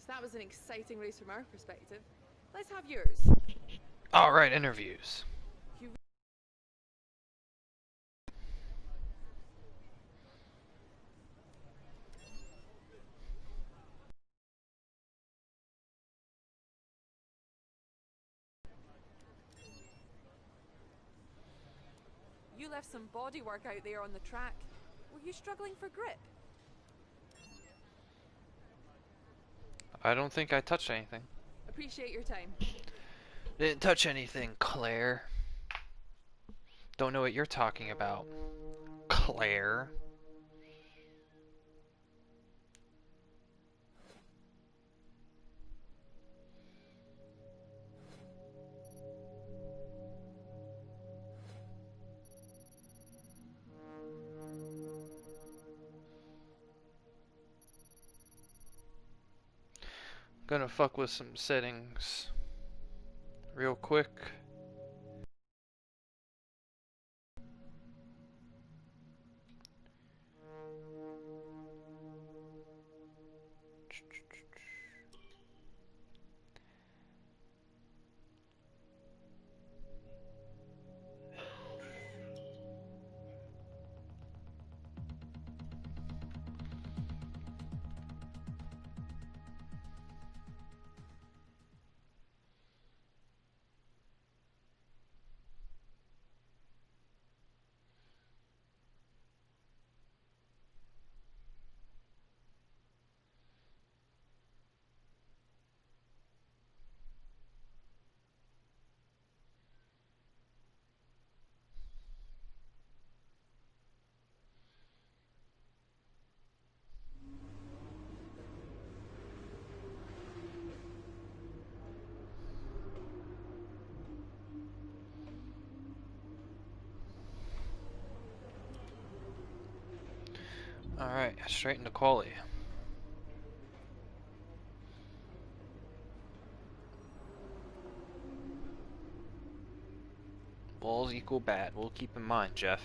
So that was an exciting race from our perspective. Let's have yours. Alright, interviews. You left some body work out there on the track. Were you struggling for grip? I don't think I touched anything. Appreciate your time. Didn't touch anything, Claire. Don't know what you're talking about, Claire. Gonna fuck with some settings real quick. Alright, straight into quality. Balls equal bad. We'll keep in mind, Jeff.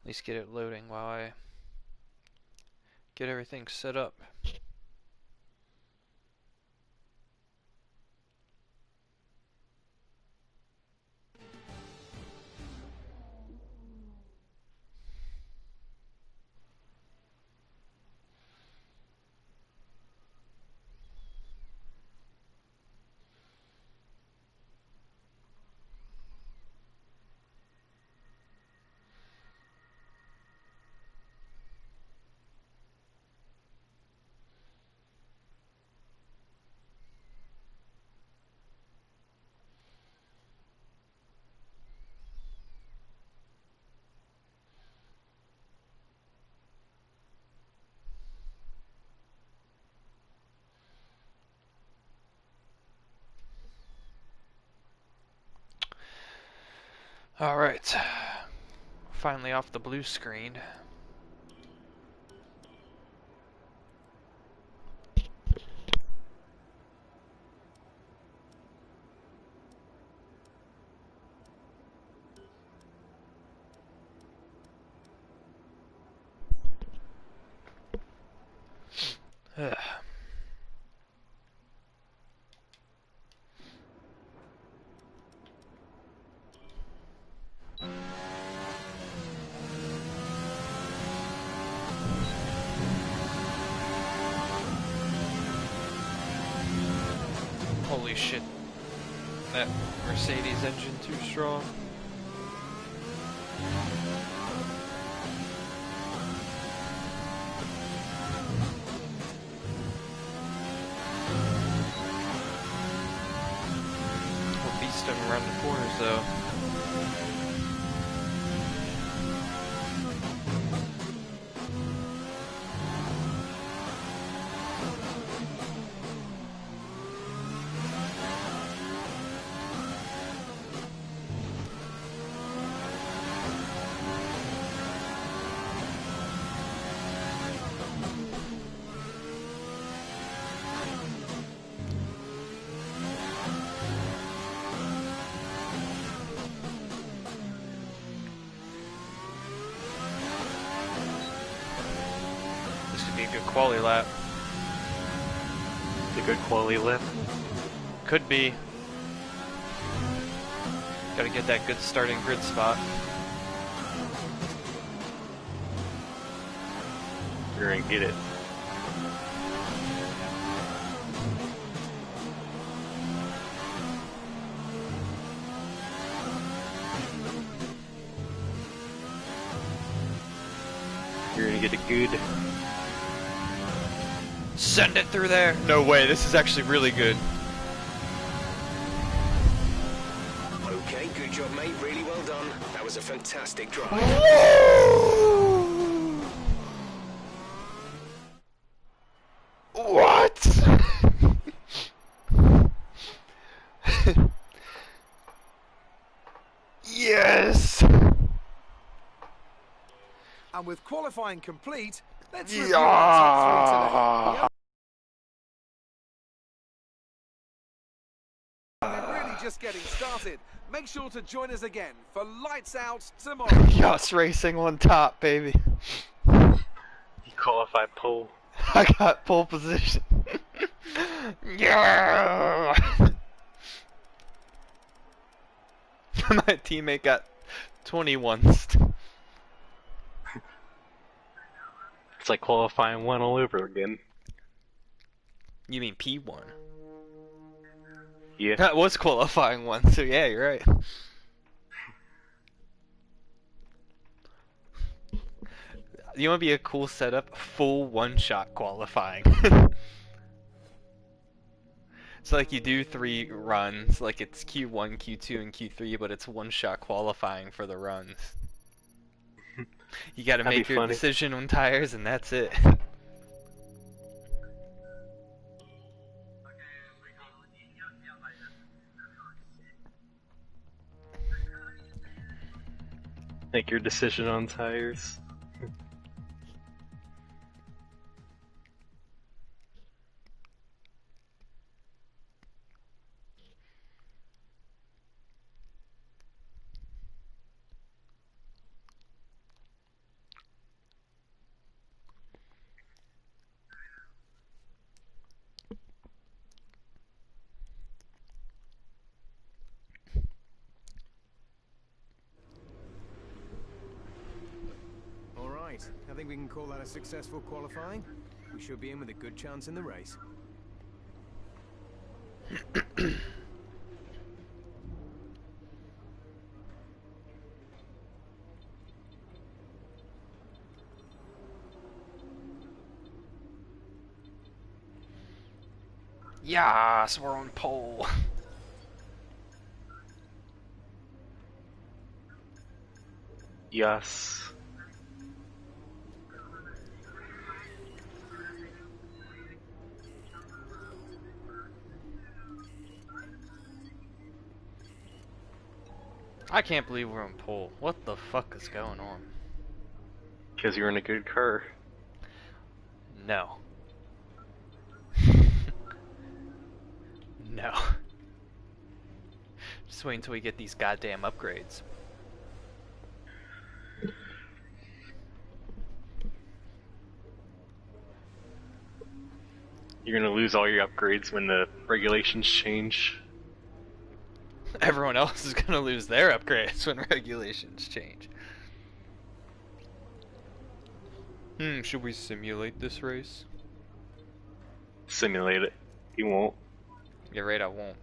At least get it loading while I get everything set up. Alright. Finally off the blue screen. Holy shit. That Mercedes engine too strong. We'll beast him around the corners though. Good quality lap. The good quality lap. Could be. Gotta get that good starting grid spot. You're gonna get it. You're gonna get it good. Send it through there! No way, this is actually really good. Okay, good job, mate. Really well done. That was a fantastic drive. What? Yes! And with qualifying complete, let's review our top 3 today. We're really just getting started. Make sure to join us again for Lights Out tomorrow. Yaas racing on top, baby. You qualify pole. I got pole position. Yeah! My teammate got 21st. It's like qualifying one all over again. You mean P1? Yeah. That was qualifying one, so yeah, you're right. You want to be a cool setup? Full one-shot qualifying. So like you do 3 runs, like it's Q1, Q2, and Q3, but it's one-shot qualifying for the runs. You gotta That'd make be your funny. decision on tires, and that's it. Make your decision on tires. All right, I think we can call that a successful qualifying. We should be in with a good chance in the race. Yes, we're on pole. Yes. I can't believe we're on pole. What the fuck is going on? Because you're in a good car. No. No. Just wait until we get these goddamn upgrades. You're gonna lose all your upgrades when the regulations change. Everyone else is gonna lose their upgrades when regulations change. Should we simulate this race? Simulate it. You won't. You're right, I won't.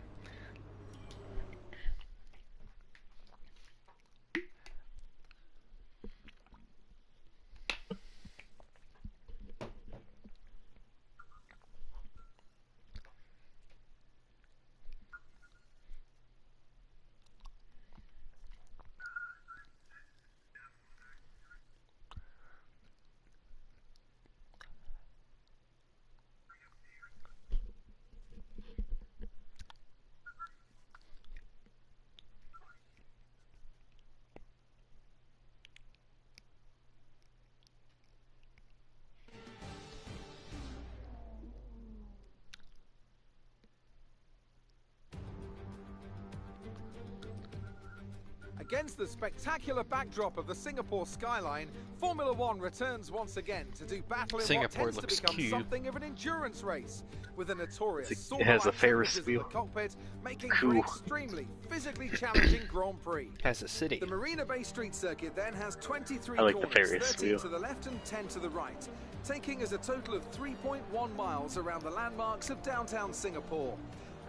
Against the spectacular backdrop of the Singapore skyline, Formula One returns once again to do battle in Singapore what tends to looks become cute. something of an endurance race, with a notorious It has a sauna-like Ferris temperatures in the wheel. cockpit, making for Cool. an extremely physically challenging Grand Prix. Has a city. The Marina Bay Street Circuit then has 23 I like the corners, Ferris 13 wheel. to the left and 10 to the right, taking us a total of 3.1 miles around the landmarks of downtown Singapore.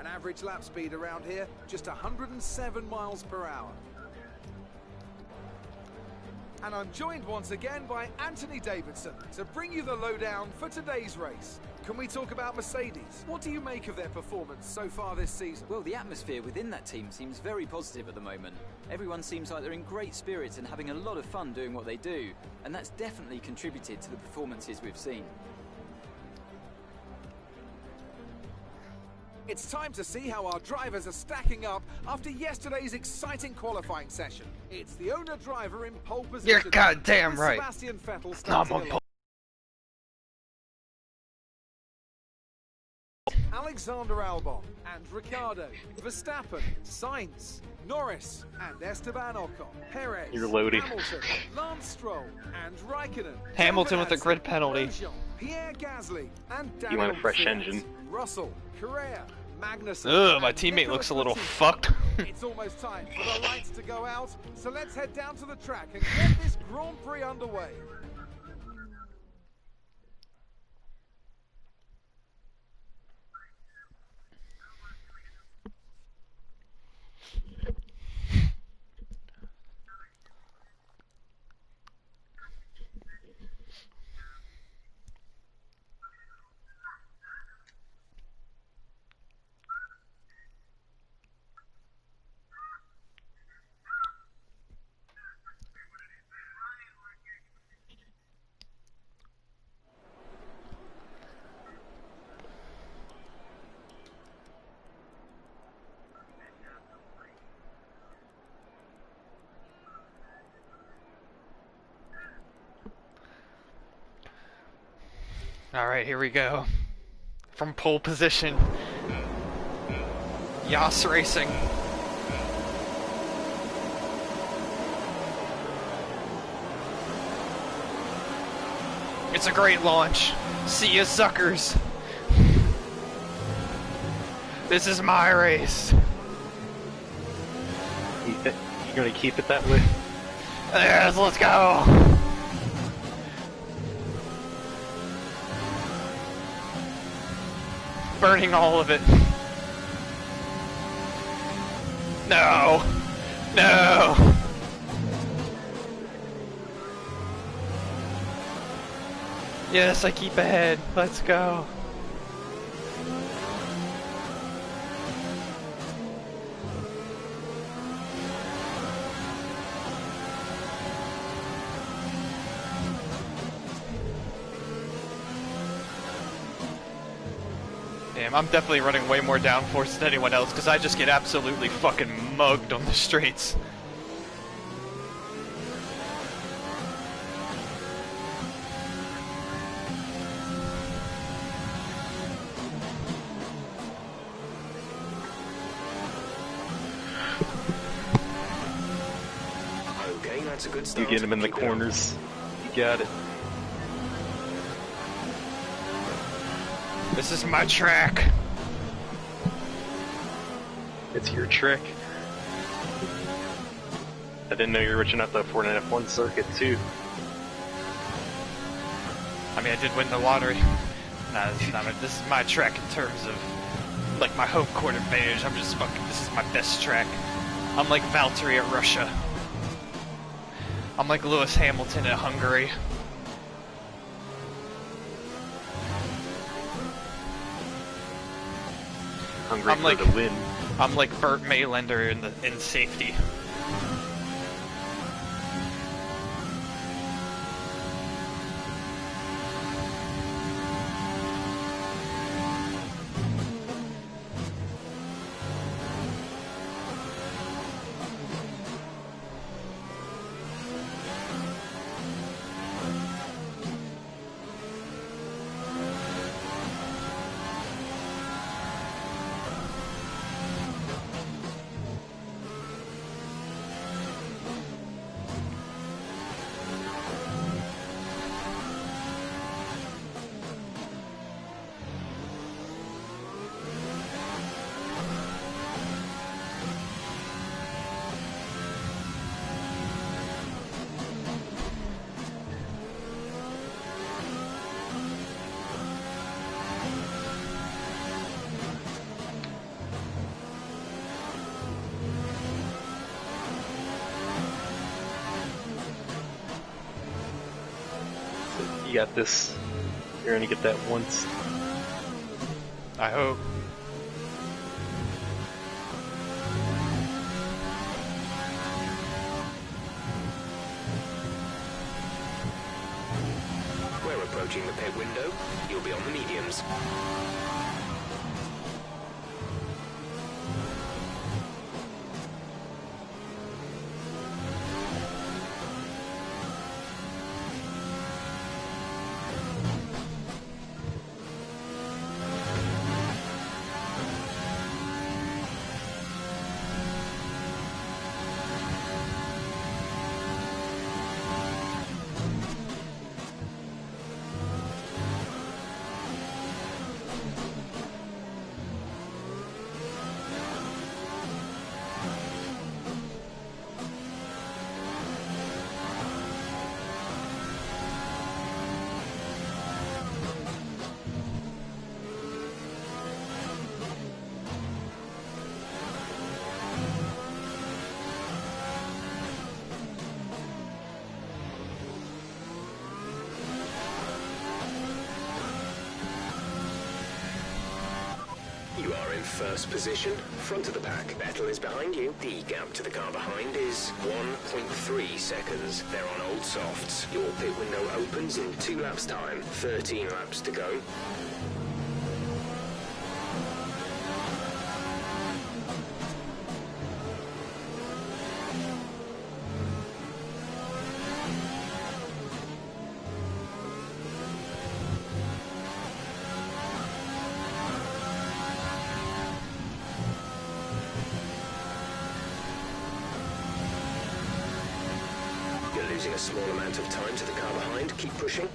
An average lap speed around here, just 107 miles per hour. And I'm joined once again by Anthony Davidson to bring you the lowdown for today's race. Can we talk about Mercedes? What do you make of their performance so far this season? Well, the atmosphere within that team seems very positive at the moment. Everyone seems like they're in great spirits and having a lot of fun doing what they do, and that's definitely contributed to the performances we've seen. It's time to see how our drivers are stacking up after yesterday's exciting qualifying session. It's the owner-driver in pole position. You're goddamn right. Sebastian Vettel No, starting I'm on along. Alexander Albon and Ricciardo, Verstappen, Sainz, Norris and Esteban Ocon, Perez, You're loading. Hamilton, Lance Stroll and Raikkonen, Hamilton with a Giovinazzi, grid penalty. Grosjean, Pierre Gasly and You want a Daniel fresh Kvyat, engine. Russell, Correa, Magnussen. Ugh, my and teammate Nicolas looks a little Latifi. fucked. It's almost time for the lights to go out, so let's head down to the track and get this Grand Prix underway. Alright, here we go. From pole position. Yaas Racing. It's a great launch. See ya, suckers. This is my race. You gonna keep it that way? Yes, let's go. Burning all of it. No. No. Yes, I keep ahead. Let's go. Damn, I'm definitely running way more downforce than anyone else because I just get absolutely fucking mugged on the straights. Okay, that's a good You start. get him in the Keep it up. corners. You got it. This is my track. It's your trick. I didn't know you were reaching out the 4.5-1 circuit too. I mean, I did win the lottery. Nah, this is my track in terms of, like, my home court advantage. I'm just fucking, this is my best track. I'm like Valtteri at Russia. I'm like Lewis Hamilton at Hungary. Hungry I'm for like- the win. I'm like Burt Maylander in safety. You got this. You're gonna get that once. I hope. We're approaching the pit window. You'll be on the mediums. You are in first position, front of the pack. Vettel is behind you. The gap to the car behind is 1.3 seconds. They're on old softs. Your pit window opens in 2 laps' time. 13 laps to go. You're losing a small amount of time to the car behind. Keep pushing.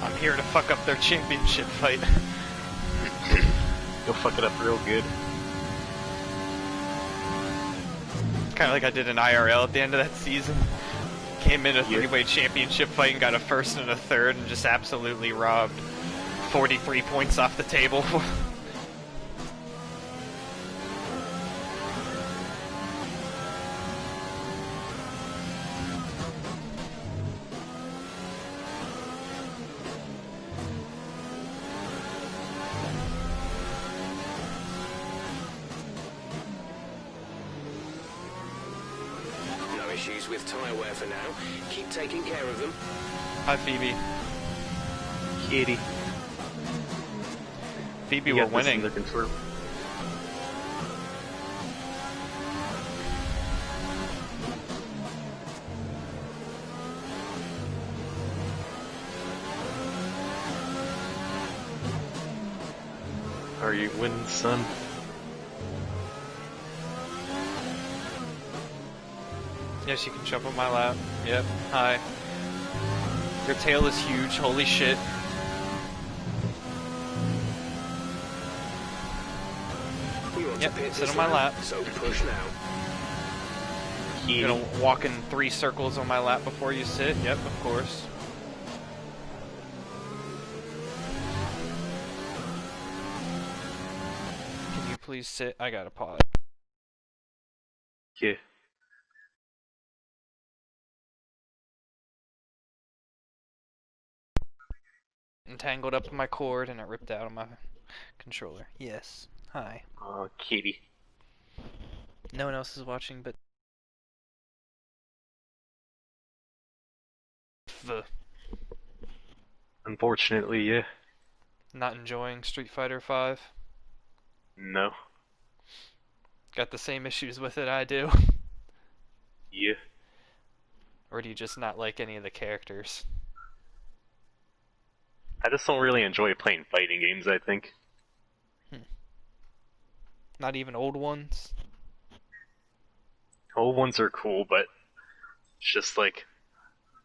I'm here to fuck up their championship fight. You'll fuck it up real good. Kinda like I did in IRL at the end of that season. Came in a three-way championship fight and got a first and a third and just absolutely robbed 43 points off the table. No issues with tyre wear for now. Keep taking care of them. Hi, Phoebe. Kitty. Phoebe, You we're got this winning. under control. Are you winning, son? Yes, you can jump on my lap. Yep. Hi. Your tail is huge. Holy shit. We want Yep, to pit sit this on my lap, lap. so push now. You're gonna walk in 3 circles on my lap before you sit? Yep, of course. Can you please sit? I gotta pause. Yeah. Entangled up in my cord and it ripped out of my controller. Yes. Hi. Oh, kitty. No one else is watching but... Unfortunately, yeah. Not enjoying Street Fighter 5. No. Got the same issues with it I do. Yeah. Or do you just not like any of the characters? I just don't really enjoy playing fighting games, I think. Not even old ones? Old ones are cool, but it's just like,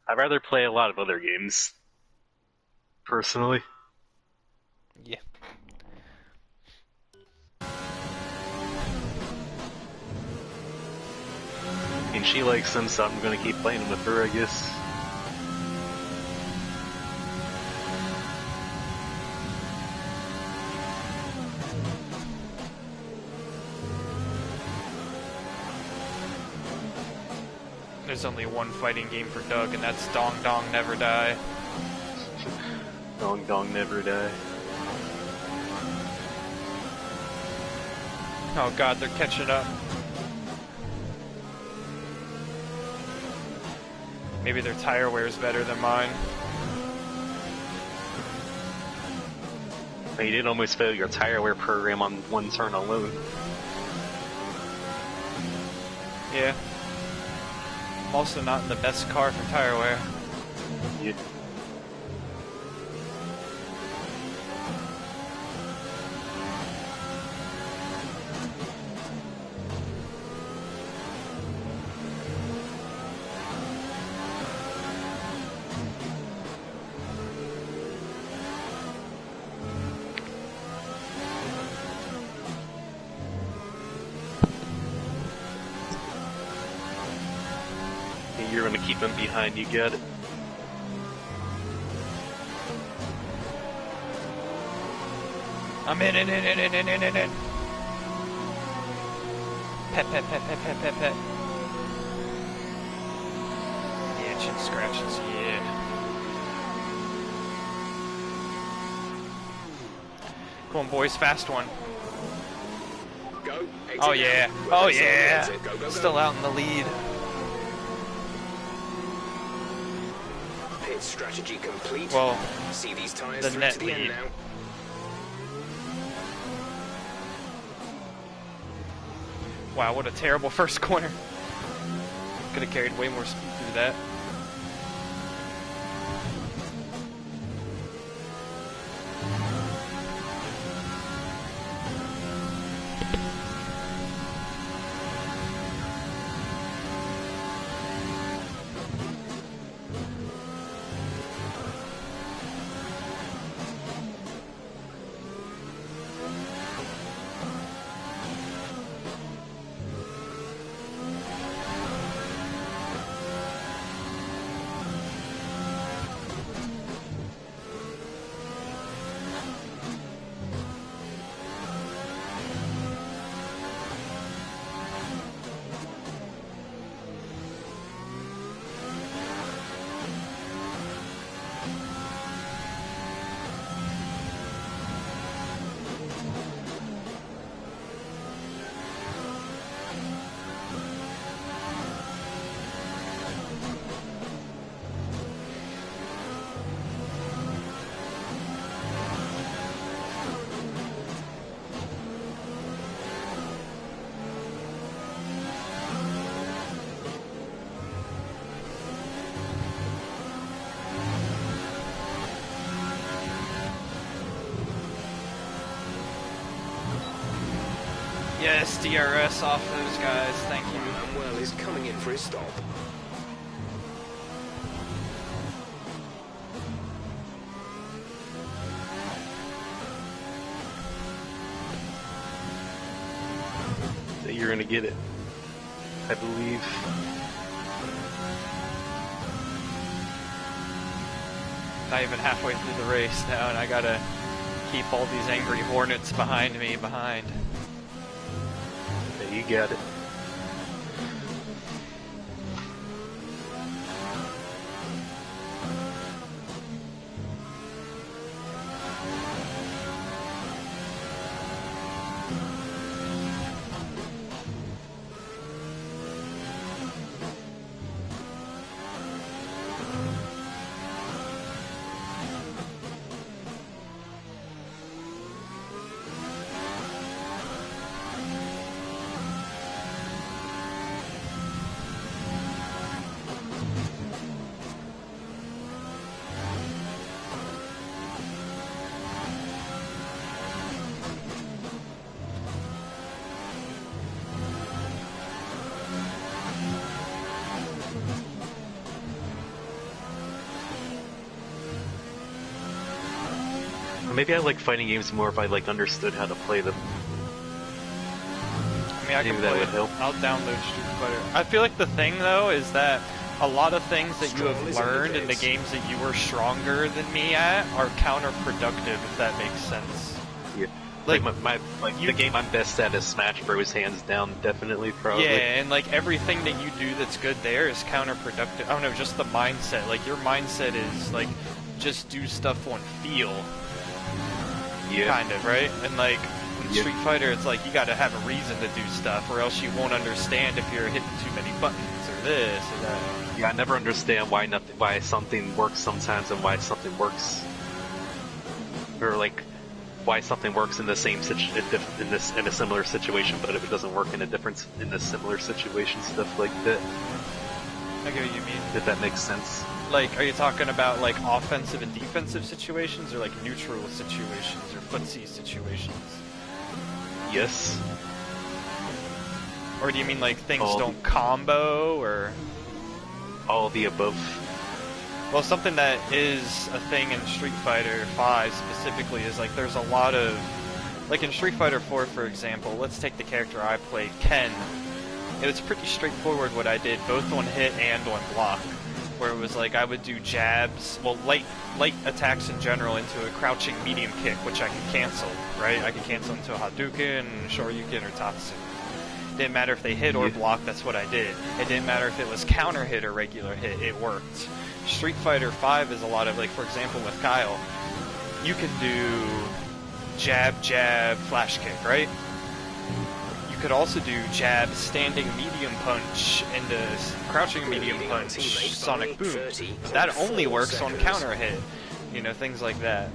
I'd rather play a lot of other games. Personally. Yeah. And she likes them, so I'm gonna keep playing with her, I guess. there's only one fighting game for Doug, and that's Dong Dong Never Die. Dong Dong Never Die. Oh god, they're catching up. Maybe their tire wear is better than mine. You did almost fail your tire wear program on one turn alone. Yeah. I'm also not in the best car for tire wear. Yeah. You're gonna keep them behind, you get it. I'm in. Pet. Yeah, chin scratches, yeah. Come on, boys, fast one. Go. Oh yeah, oh yeah. Still out in the lead. Pit strategy complete. Well, See these tires the through net to the end lead. now. Wow, what a terrible first corner. Could have carried way more speed through that. Yes, DRS off those guys, thank you. Manuel is coming in for his stop. You're gonna get it, I believe. Not even halfway through the race now, and I gotta keep all these angry hornets behind me behind. Yeah, you got it. Maybe I like fighting games more if I like understood how to play them. I mean, I can Maybe that play would it. help. I'll download Street Fighter. I feel like the thing, though, is that a lot of things that you have learned in the games that you were stronger than me at are counterproductive, if that makes sense. Yeah. Like the game I'm best at is Smash Bros. Hands down, definitely, probably. Yeah, and like everything that you do that's good there is counterproductive. I don't know, just the mindset. Like your mindset is like just do stuff on feel. Yeah. Kind of, right? And like in Yeah. Street Fighter, it's like you got to have a reason to do stuff, or else you won't understand if you're hitting too many buttons or this or that. Yeah, I never understand why something works sometimes and why something works, or like why something works in the same in a similar situation, but if it doesn't work in a similar situation, stuff like that. I get what you mean. If that makes sense. Like, are you talking about like offensive and defensive situations, or like neutral situations, or footsie situations? Yes. Or do you mean like things don't combo, or all of the above? Well, something that is a thing in Street Fighter 5 specifically is like there's a lot of, like in Street Fighter 4 for example, let's take the character I played, Ken. It was pretty straightforward what I did, both on hit and on block, where it was like I would do jabs, well light attacks in general into a crouching medium kick, which I could cancel, right? I could cancel into a Hadouken, Shoryuken, or Tatsu. Didn't matter if they hit or block, that's what I did. It didn't matter if it was counter hit or regular hit, it worked. Street Fighter 5 is a lot of, like, for example, with Kyle, you can do jab, jab, flash kick, right? You could also do jab, standing medium punch, into crouching medium punch, sonic boom. That only works on counter hit, you know, things like that.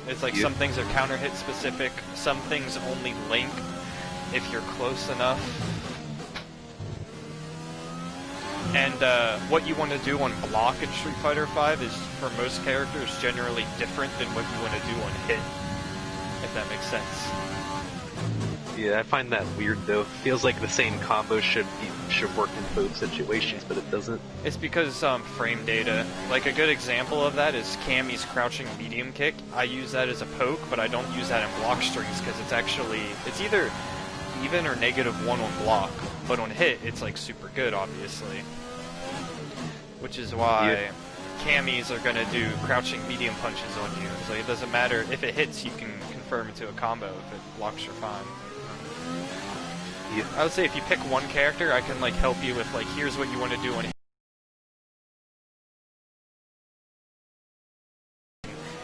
It's like some things are counter hit specific, some things only link if you're close enough. And what you want to do on block in Street Fighter 5 is, for most characters, generally different than what you want to do on hit, if that makes sense. Yeah, I find that weird though. Feels like the same combo should work in both situations, but it doesn't. It's because frame data. Like a good example of that is Cammy's crouching medium kick. I use that as a poke, but I don't use that in block strings because it's either even or -1 on block, but on hit it's like super good, obviously. Which is why Cammys are gonna do crouching medium punches on you. So it doesn't matter if it hits, you can confirm into a combo. If it blocks, you're fine. Yeah. I would say if you pick one character, I can like help you with like, here's what you want to do on hit.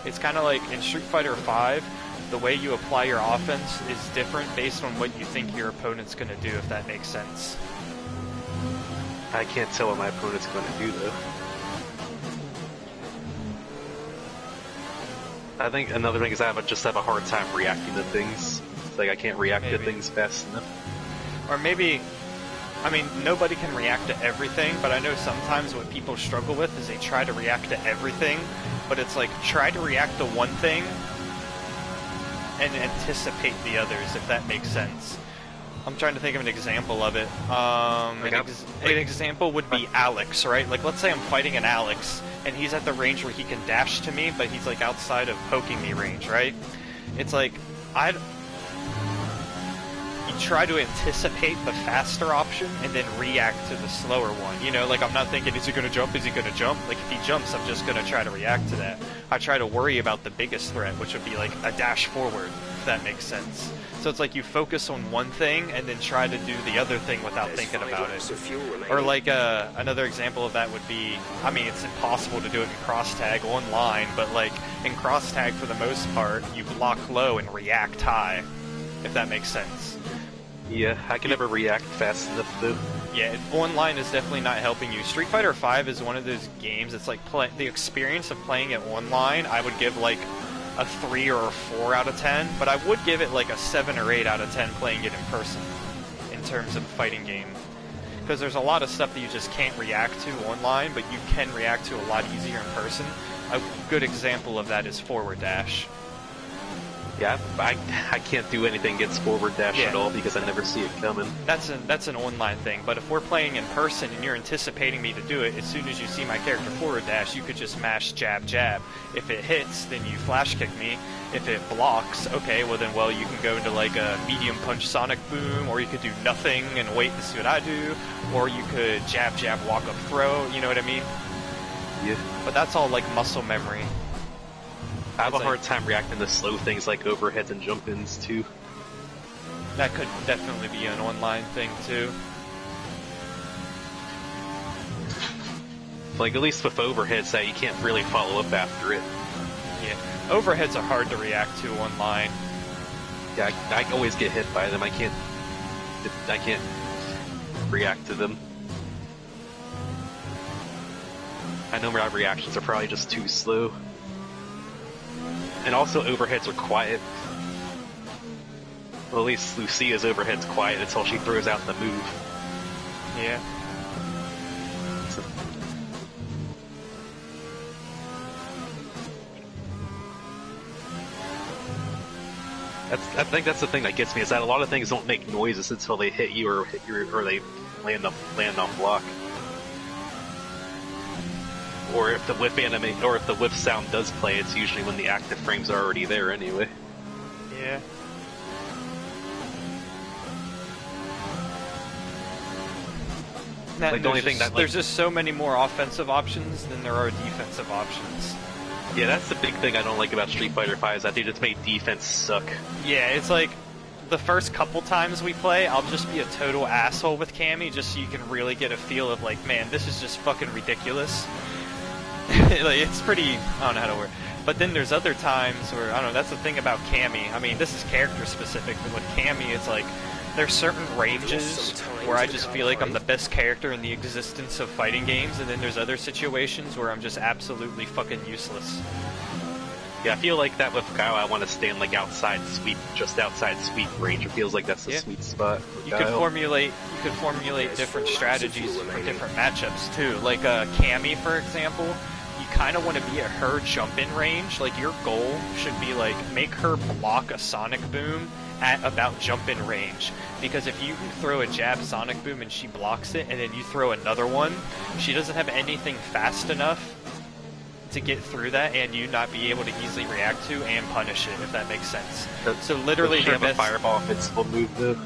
It's kind of like in Street Fighter 5, the way you apply your offense is different based on what you think your opponent's going to do, if that makes sense. I can't tell what my opponent's going to do, though. I think another thing is I just have a hard time reacting to things. It's like I can't react to things fast enough. Or maybe, I mean, nobody can react to everything, but I know sometimes what people struggle with is they try to react to everything, but it's like, try to react to one thing and anticipate the others, if that makes sense. I'm trying to think of an example of it. An example would be Alex, right? Like, let's say I'm fighting an Alex, and he's at the range where he can dash to me, but he's like outside of poking me range, right? It's like, you try to anticipate the faster option and then react to the slower one. You know, like I'm not thinking, is he going to jump? Is he going to jump? Like if he jumps, I'm just going to try to react to that. I try to worry about the biggest threat, which would be like a dash forward, if that makes sense. So it's like you focus on one thing and then try to do the other thing without thinking about it. Or like another example of that would be, I mean, it's impossible to do it in cross tag online, but like in cross tag for the most part, you block low and react high, if that makes sense. Yeah, I can never react fast enough though. Yeah, online is definitely not helping you. Street Fighter 5 is one of those games, it's like the experience of playing it online, I would give like a 3 or a 4 out of 10, but I would give it like a 7 or 8 out of 10 playing it in person, in terms of fighting game. Because there's a lot of stuff that you just can't react to online, but you can react to a lot easier in person. A good example of that is forward dash. Yeah, I can't do anything against forward dash at all because I never see it coming. That's an online thing, but if we're playing in person and you're anticipating me to do it, as soon as you see my character forward dash, you could just mash jab jab. If it hits, then you flash kick me. If it blocks, okay, well you can go into like a medium punch sonic boom, or you could do nothing and wait to see what I do, or you could jab jab walk up throw, you know what I mean? Yeah. But that's all like muscle memory. I have It's a hard time reacting to slow things like overheads and jump-ins too. That could definitely be an online thing too. Like, at least with overheads that you can't really follow up after it. Yeah, overheads are hard to react to online. Yeah, I always get hit by them. I can't react to them. I know my reactions are probably just too slow. And also, overheads are quiet. Well, at least Lucia's overhead's quiet until she throws out the move. Yeah. I think that's the thing that gets me, is that a lot of things don't make noises until they hit you or they land on block. Or if the whiff sound does play, it's usually when the active frames are already there anyway. Yeah. Like the only thing that, like, there's just so many more offensive options than there are defensive options. Yeah, that's the big thing I don't like about Street Fighter V, is that they just made defense suck. Yeah, it's like the first couple times we play, I'll just be a total asshole with Cammy just so you can really get a feel of like, man, this is just fucking ridiculous. Like, it's pretty, I don't know how to word. But then there's other times where, I don't know, that's the thing about Cammy. I mean, this is character specific, but with Cammy, it's like, there's certain ranges where I just feel like I'm the best character in the existence of fighting games, and then there's other situations where I'm just absolutely fucking useless. Yeah, I feel like that with Guile, I want to stand like just outside sweep range. It feels like that's the sweet spot. You could formulate different strategies for different matchups too. Like Cammy, for example, you kind of want to be at her jump-in range. Like, your goal should be like make her block a sonic boom at about jump-in range, because if you throw a jab sonic boom and she blocks it, and then you throw another one, she doesn't have anything fast enough to get through that, and you not be able to easily react to and punish it, if that makes sense. So literally, her best fireball invincible move though.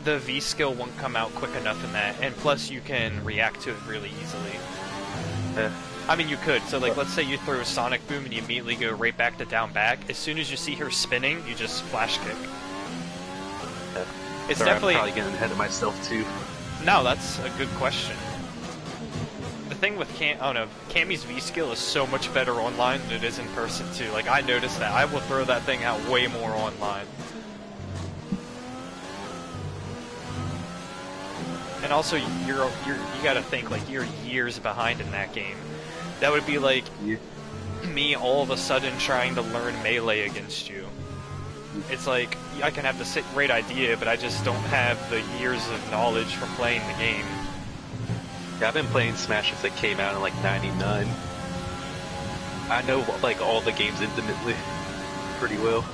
The V skill won't come out quick enough in that, and plus you can react to it really easily. I mean, you could. So, like, let's say you throw a sonic boom and you immediately go right back to down back. As soon as you see her spinning, you just flash kick. It's definitely. I'm probably getting ahead of myself too. No, that's a good question. The thing with Cammy's V skill is so much better online than it is in person too. Like, I noticed that. I will throw that thing out way more online. And also, you gotta think, like, you're years behind in that game. That would be like me all of a sudden trying to learn melee against you. It's like, I can have the great idea, but I just don't have the years of knowledge from playing the game. Yeah, I've been playing Smash since it came out in like '99. I know like all the games intimately, pretty well.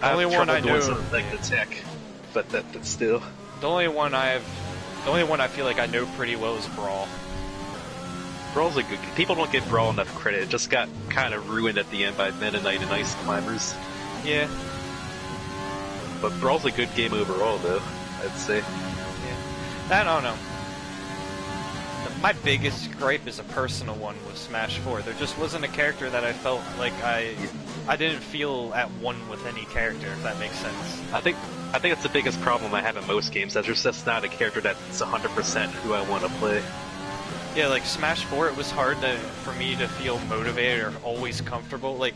The only one I know, like the tech, but still. The only one I feel like I know pretty well is Brawl. Brawl's a good. People don't give Brawl enough credit. It just got kind of ruined at the end by Meta Knight and Ice Climbers. Yeah. But Brawl's a good game overall, though, I'd say. Yeah. I don't know. My biggest gripe is a personal one with Smash 4. There just wasn't a character that I felt like I didn't feel at one with any character, if that makes sense. I think that's the biggest problem I have in most games. That there's just not a character that's 100% who I want to play. Yeah, like Smash 4, it was hard for me to feel motivated or always comfortable. Like,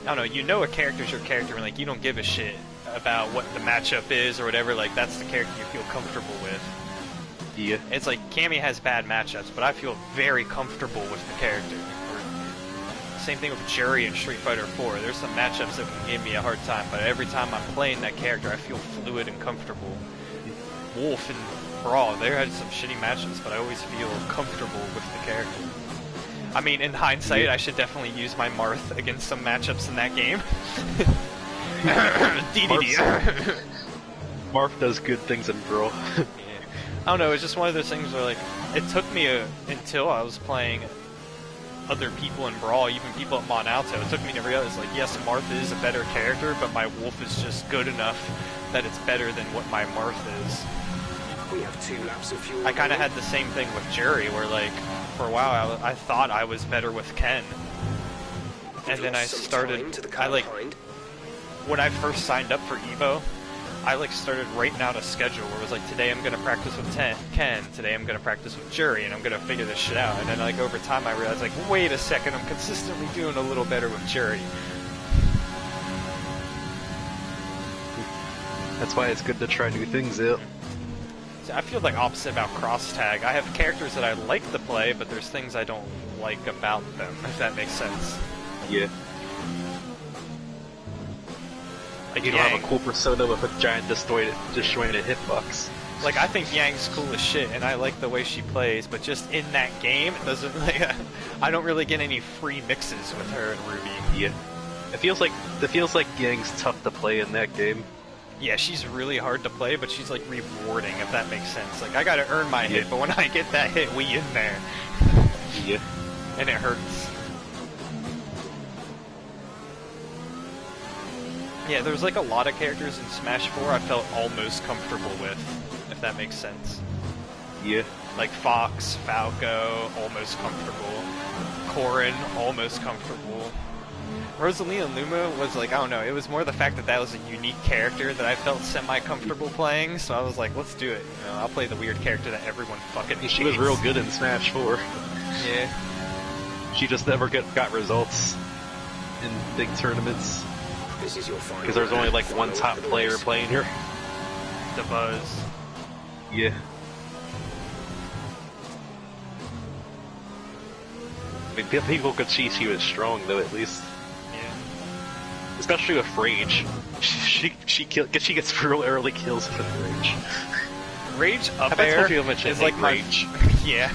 I don't know, a character's your character, and like, you don't give a shit about what the matchup is or whatever. Like, that's the character you feel comfortable with. Yeah. It's like, Cammy has bad matchups, but I feel very comfortable with the character. Same thing with Jerry in Street Fighter 4. There's some matchups that can give me a hard time, but every time I'm playing that character, I feel fluid and comfortable. Wolf and Brawl, they had some shitty matchups, but I always feel comfortable with the character. I mean, in hindsight, I should definitely use my Marth against some matchups in that game. DDD. Marth does good things in Brawl. I don't know, it's just one of those things where, like, it took me until I was playing other people in Brawl, even people at Mont Alto, it took me to realize, like, yes, Marth is a better character, but my Wolf is just good enough that it's better than what my Marth is. We have 2 laps of fuel. I kind of had the same thing with Jerry, where, like, for a while I thought I was better with Ken. and then I Some started. time to the car behind. When I first signed up for Evo, I like started writing out a schedule where it was like, today I'm gonna practice with Ken, today I'm gonna practice with Jury, and I'm gonna figure this shit out. And then like over time, I realized like, wait a second, I'm consistently doing a little better with Jury. That's why it's good to try new things out. See, I feel like opposite about cross tag. I have characters that I like to play, but there's things I don't like about them, if that makes sense. Yeah. Like you don't have a cool persona with a giant disjointed hitbox. Like, I think Yang's cool as shit, and I like the way she plays, but just in that game, it doesn't like, I don't really get any free mixes with her and Ruby. Yeah. It feels like Yang's tough to play in that game. Yeah, she's really hard to play, but she's like rewarding, if that makes sense. Like, I gotta earn my hit, but when I get that hit, we in there. Yeah. And it hurts. Yeah, there's like a lot of characters in Smash 4 I felt almost comfortable with, if that makes sense. Yeah. Like Fox, Falco, almost comfortable. Corrin, almost comfortable. Rosalina Luma was like, I don't know, it was more the fact that that was a unique character that I felt semi-comfortable playing, so I was like, let's do it. You know, I'll play the weird character that everyone fucking hates. She was real good in Smash 4. Yeah. She just never got results in big tournaments. This is your final. Because there's only like one top player playing her. The Buzz. Yeah. I mean, people could see she was strong though, at least. Yeah. Especially with Rage. She gets real early kills with Rage. Rage up Have I air told you how much I is hate like Rage? Yeah.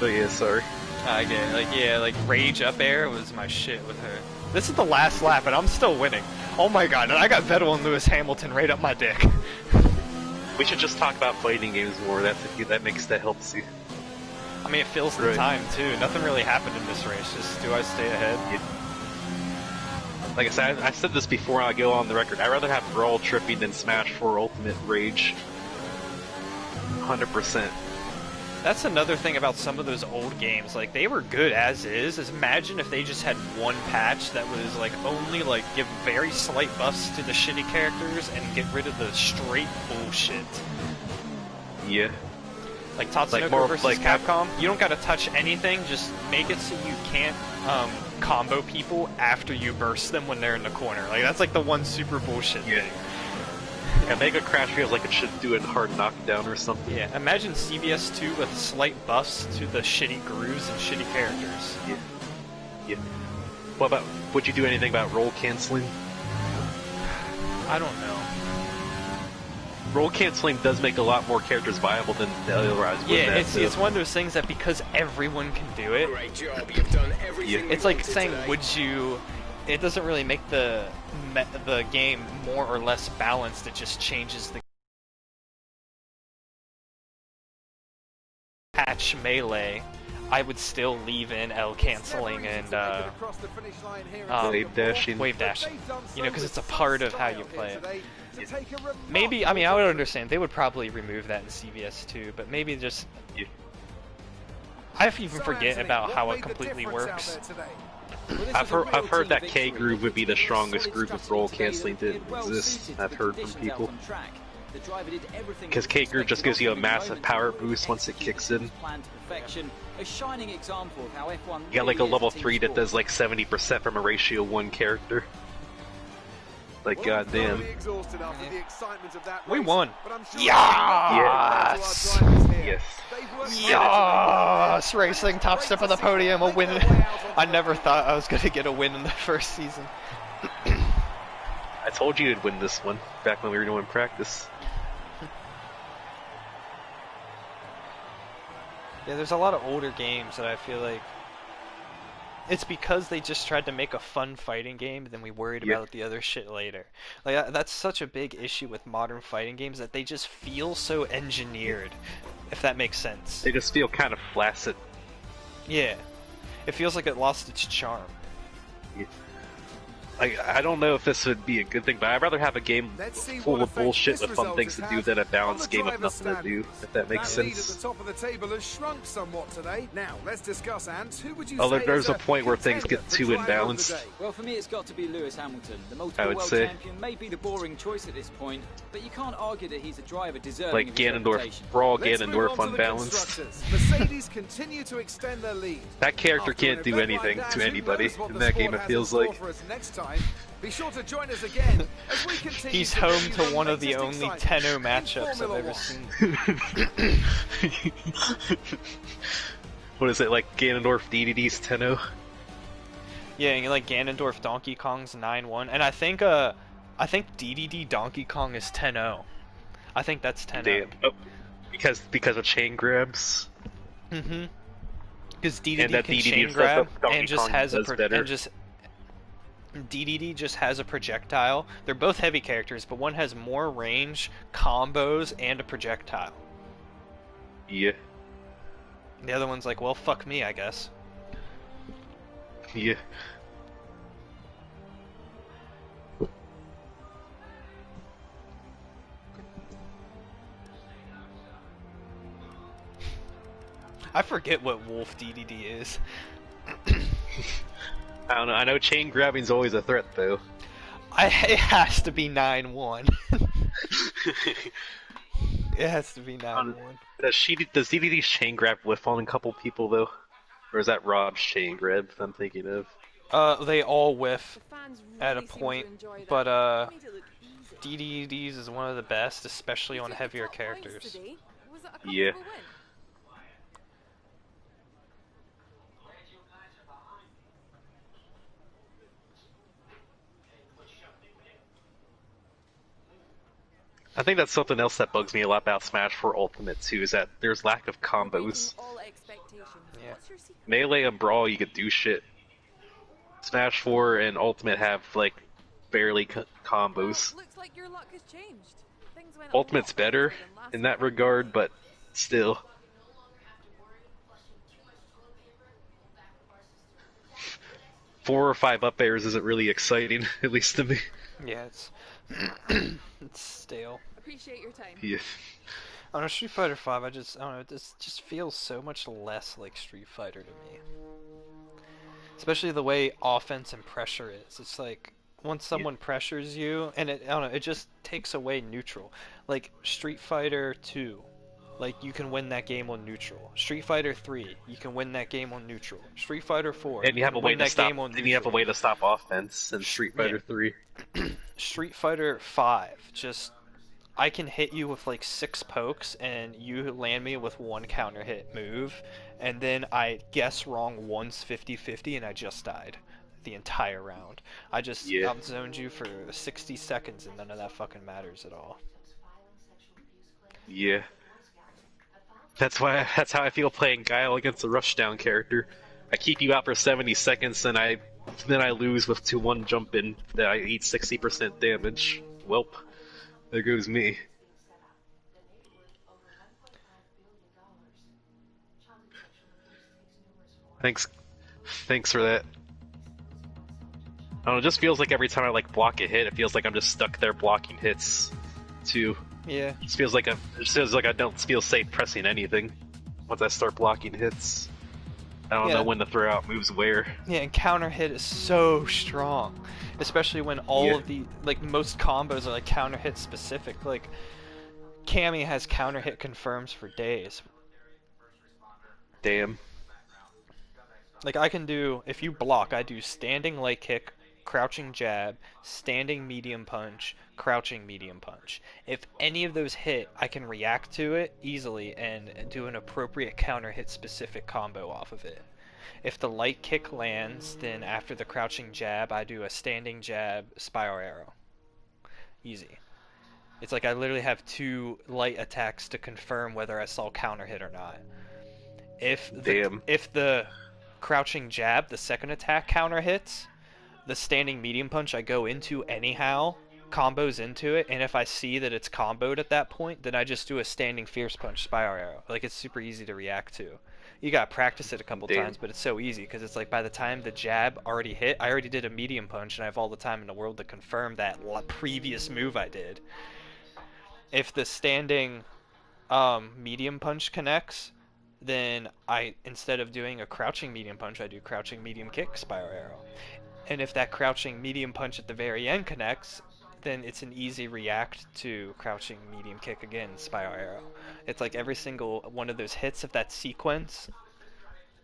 Oh yeah, sorry. I get it. Like, yeah, like Rage up air was my shit with her. This is the last lap, and I'm still winning. Oh my god, and I got Vettel and Lewis Hamilton right up my dick. We should just talk about fighting games more. That helps you. I mean, it fills the time too. Nothing really happened in this race. Just do I stay ahead? Yeah. Like I said, I said this before. I go on the record. I'd rather have Brawl tripping than Smash 4 Ultimate Rage. 100%. That's another thing about some of those old games. Like, they were good as is. Imagine if they just had one patch that was like only like give very slight buffs to the shitty characters and get rid of the straight bullshit. Yeah. Like Tatsunoko versus Capcom, you don't gotta touch anything, just make it so you can't combo people after you burst them when they're in the corner. Like, that's like the one super bullshit thing. Yeah, Mega Crash feels like it should do a hard knockdown or something. Yeah, imagine CBS 2 with slight buffs to the shitty grooves and shitty characters. Yeah. Yeah. What about, would you do anything about roll canceling? I don't know. Roll canceling does make a lot more characters viable than otherwise would. Yeah, it's one of those things that because everyone can do it, Great job, you've done everything. it's like saying, today. would you... It doesn't really make the game more or less balanced, it just changes the patch melee. I would still leave in L canceling and wave dashing. You know, because it's a part of how you play it. Maybe, I mean, I would understand. They would probably remove that in CVS too, but maybe just... I even forget about how it completely works. I've heard that K groove would be the strongest groove if roll canceling didn't exist. I've heard from people. Because K groove just gives you a massive power boost once it kicks in. You got like a level 3 that does like 70% from a ratio 1 character. Like, goddamn. We won. Yes! Yes. Yes! Racing, top step of the podium, a win. I never thought I was going to get a win in the first season. I told you you'd win this one, back when we were doing practice. Yeah, there's a lot of older games that I feel like... It's because they just tried to make a fun fighting game, and then we worried about the other shit later. Like, that's such a big issue with modern fighting games, that they just feel so engineered, if that makes sense. They just feel kind of flaccid. Yeah. It feels like it lost its charm. Yeah. I don't know if this would be a good thing, but I'd rather have a game Let's see full what of effect bullshit this with fun result things to has do had than a on balanced the game of driver's nothing to do, standings. if that makes That lead at sense. the top of the table has shrunk somewhat today. Now, let's discuss, Ant. Who would you Well, say there's is a point where things contender get for too driver of the imbalanced. day? Well, for me, it's got to be Lewis Hamilton. The I multiple would world say. champion may be the boring choice at this point, but you can't argue that he's a driver deserving Like of his Ganondorf, reputation. Raw Let's move Ganondorf on to the unbalanced. constructors. Mercedes continue to extend their lead. That character After an can't do event like anything that, to who anybody knows what in the that sport game, it has feels in store like. for us next time. Be sure to join us again as we continue He's to home bring you to one of the latest only excitement 10-0 in matchups I've Formula ever One. seen. What is it, like Ganondorf DDD's 10-0? Yeah, and like Ganondorf Donkey Kong's 9-1, and I think DDD Donkey Kong is 10-0. I think that's 10-0. Damn. Oh, because of chain grabs? Mm-hmm. Because And DDD that can DDD chain does grab the Donkey and just Kong has a does better. and just DDD just has a projectile. They're both heavy characters, but one has more range, combos, and a projectile. Yeah. The other one's like, well, fuck me, I guess. Yeah. I forget what Wolf DDD is. I don't know, I know chain grabbing's always a threat, though. It has to be 9-1. It has to be 9-1. Does DDD's chain grab whiff on a couple people, though? Or is that Rob's chain grab I'm thinking of? They all whiff The fans at a really seem to point, enjoy that. but Made it look easy. DDD's is one of the best, especially You on took the heavier top points characters. today. Was it a Yeah. comfortable win? I think that's something else that bugs me a lot about Smash 4 Ultimate too, is that there's lack of We're combos. beating all expectations. Yeah. What's your secret? Melee and Brawl, you could do shit. Smash 4 and Ultimate have, like, barely combos. Looks like your luck has changed. Things went a Ultimate's lot better than last in that time. regard, but still. Four or five up airs isn't really exciting, at least to me. Yeah, it's it's stale. Appreciate your time. Yeah. On Street Fighter 5, I don't know, this just feels so much less like Street Fighter to me. Especially the way offense and pressure is. It's like, once someone pressures you, and I don't know, it just takes away neutral. Like, Street Fighter 2, like, you can win that game on neutral. Street Fighter 3, you can win that game on neutral. Street Fighter 4, And you have a can way win to that stop. game on Then you have a neutral. way to stop offense in Street Fighter Yeah. 3. Street Fighter 5, just, I can hit you with like 6 pokes and you land me with one counter hit move, and then I guess wrong once 50-50 and I just died the entire round. I just outzoned you for 60 seconds and none of that fucking matters at all. Yeah. That's how I feel playing Guile against a rushdown character. I keep you out for 70 seconds, and then I lose with 2-1 jump in that I eat 60% damage. Welp. There goes me. Thanks for that. I don't know, it just feels like every time I like block a hit, it feels like I'm just stuck there blocking hits, too. Yeah. It just feels like I don't feel safe pressing anything once I start blocking hits. I don't know when to throw out moves where. Yeah, and counter hit is so strong, especially when all of the most combos are like counter hit specific. Like Cammy has counter hit confirms for days. Damn. Like I can do, if you block, I do standing light kick, crouching jab, standing medium punch, crouching medium punch. If any of those hit, I can react to it easily and do an appropriate counter hit specific combo off of it. If the light kick lands, then after the crouching jab, I do a standing jab, spiral arrow. Easy. It's like I literally have 2 light attacks to confirm whether I saw counter hit or not. If the crouching jab, the second attack counter hits, the standing medium punch I go into anyhow, combos into it, and if I see that it's comboed at that point, then I just do a standing fierce punch spiral arrow. Like, it's super easy to react to. You gotta practice it a couple Damn. times, but it's so easy because it's like by the time the jab already hit, I already did a medium punch, and I have all the time in the world to confirm that previous move I did. If the standing medium punch connects, then I, instead of doing a crouching medium punch, I do crouching medium kick spiral arrow. And if that crouching medium punch at the very end connects, then it's an easy react to crouching medium kick again, spiral arrow. It's like every single one of those hits of that sequence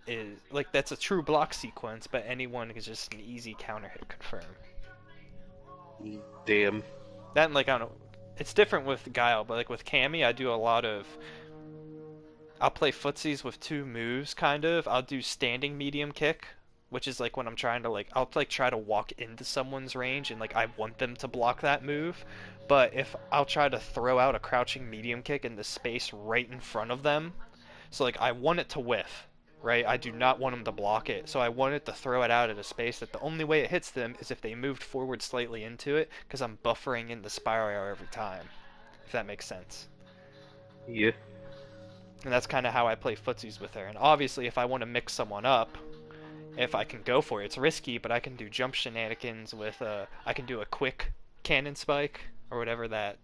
is like, that's a true block sequence, but anyone is just an easy counter hit confirm. Damn. That and like, I don't know, it's different with Guile, but like with Cammy, I do a lot of, I'll play footsies with two moves, kind of. I'll do standing medium kick, which is like when I'm trying to like, I'll like try to walk into someone's range and like I want them to block that move. But if I'll try to throw out a crouching medium kick in the space right in front of them, so like I want it to whiff, right? I do not want them to block it, so I want it to throw it out at a space that the only way it hits them is if they moved forward slightly into it, because I'm buffering in the spiral arrow every time, if that makes sense. Yeah. And that's kind of how I play footsies with her. And obviously, if I want to mix someone up, if I can go for it, it's risky, but I can do jump shenanigans with, I can do a quick cannon spike, or whatever that,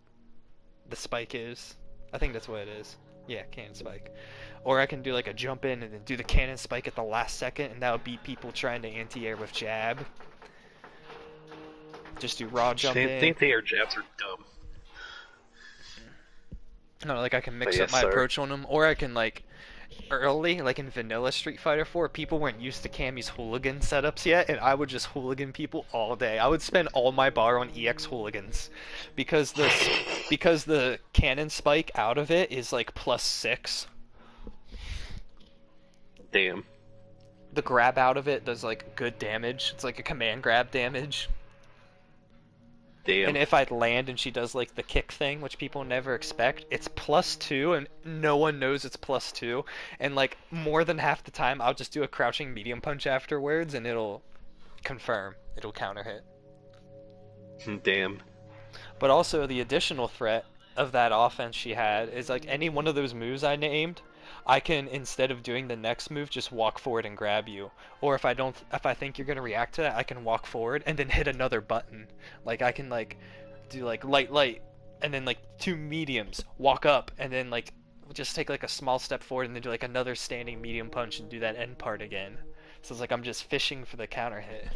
the spike is. I think that's what it is. Yeah, cannon spike. Or I can do like a jump in and then do the cannon spike at the last second, and that would beat people trying to anti-air with jab. Just do raw jump in. Anti-air jabs are dumb. No, like I can mix But up my yes, sir. approach on them, or I can like early, like in vanilla Street Fighter 4, people weren't used to Cammy's hooligan setups yet, and I would just hooligan people all day. I would spend all my bar on EX hooligans, because the cannon spike out of it is like +6. Damn. The grab out of it does like good damage. It's like a command grab damage. Damn. And if I'd land and she does like the kick thing, which people never expect, it's +2 and no one knows it's +2. And like more than half the time I'll just do a crouching medium punch afterwards and it'll confirm. It'll counter hit. Damn. But also the additional threat of that offense she had is like any one of those moves I named, I can, instead of doing the next move, just walk forward and grab you. Or if I think you're gonna react to that, I can walk forward and then hit another button. Like I can like do like light, and then like 2 mediums, walk up, and then like just take like a small step forward and then do like another standing medium punch and do that end part again. So it's like I'm just fishing for the counter hit.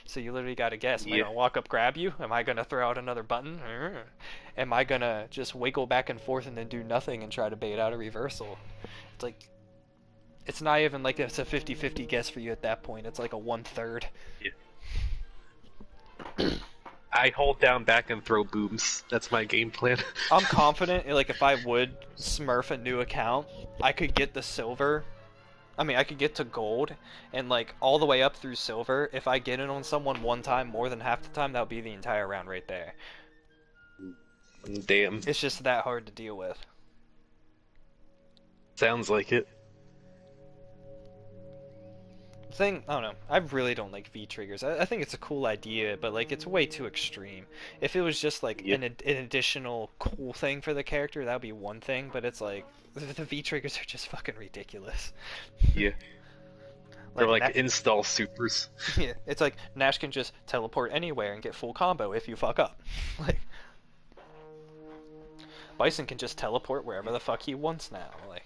So you literally gotta guess, am I gonna walk up, grab you? Am I gonna throw out another button? Am I gonna just wiggle back and forth and then do nothing and try to bait out a reversal? It's like, it's not even like it's a 50-50 guess for you at that point. It's like a 1/3. Yeah. I hold down back and throw booms. That's my game plan. I'm confident, like if I would smurf a new account, I could get the silver. I mean, I could get to gold, and like all the way up through silver. If I get it on someone one time more than half the time, that would be the entire round right there. Damn. It's just that hard to deal with. Sounds like it. I don't know. I really don't like V triggers. I think it's a cool idea, but like it's way too extreme. If it was just like an additional cool thing for the character, that would be one thing. But it's like the V triggers are just fucking ridiculous. Yeah. They're like install supers. Yeah, it's like Nash can just teleport anywhere and get full combo if you fuck up. Like Bison can just teleport wherever the fuck he wants now. Like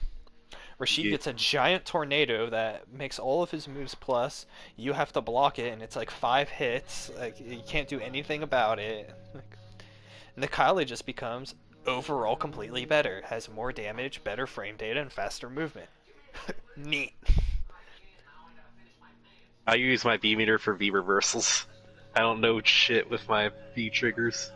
Rashid gets a giant tornado that makes all of his moves plus. You have to block it, and it's like 5 hits. Like you can't do anything about it. And the Kylie just becomes overall completely better. Has more damage, better frame data, and faster movement. Neat. I use my V meter for V reversals. I don't know shit with my V triggers.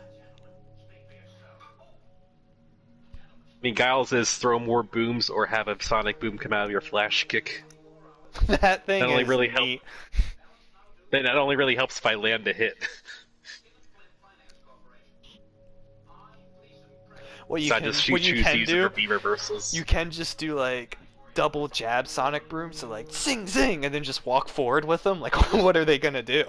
I mean, Guile says throw more booms or have a sonic boom come out of your flash kick. That thing only is really neat. Then that only really helps if I land a hit. What you So I can, just what you choose to can use it do, for V reversals. you can just do like double jab sonic broom, so like zing zing, and then just walk forward with them. Like, what are they gonna do?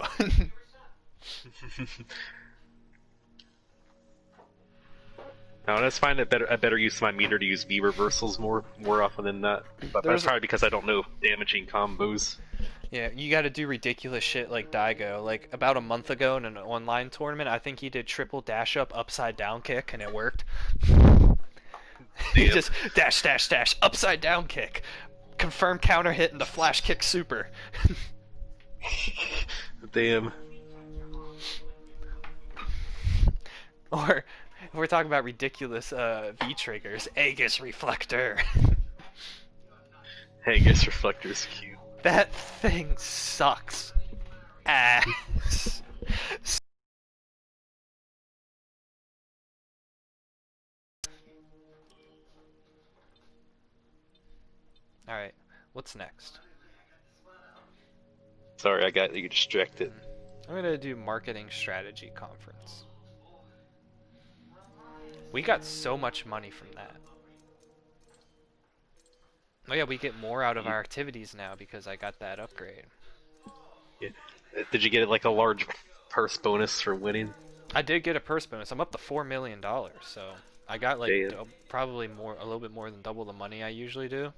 No, I just find it better. I better use my meter to use V reversals more often than not. But that's probably because I don't know damaging combos. Yeah, you got to do ridiculous shit like Daigo. Like about a month ago in an online tournament, I think he did triple dash up, upside down kick, and it worked. He just dash, dash, dash, upside down kick, confirm counter hit, and the flash kick super. Damn. Or if we're talking about ridiculous V triggers, Aegis Reflector. Aegis Reflector's cute. That thing sucks ass. Alright, what's next? Sorry, I got you distracted. I'm gonna do marketing strategy conference. We got so much money from that. Oh yeah, we get more out of our activities now because I got that upgrade. Yeah. Did you get like a large purse bonus for winning? I did get a purse bonus. I'm up to $4 million, so I got like probably a little bit more than double the money I usually do.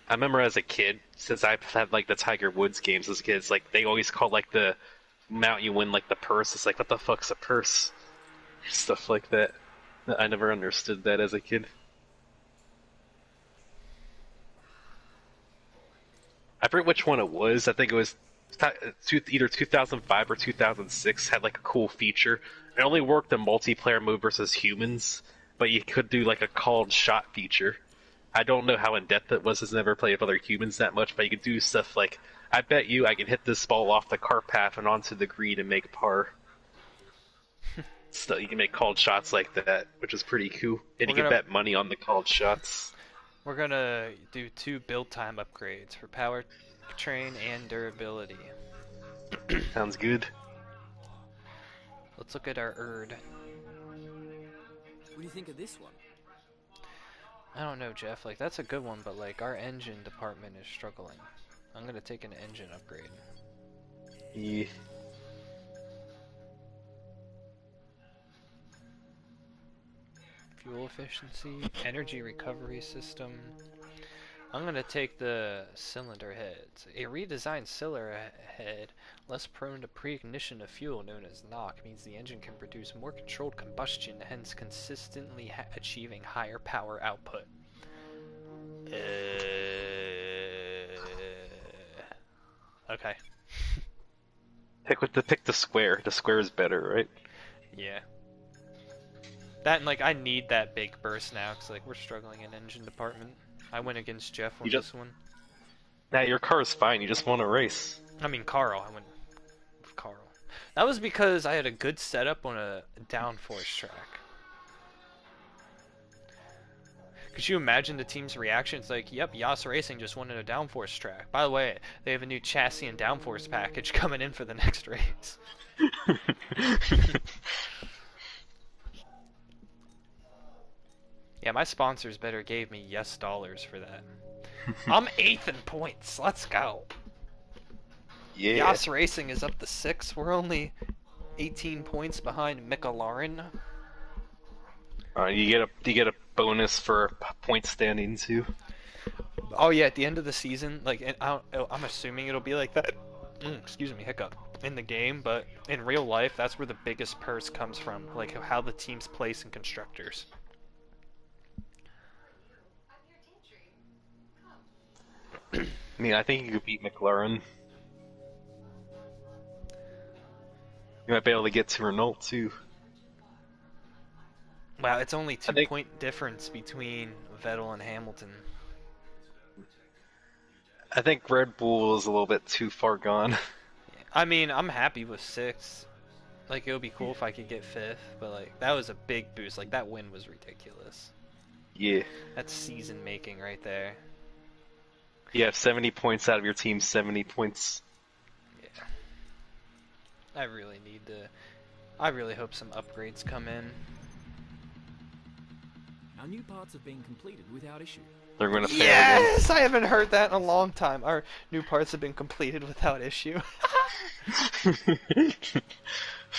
I remember as a kid, since I've had like the Tiger Woods games as kids, like they always called like the amount you win like the purse. It's like, what the fuck's a purse? Stuff like that. I never understood that as a kid. I forget which one it was. I think it was either 2005 or 2006 had like a cool feature. It only worked in multiplayer mode versus humans, but you could do like a called shot feature. I don't know how in depth it was, as I never played with other humans that much, but you could do stuff like, I bet you I can hit this ball off the cart path and onto the green and make par. So you can make called shots like that, which is pretty cool. And you can bet money on the called shots. We're gonna do 2 build time upgrades for powertrain and durability. Sounds good. Let's look at our ERD. What do you think of this one? I don't know, Jeff. Like, that's a good one, but like our engine department is struggling. I'm gonna take an engine upgrade. Yeah. Fuel efficiency, energy recovery system. I'm gonna take the cylinder heads. A redesigned cylinder head, less prone to pre-ignition of fuel, known as knock, means the engine can produce more controlled combustion, hence consistently achieving higher power output. Okay. Pick the square. The square is better, right? Yeah. That and like I need that big burst now because like we're struggling in engine department. I went against Jeff on this one. Nah, your car is fine. You just want to race. I mean Carl. I went with Carl. That was because I had a good setup on a downforce track. Could you imagine the team's reaction? It's like, yep, Yaas Racing just won in a downforce track. By the way, they have a new chassis and downforce package coming in for the next race. Yeah, my sponsors better gave me yes dollars for that. I'm 8th in points. Let's go. Yeah. Yaas Racing is up to 6. We're only 18 points behind McLaren. You get a bonus for point standing too. Oh yeah, at the end of the season, like I'm assuming it'll be like that. Excuse me, hiccup. In the game, but in real life, that's where the biggest purse comes from, like how the teams place in constructors. I mean, I think you could beat McLaren. You might be able to get to Renault too. Wow, it's only 2-point difference between Vettel and Hamilton. I think Red Bull is a little bit too far gone. I mean, I'm happy with 6th. Like, it would be cool if I could get 5th, but like that was a big boost. Like that win was ridiculous. Yeah. That's season making right there. You have 70 points out of your team, 70 points. Yeah. I really need to. I really hope some upgrades come in. Our new parts have been completed without issue. They're going to fail Yes! I haven't heard that in a long time. Our new parts have been completed without issue. again.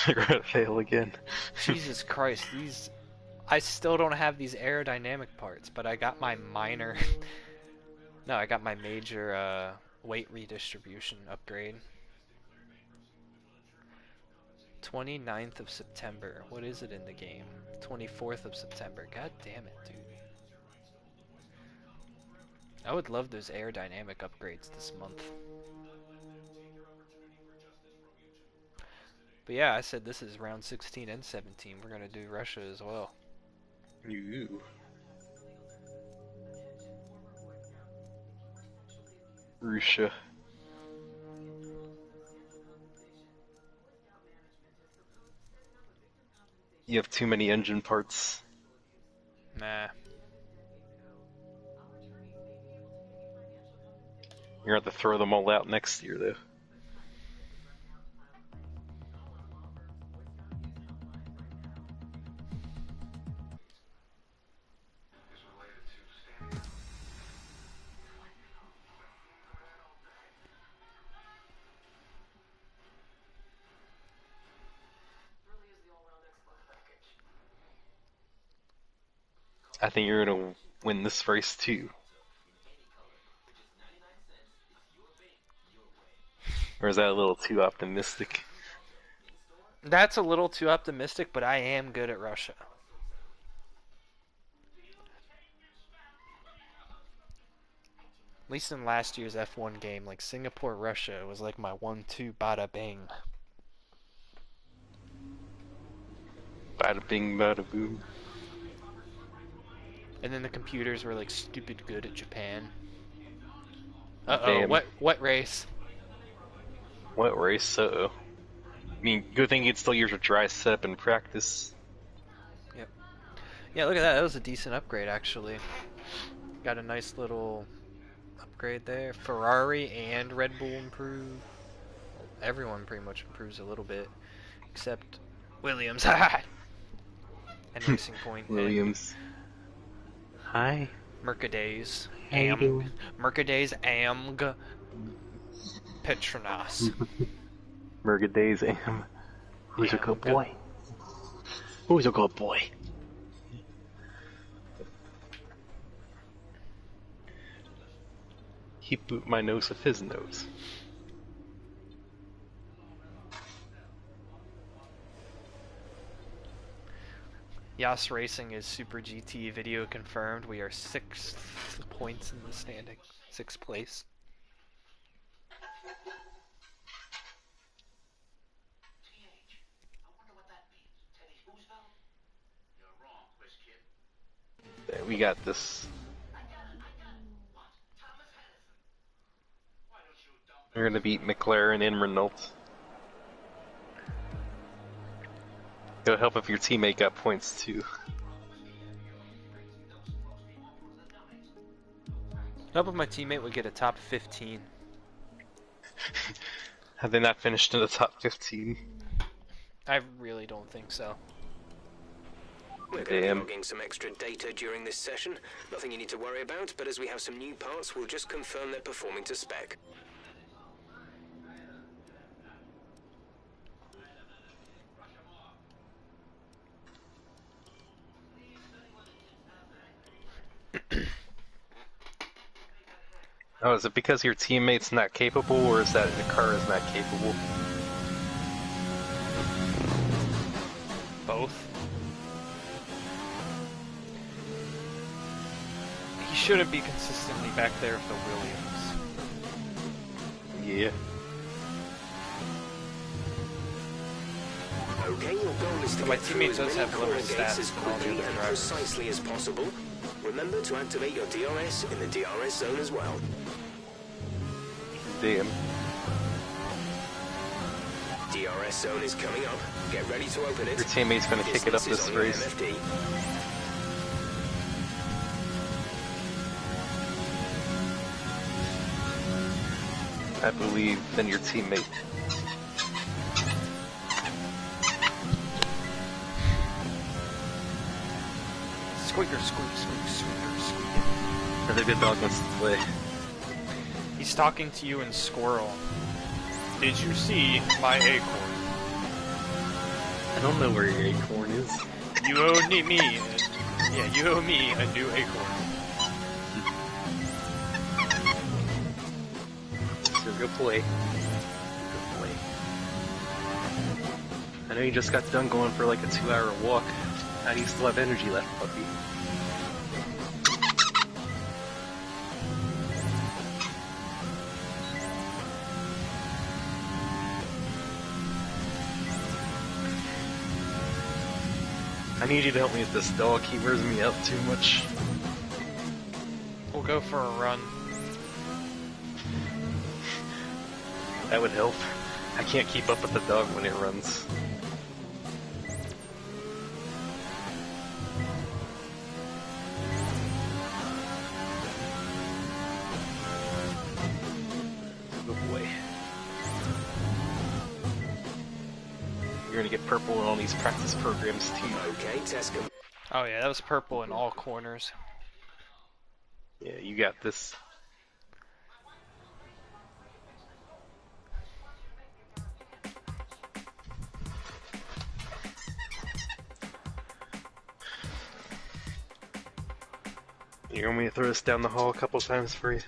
They're going to fail again. Jesus Christ, these... I still don't have these aerodynamic parts, but I got my minor... No, I got my major weight redistribution upgrade. 29th of September. What is it in the game? 24th of September. God damn it, dude. I would love those aerodynamic upgrades this month. But yeah, I said this is round 16 and 17. We're gonna do Russia as well. You. Russia. You have too many engine parts. Nah. You're going to have to throw them all out next year, though. I think you're going to win this race, too. Or is that a little too optimistic? That's a little too optimistic, but I am good at Russia. At least in last year's F1 game, like Singapore, Russia was like my 1-2 bada bing. Bada bing, bada boom. And then the computers were like stupid good at Japan. Uh-oh, Damn. what race? What race? Uh-oh. I mean, good thing you'd still use your dry setup in practice. Yep. Yeah, look at that. That was a decent upgrade, actually. Got a nice little upgrade there. Ferrari and Red Bull improve. Everyone pretty much improves a little bit, except Williams. And Racing Point. Williams. Hi. Mercedes. How you doing? Mercedes AMG Petronas. Mercedes AM. Who's a good boy? Who's a good boy? He boot my nose with his nose. Yaas Racing is Super GT video confirmed. We are 6 points in the standing. 6th place. Yeah, we got this. We're gonna beat McLaren and Renault. It'll help if your teammate got points too. Help if my teammate would get a top 15. Have they not finished in the top 15? I really don't think so. We're going to be logging some extra data during this session. Nothing you need to worry about, but as we have some new parts, we'll just confirm they're performing to spec. Oh, is it because your teammate's not capable, or is that the car is not capable? Both. He shouldn't be consistently back there with the Williams. Yeah. Okay, your goal is to My get through teammate as does many have lower corner gates stats as than all the quickly other and drivers. precisely as possible. Remember to activate your DRS in the DRS zone as well. Damn. DRS zone is coming up. Get ready to open it. Your teammate's gonna kick it up Distance this is on your race. MFD. I believe in your teammate. Squeaker, squeak, squeak, squeaker, squeak. Another good dog wants to play. He's talking to you in Squirrel. Did you see my acorn? I don't know where your acorn is. You owe me. Yeah, you owe me a new acorn. So go play. Go play. I know you just got done going for like a 2-hour walk. How do you still have energy left, puppy? I need you to help me with this dog. He wears me out too much. We'll go for a run. That would help. I can't keep up with the dog when it runs. Good boy. You're gonna get purple in all these practice programs too. Okay, test Oh yeah, that was purple in all corners. Yeah, you got this. You want me to throw this down the hall a couple times for you?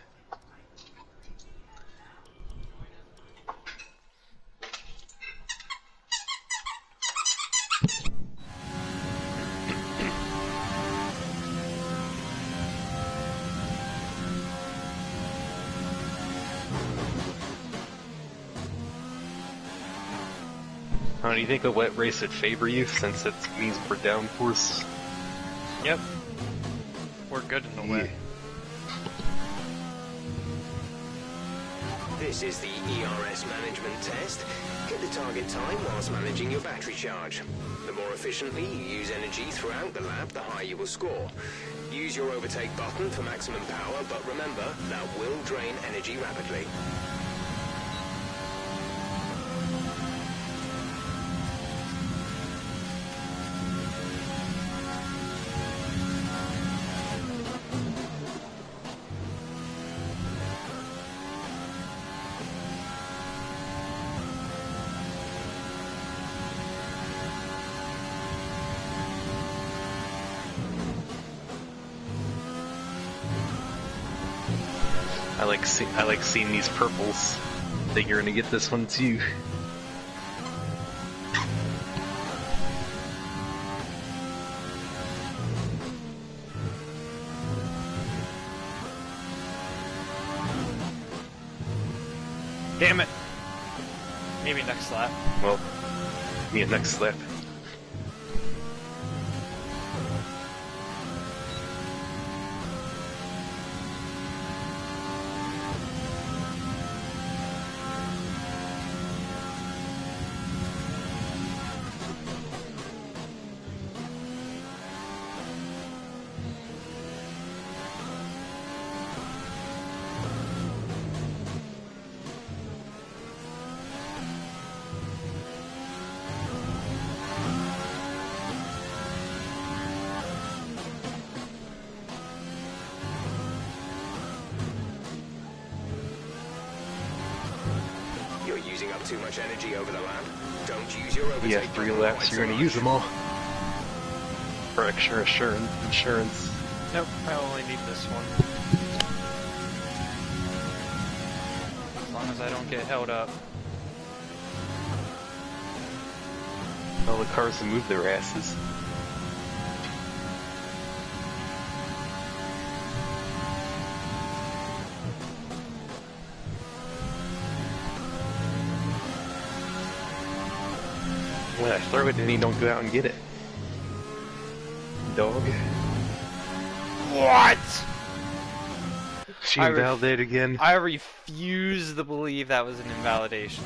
Do you think a wet race would favor you since it means we're downforce? Yep. We're good in the wet. This is the ERS management test. Get the target time whilst managing your battery charge. The more efficiently you use energy throughout the lap, the higher you will score. Use your overtake button for maximum power, but remember, that will drain energy rapidly. I like seeing these purples. I think you're gonna get this one too. Damn it! Maybe next lap. Well, me a next lap. Using up too much energy over the lap. Don't use your overtake. Yeah, 3 laps, you're gonna use them all. For extra insurance. Nope, I only need this one. As long as I don't get held up. All the cars will move their asses. When I throw it and you don't go out and get it. Dog. What? She invalidated again. I refuse to believe that was an invalidation.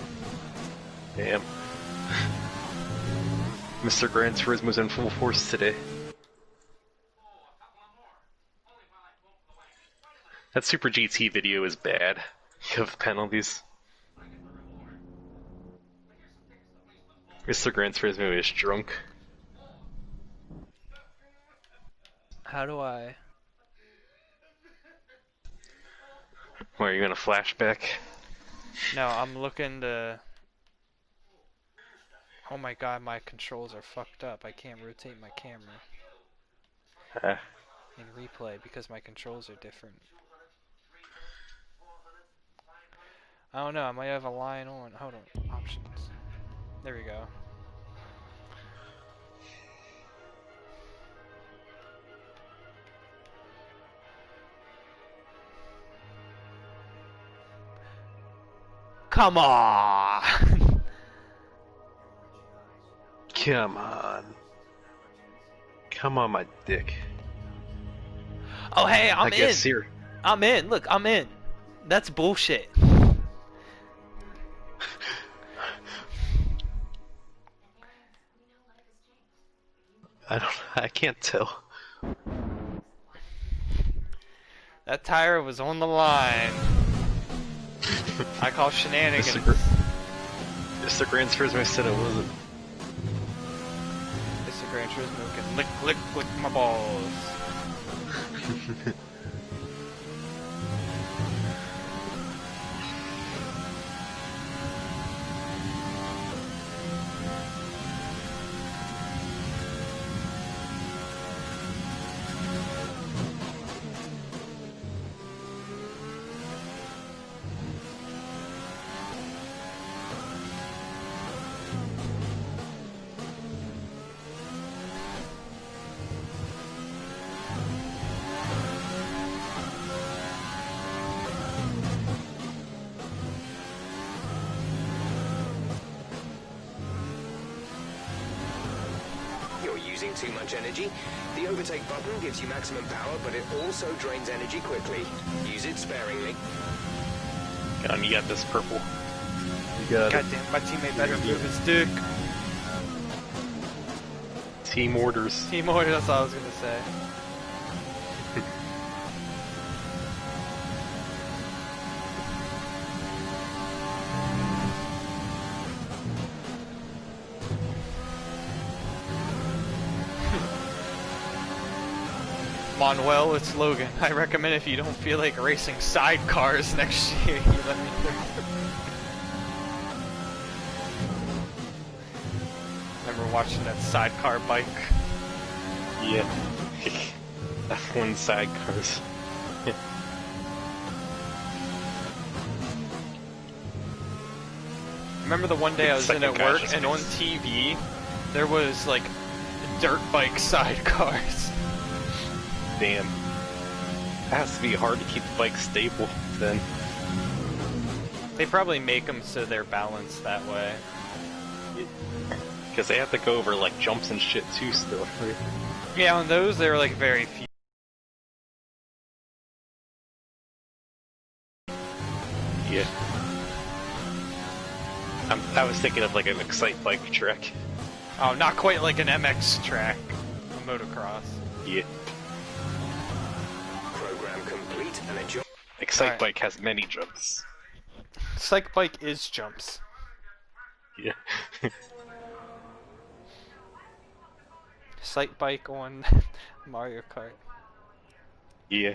Damn. Mr. Gran Turismo's in full force today. That Super GT video is bad. You have penalties. Mr. Gran Turismo is drunk. How do I... Where are you gonna flashback? No, I'm looking to... Oh my god, my controls are fucked up. I can't rotate my camera in replay because my controls are different. I don't know, I might have a line on. Hold on, options. There we go. Come on! Come on. Come on, my dick. Oh hey, I'm in! guess you're... I'm in, look, I'm in. That's bullshit. I can't tell. That tire was on the line. I call shenanigans. Mr. Gran Turismo said it wasn't. Mr. Gran Turismo can lick my balls. Too much energy. The overtake button gives you maximum power, but it also drains energy quickly. Use it sparingly. You got this, purple. You got God damn, my teammate better move his dick. Team orders. Team order, that's all I was gonna say. Manuel, it's Logan. I recommend if you don't feel like racing sidecars next year, you let me through. Remember watching that sidecar bike? Yeah. F1 sidecars. Remember the one day I was in at work and on TV, there was like dirt bike sidecars. Damn. It has to be hard to keep the bike stable, then. They probably make them so they're balanced that way. Because they have to go over, like, jumps and shit, too, still. Yeah, on those, they're, like, very few. Yeah. I was thinking of, like, an Excite-Bike track. Oh, not quite like an MX track. A motocross. Yeah. Excite-Bike has many jumps. Excite-Bike is jumps. Yeah. Excite-Bike on Mario Kart. Yeah.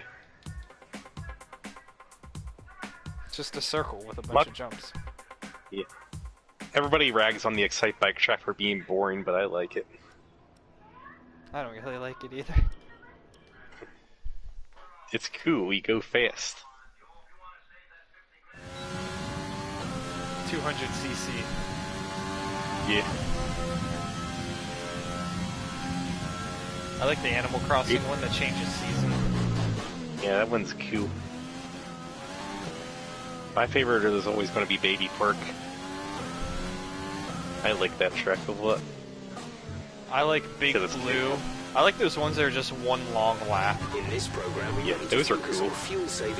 Just a circle with a bunch of jumps. Yeah. Everybody rags on the Excite-Bike track for being boring, but I like it. I don't really like it either. It's cool, we go fast. 200cc. Yeah. I like the Animal Crossing one that changes season. Yeah, that one's cool. My favorite is always going to be Baby Park. I like that track a lot. I like Big Blue. I like those ones that are just one long lap. In this program, yeah, those are cool.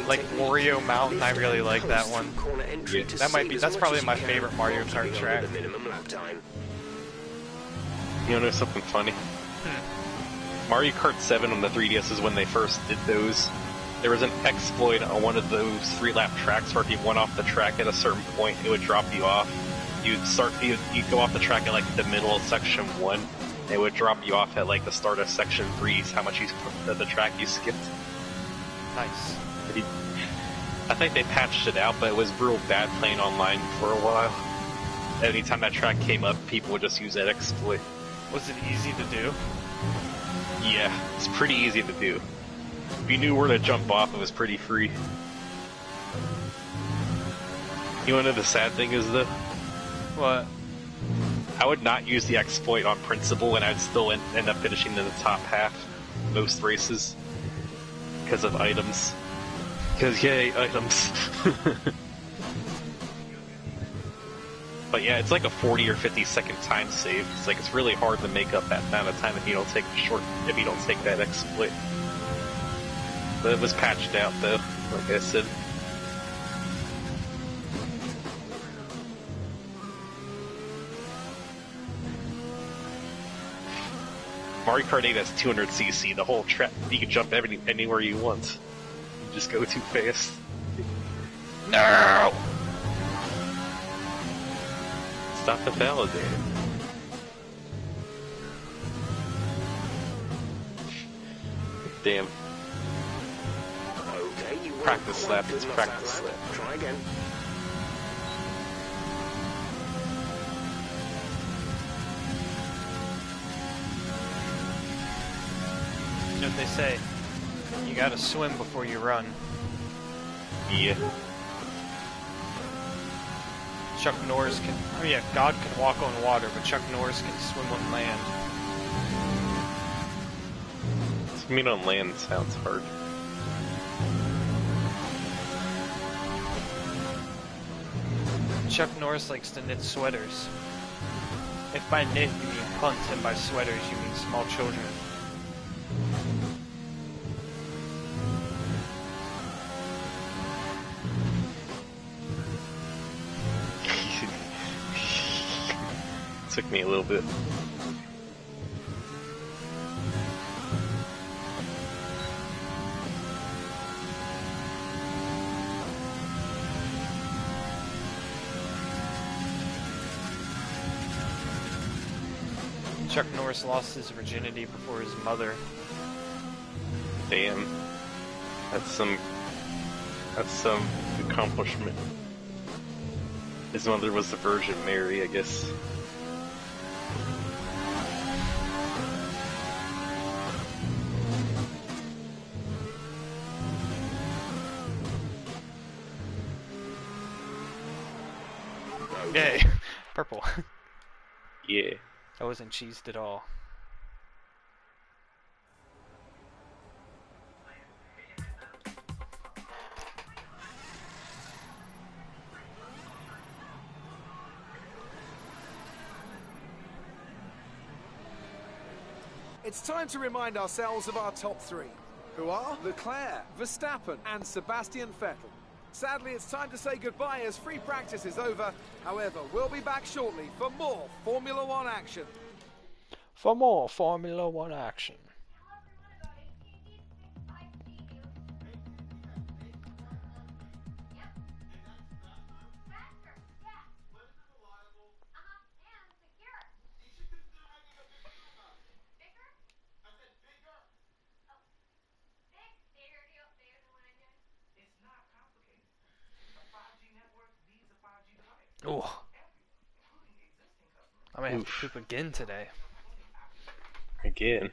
Like Wario Mountain, I really like that one. Yeah. That's probably my favorite Mario Kart track. You know, there's something funny. Mario Kart 7 on the 3DS is when they first did those. There was an exploit on one of those 3-lap tracks where if you went off the track at a certain point, it would drop you off. You'd go off the track at like the middle of section 1. It would drop you off at like the start of section 3, how much the track you skipped. Nice. I think they patched it out, but it was real bad playing online for a while. Anytime that track came up, people would just use that exploit. Was it easy to do? Yeah, it's pretty easy to do. If you knew where to jump off, it was pretty free. You wanna know the sad thing is though? What? I would not use the exploit on principle and I'd still end up finishing in the top half most races. Because of items. Because yay, items. But yeah, it's like a 40 or 50 second time save. It's like it's really hard to make up that amount of time if you don't take that exploit. But it was patched out though, like I said. Mario Kart 8 has 200cc, the whole track, you can jump anywhere you want. You just go too fast. No! Stop the validator. Damn. Okay, you Practice lap, it's practice lap. Try again. You know what they say? You gotta swim before you run. Yeah. Chuck Norris can... Oh yeah, God can walk on water, but Chuck Norris can swim on land. Swimming on land sounds hard. Chuck Norris likes to knit sweaters. If by knit you mean punt and by sweaters you mean small children. Took me a little bit. Chuck Norris lost his virginity before his mother. Damn. That's some accomplishment. His mother was the Virgin Mary, I guess. Yay! Purple. Yeah. I wasn't cheesed at all. It's time to remind ourselves of our top three, who are Leclerc, Verstappen, and Sebastian Vettel. Sadly, it's time to say goodbye as free practice is over. However, we'll be back shortly for more Formula One action. For more Formula One action. Oh, I might have to poop again today. Again.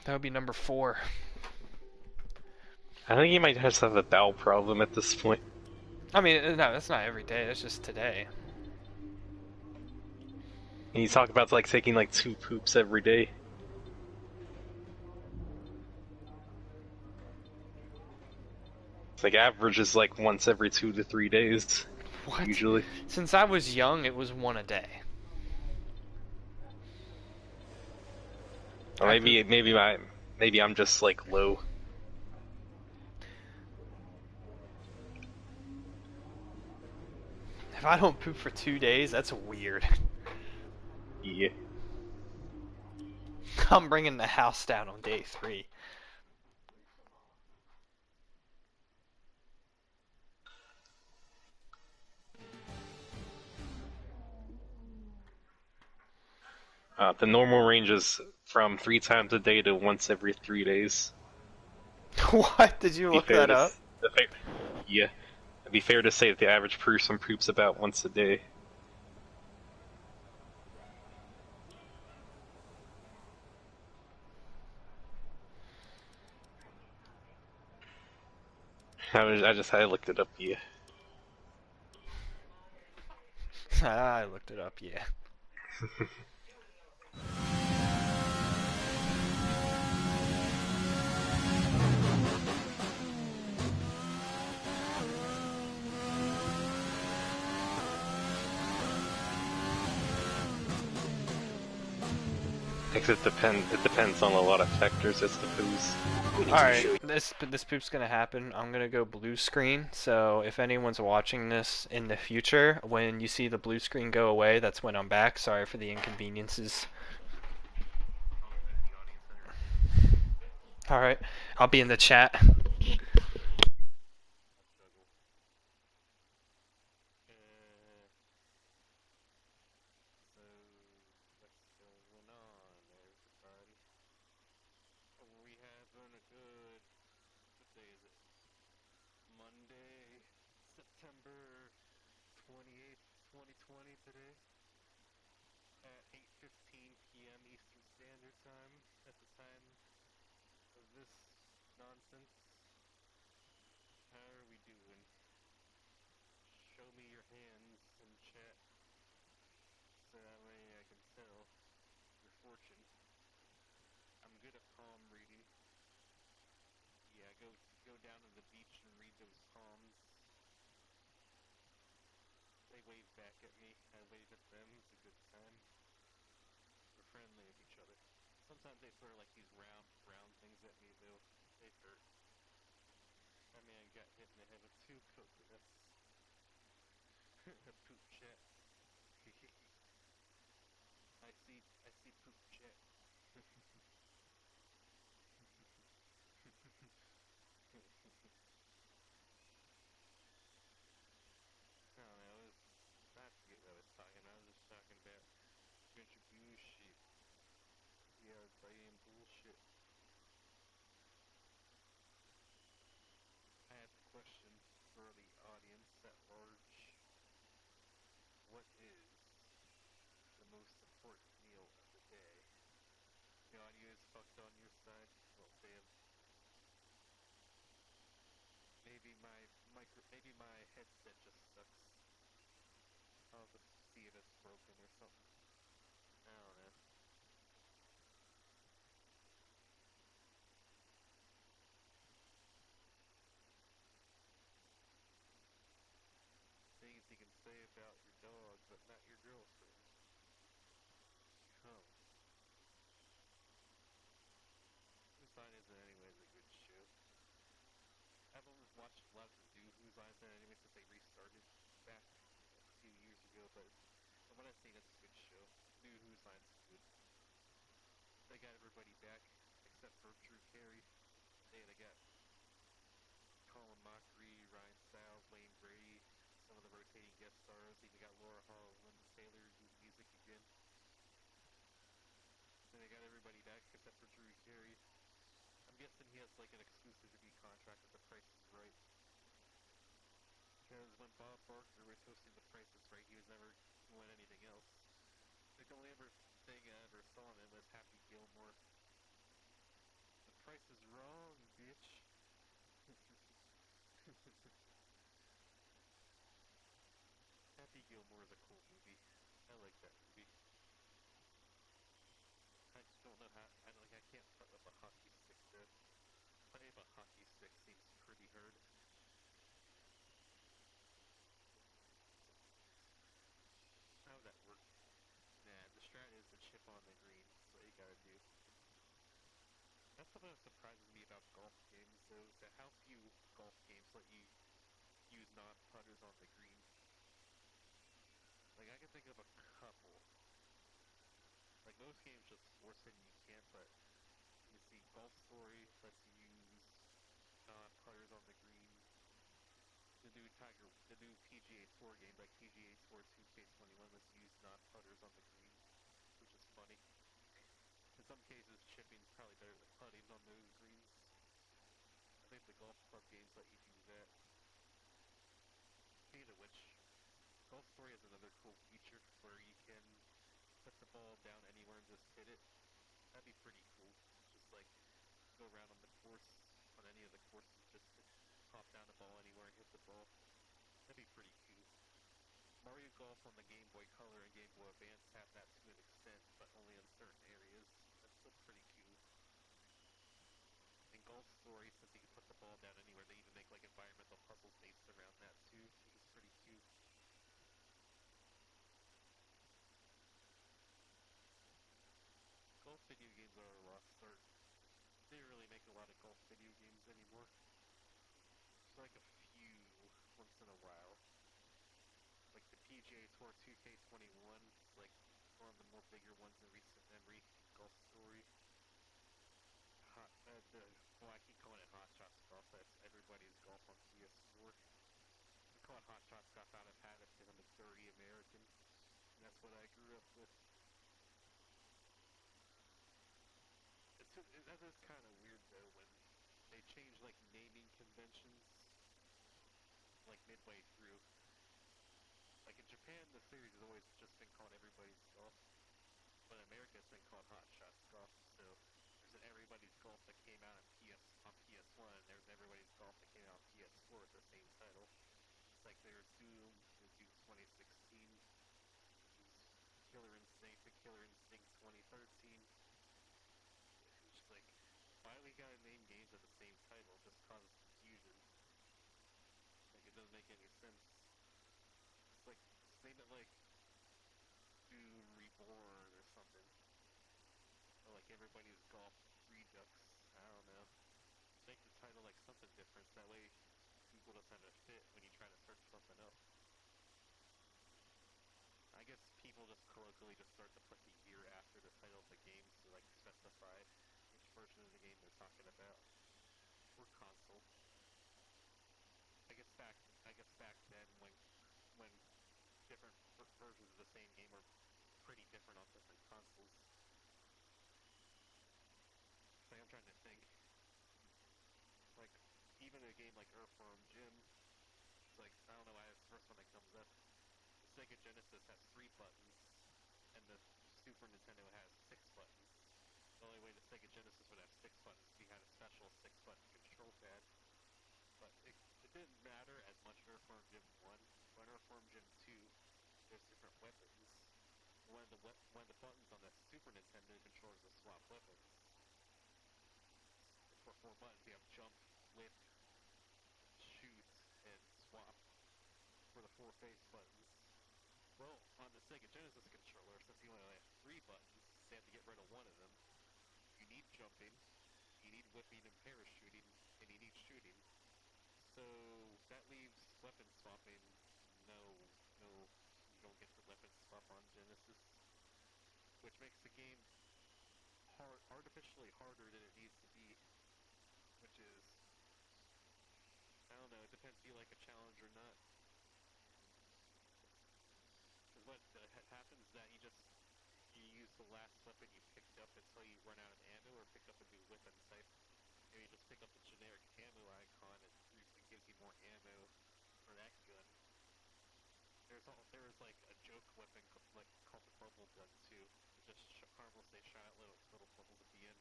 That would be number 4. I think you might just have a bowel problem at this point. I mean, no, that's not every day. That's just today. And you talk about like taking like 2 poops every day. It's like average is like once every 2 to 3 days. What? Usually. Since I was young, it was 1 a day. Or maybe I'm just like low. If I don't poop for 2 days, that's weird. Yeah. I'm bringing the house down on day 3. The normal range is from 3 times a day to once every 3 days. What? Did you look that up? Yeah, it'd be fair to say that the average person poops about once a day. I looked it up. Yeah. I looked it up, yeah. It depends on a lot of factors, I suppose. Alright, this poop's gonna happen. I'm gonna go blue screen, so if anyone's watching this in the future, when you see the blue screen go away, that's when I'm back. Sorry for the inconveniences. Alright, I'll be in the chat. Monday, September 28th, 2020 today at 8:15 p.m. Eastern Standard Time at the time of this nonsense. How are we doing? Show me your hands in chat so that way I can tell your fortune. I'm good at palm reading. Yeah, go down to the beach and read those palms. They wave back at me. I wave at them. It's a good time. We're friendly with each other. Sometimes they throw like these round, brown things at me, though. They hurt. That man got hit in the head with 2 coconuts. Poop chat. I see poop chat. I don't know, I forget what I was talking about. I was just talking about a bunch of bullshit. Yeah, damn bullshit. I have a question for the audience at large. What is the most important meal of the day? The audio is fucked on your side? Well, damn. Maybe my headset just sucks. I'll have to see if it's broken or something. I don't know. Things you can say about your dog, but not your girlfriend. Huh. Whose Line Is It Anyway is a good show. I've always watched a lot of the New Whose Line Is It Anyway since they restarted back a few years ago, but from what I've seen, it's a good show. New Whose Line's good. They got everybody back except for Drew Carey. They got Colin Mockery, Ryan Stiles, Wayne Brady, some of the rotating guest stars. Even got Laura Hall and Linda Taylor doing music again. Then they got everybody back except for Drew Carey. I'm guessing he has like an exclusivity contract with The Price is Right. Because when Bob Barker was hosting The Price is Right, he was never won anything else. The only ever thing I ever saw him in was Happy Gilmore. The Price is Wrong, bitch. Happy Gilmore is a cool movie. I like that movie. I don't know how. I can't putt with a hockey stick though. Playing with a hockey stick seems pretty hard. How would that work? Nah, the strat is the chip on the green. That's what you gotta do. That's something that surprises me about golf games, though, is that how few golf games let you use non-putters on the green. Like, I can think of a couple. Like, most games just force it and you can't, but let me see, Golf Story lets you use non-putters on the green. The new PGA Tour game, like PGA Tour 2K21, lets you use non-putters on the green, which is funny. In some cases, chipping's probably better than putting on those greens. I think the golf club games let you do that. Golf Story has another cool feature where you can put the ball down anywhere and just hit it. That'd be pretty cool. Just like go around on the course, on any of the courses, just pop down the ball anywhere and hit the ball. That'd be pretty cool. Mario Golf on the Game Boy Color and Game Boy Advance have that to an extent, but only in certain areas. That's pretty cool. In Golf Story, since you can put the ball down anywhere, they even make like environmental puzzles based around that too, which is pretty cute. Golf video games are a lost art. They don't really make a lot of golf video games anymore. There's like a few once in a while. Like the PGA Tour 2K21 is like one of the more bigger ones in recent memory. Golf Story. I keep calling it Hot Shots Golf. That's everybody's golf on PS4. I call it Hot Shots Golf out of habit because I'm a dirty American. And that's what I grew up with. That is kind of weird though when they change like naming conventions like midway through. Like in Japan, the series has always just been called Everybody's Golf, but in America it's been called Hot Shots Golf. So there's an Everybody's Golf that came out on PS1, and there's Everybody's Golf that came out on PS4 with the same title. It's like there's Doom, there's Doom 2016, Killer Instinct, the Killer Instinct 2013. It's just like, why we gotta name games with the same title? It just causes confusion. Like, it doesn't make any sense. It's like, just name it like Doom Reborn or something. Or like Everybody's Golf Redux. I don't know. Make the title like something different, so that way Google doesn't have to fit when you try to search something up. I guess people just colloquially just start to put the year after the title of the game to like specify which version of the game they're talking about. Or console. I guess back then when different versions of the same game were pretty different on different consoles. Like I'm trying to think. Like even a game like Earthworm Jim, it's like I don't know why it's the first one that comes up. The Sega Genesis has 3 buttons, and the Super Nintendo has 6 buttons. The only way the Sega Genesis would have 6 buttons is if you had a special 6-button control pad. But it didn't matter as much in Earthworm Jim 1. But in Earthworm Jim 2, there's different weapons. One of the buttons on the Super Nintendo controls the swap weapons. For 4 buttons, you have jump, whip, shoot, and swap for the 4 face buttons. Well, on the Sega Genesis controller, since you only have 3 buttons, they have to get rid of one of them. You need jumping, you need whipping and parachuting, and you need shooting. So that leaves weapon swapping. No, you don't get the weapon swap on Genesis, which makes the game artificially harder than it needs to be. Which is, I don't know, it depends if you like a challenge or not. Because what happens is that you use the last weapon you picked up until you run out of ammo or pick up a new weapon type. Maybe you just pick up the generic ammo icon and it gives you more ammo for that gun. There was like a joke weapon called the bubble gun too. It just harmlessly shot out little bubbles at the end.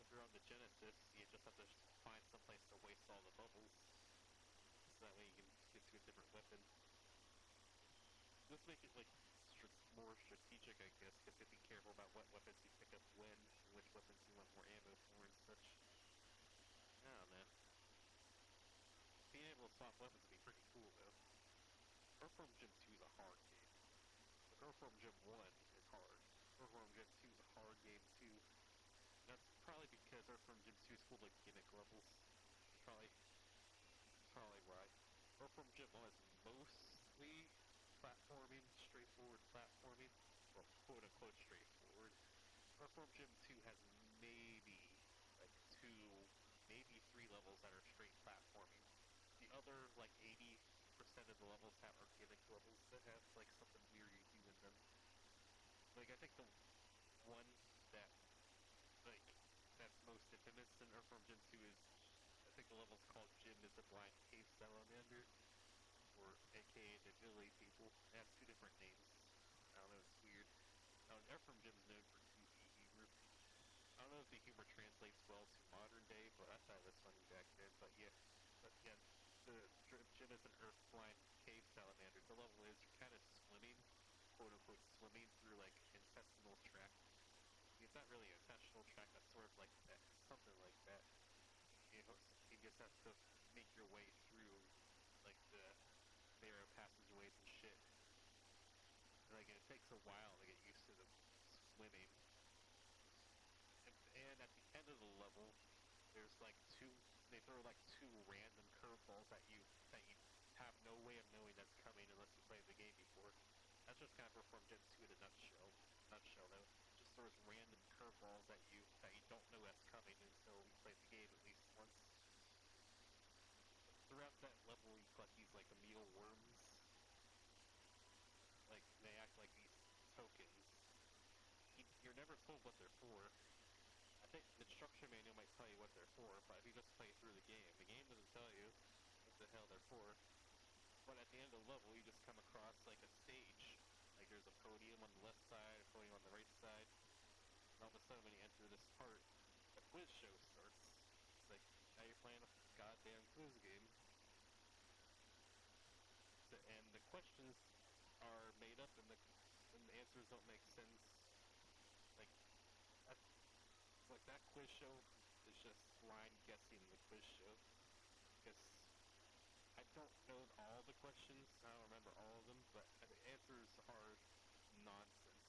If you're on the Genesis, you just have to find someplace to waste all the bubbles. So that way you can get to a different weapon. Let's make it like more strategic, I guess, because you have to be careful about what weapons you pick up when, and which weapons you want more ammo for and such. I don't know. Being able to swap weapons would be pretty cool though. Earthworm Jim 2 is a hard game. But Earthworm Jim 1 is hard. Earthworm Jim 2 is a hard game too. That's probably because Earthworm Jim 2 is full of gimmick levels. Probably why. Earthworm Jim 1 is mostly platforming, straightforward platforming, or quote-unquote straightforward. Earthworm Jim 2 has maybe like 2, maybe 3 levels that are straight platforming. The other like 80% of the levels are gimmick levels that have like something weird you do in them. Like I think the one that's most infamous in Earthworm Jim 2 is, I think the level's called Jim is the Blind Cave Salamander, or aka the Italy people. It has two different names. I don't know, it's weird. Earthworm Jim's known for goofy humor. I don't know if the humor translates well to modern day, but I thought it was funny back then. But yeah, the Jim is an earth-flying cave salamander. The level is you're kind of swimming, quote-unquote swimming through like intestinal tract. It's not really an intestinal tract, that's sort of like that, something like that. You just have to make your way through like the narrow passageways and shit. Like it takes a while to get used to the swimming. And at the end of the level, there's like they throw like two random curveballs at you that you have no way of knowing that's coming unless you played the game before. That's just kind of Earthworm Jim 2 in a nutshell though. Just throws random curveballs at you that you don't know that's coming until you play the game at least once. Throughout that level, you collect these like meal worms. Like they act like these tokens. You're never told what they're for. I think the instruction manual might tell you what they're for, but if you just play through the game doesn't tell you what the hell they're for. But at the end of the level, you just come across like a stage. Like there's a podium on the left side, a podium on the right side. And all of a sudden when you enter this part, a quiz show starts. It's like, now you're playing a goddamn quiz game. And the questions are made up and the answers don't make sense. Like, that quiz show is just blind guessing the quiz show. Because I don't know all the questions, I don't remember all of them, but the answers are nonsense.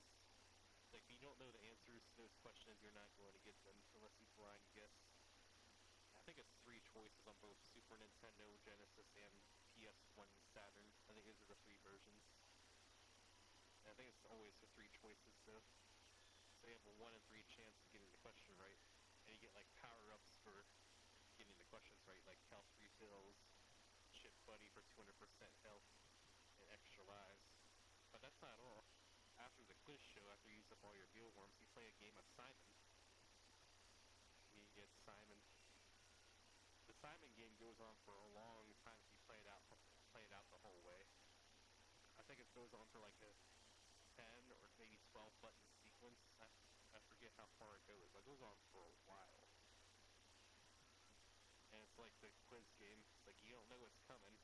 Like, if you don't know the answers to those questions, you're not going to get them unless you blind guess. I think it's 3 choices on both Super Nintendo, Genesis, and PS1 Saturn. I think those are the 3 versions. And I think it's always the 3 choices, though. So you have a 1 in 3 chance of getting the question right. And you get, like, power-ups for getting the questions right, like health refills, Chip Buddy for 200% health, and extra lives. But that's not all. After the quiz show, after you use up all your mealworms, you play a game of Simon. You get Simon. The Simon game goes on for a long time if you play it out the whole way. I think it goes on for like a 10 or maybe 12 button sequence. I forget how far it goes, but it goes on for a while. And it's like the quiz game. It's like you don't know what's coming.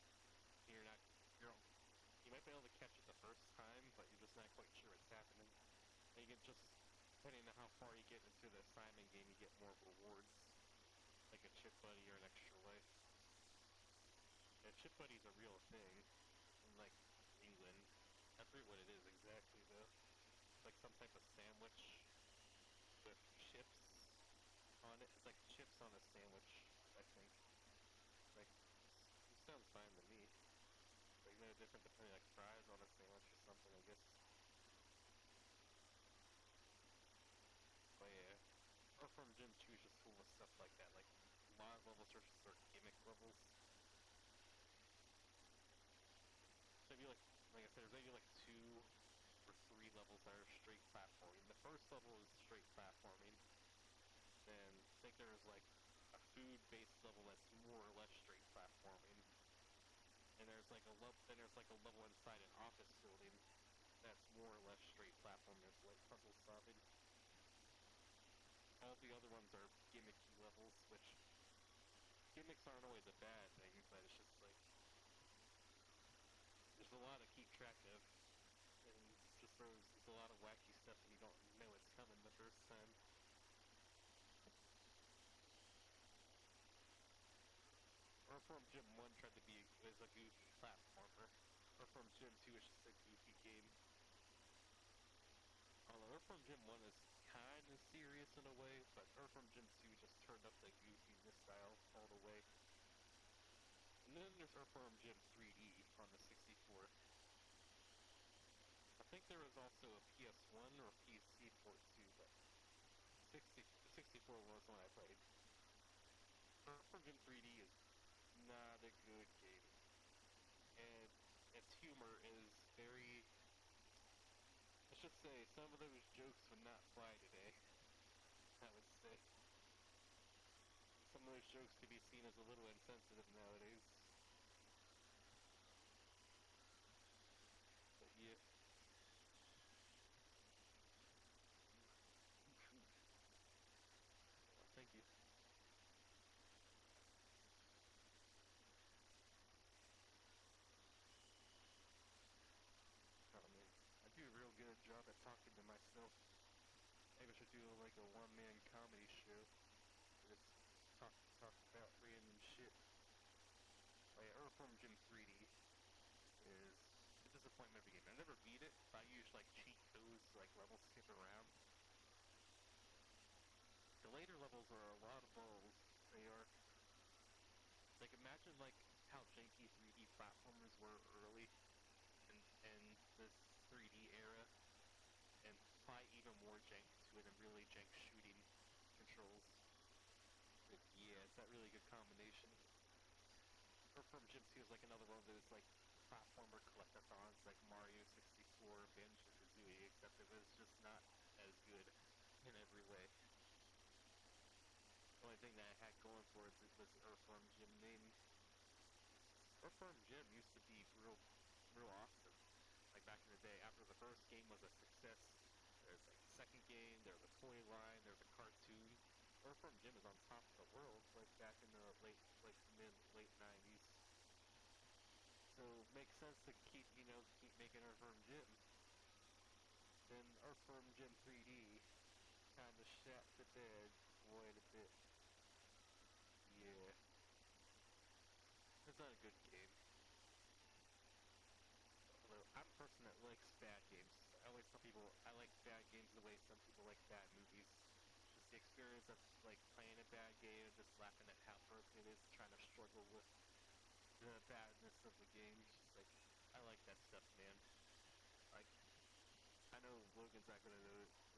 You might be able to catch it the first time, but you're just not quite sure what's happening. And you get just, depending on how far you get into the Simon game, you get more rewards. Like a Chip Buddy or an extra life. Yeah, Chip Buddy's a real thing in like England. I forget what it is exactly though. It's like some type of sandwich with chips on it. It's like chips on a sandwich, I think. Like, it sounds fine to me. Like no different than putting like fries on a sandwich or something, I guess. But yeah, Earthworm Jim 2 is just full of stuff like that. Like a lot of levels are just sort of gimmick levels. So maybe like I said, there's maybe like 2 or 3 levels that are straight platforming. The first level is straight platforming. Then I think there's like a food-based level that's more or less straight platforming. And there's like a level inside an office building that's more or less straight platforming. It's like puzzle solving. All the other ones are gimmicky levels, which gimmicks aren't always a bad thing, but it's just like there's a lot to keep track of, and there's a lot of wacky stuff and you don't know it's coming the first time. Earthworm Jim 1 tried to be a goofy platformer. Earthworm Jim 2 is just a goofy game. Although Earthworm Jim 1 is kind of serious in a way, but Earthworm Jim 2 just turned up the goofiness style all the way. And then there's Earthworm Jim 3D on the 64. I think there was also a PS1 or a PC port too, but the 64 was one I played. Earthworm Jim 3D is not a good game. And its humor is very... Let's just say, some of those jokes would not fly today, I would say. Some of those jokes could be seen as a little insensitive nowadays. a one-man comedy show. Just talk about random shit. Like, Earthworm Jim 3D is a disappointment of a game. I never beat it, but I use like cheat codes to like level skip around. The later levels are a lot of balls. They are. Like, imagine like how janky 3D platformers were early in this 3D era, and apply even more jank to it and really jank shooting controls. But yeah, it's that really good combination. Earthworm Jim feels like another one of those like platformer collectathons like Mario 64 or Banjo-Kazooie, except it was just not as good in every way. The only thing that I had going for it was Earthworm Jim name. Earthworm Jim used to be real awesome. Like back in the day, after the first game was a success, there's like the second game, there's a toy line, there's a cartoon. Earthworm Jim is on top of the world, like back in the late 90s. So it makes sense to keep making Earthworm Jim. Then Earthworm Jim 3D kinda shat the bed quite a bit. Yeah. It's not a good game. Although, I'm a person that likes bad games. I always tell people I like bad games the way some people like bad movies. Just the experience of, like, playing a bad game and just laughing at how broken it is, trying to struggle with the badness of the game. Just, like, I like that stuff, man. Like, I know Logan's not gonna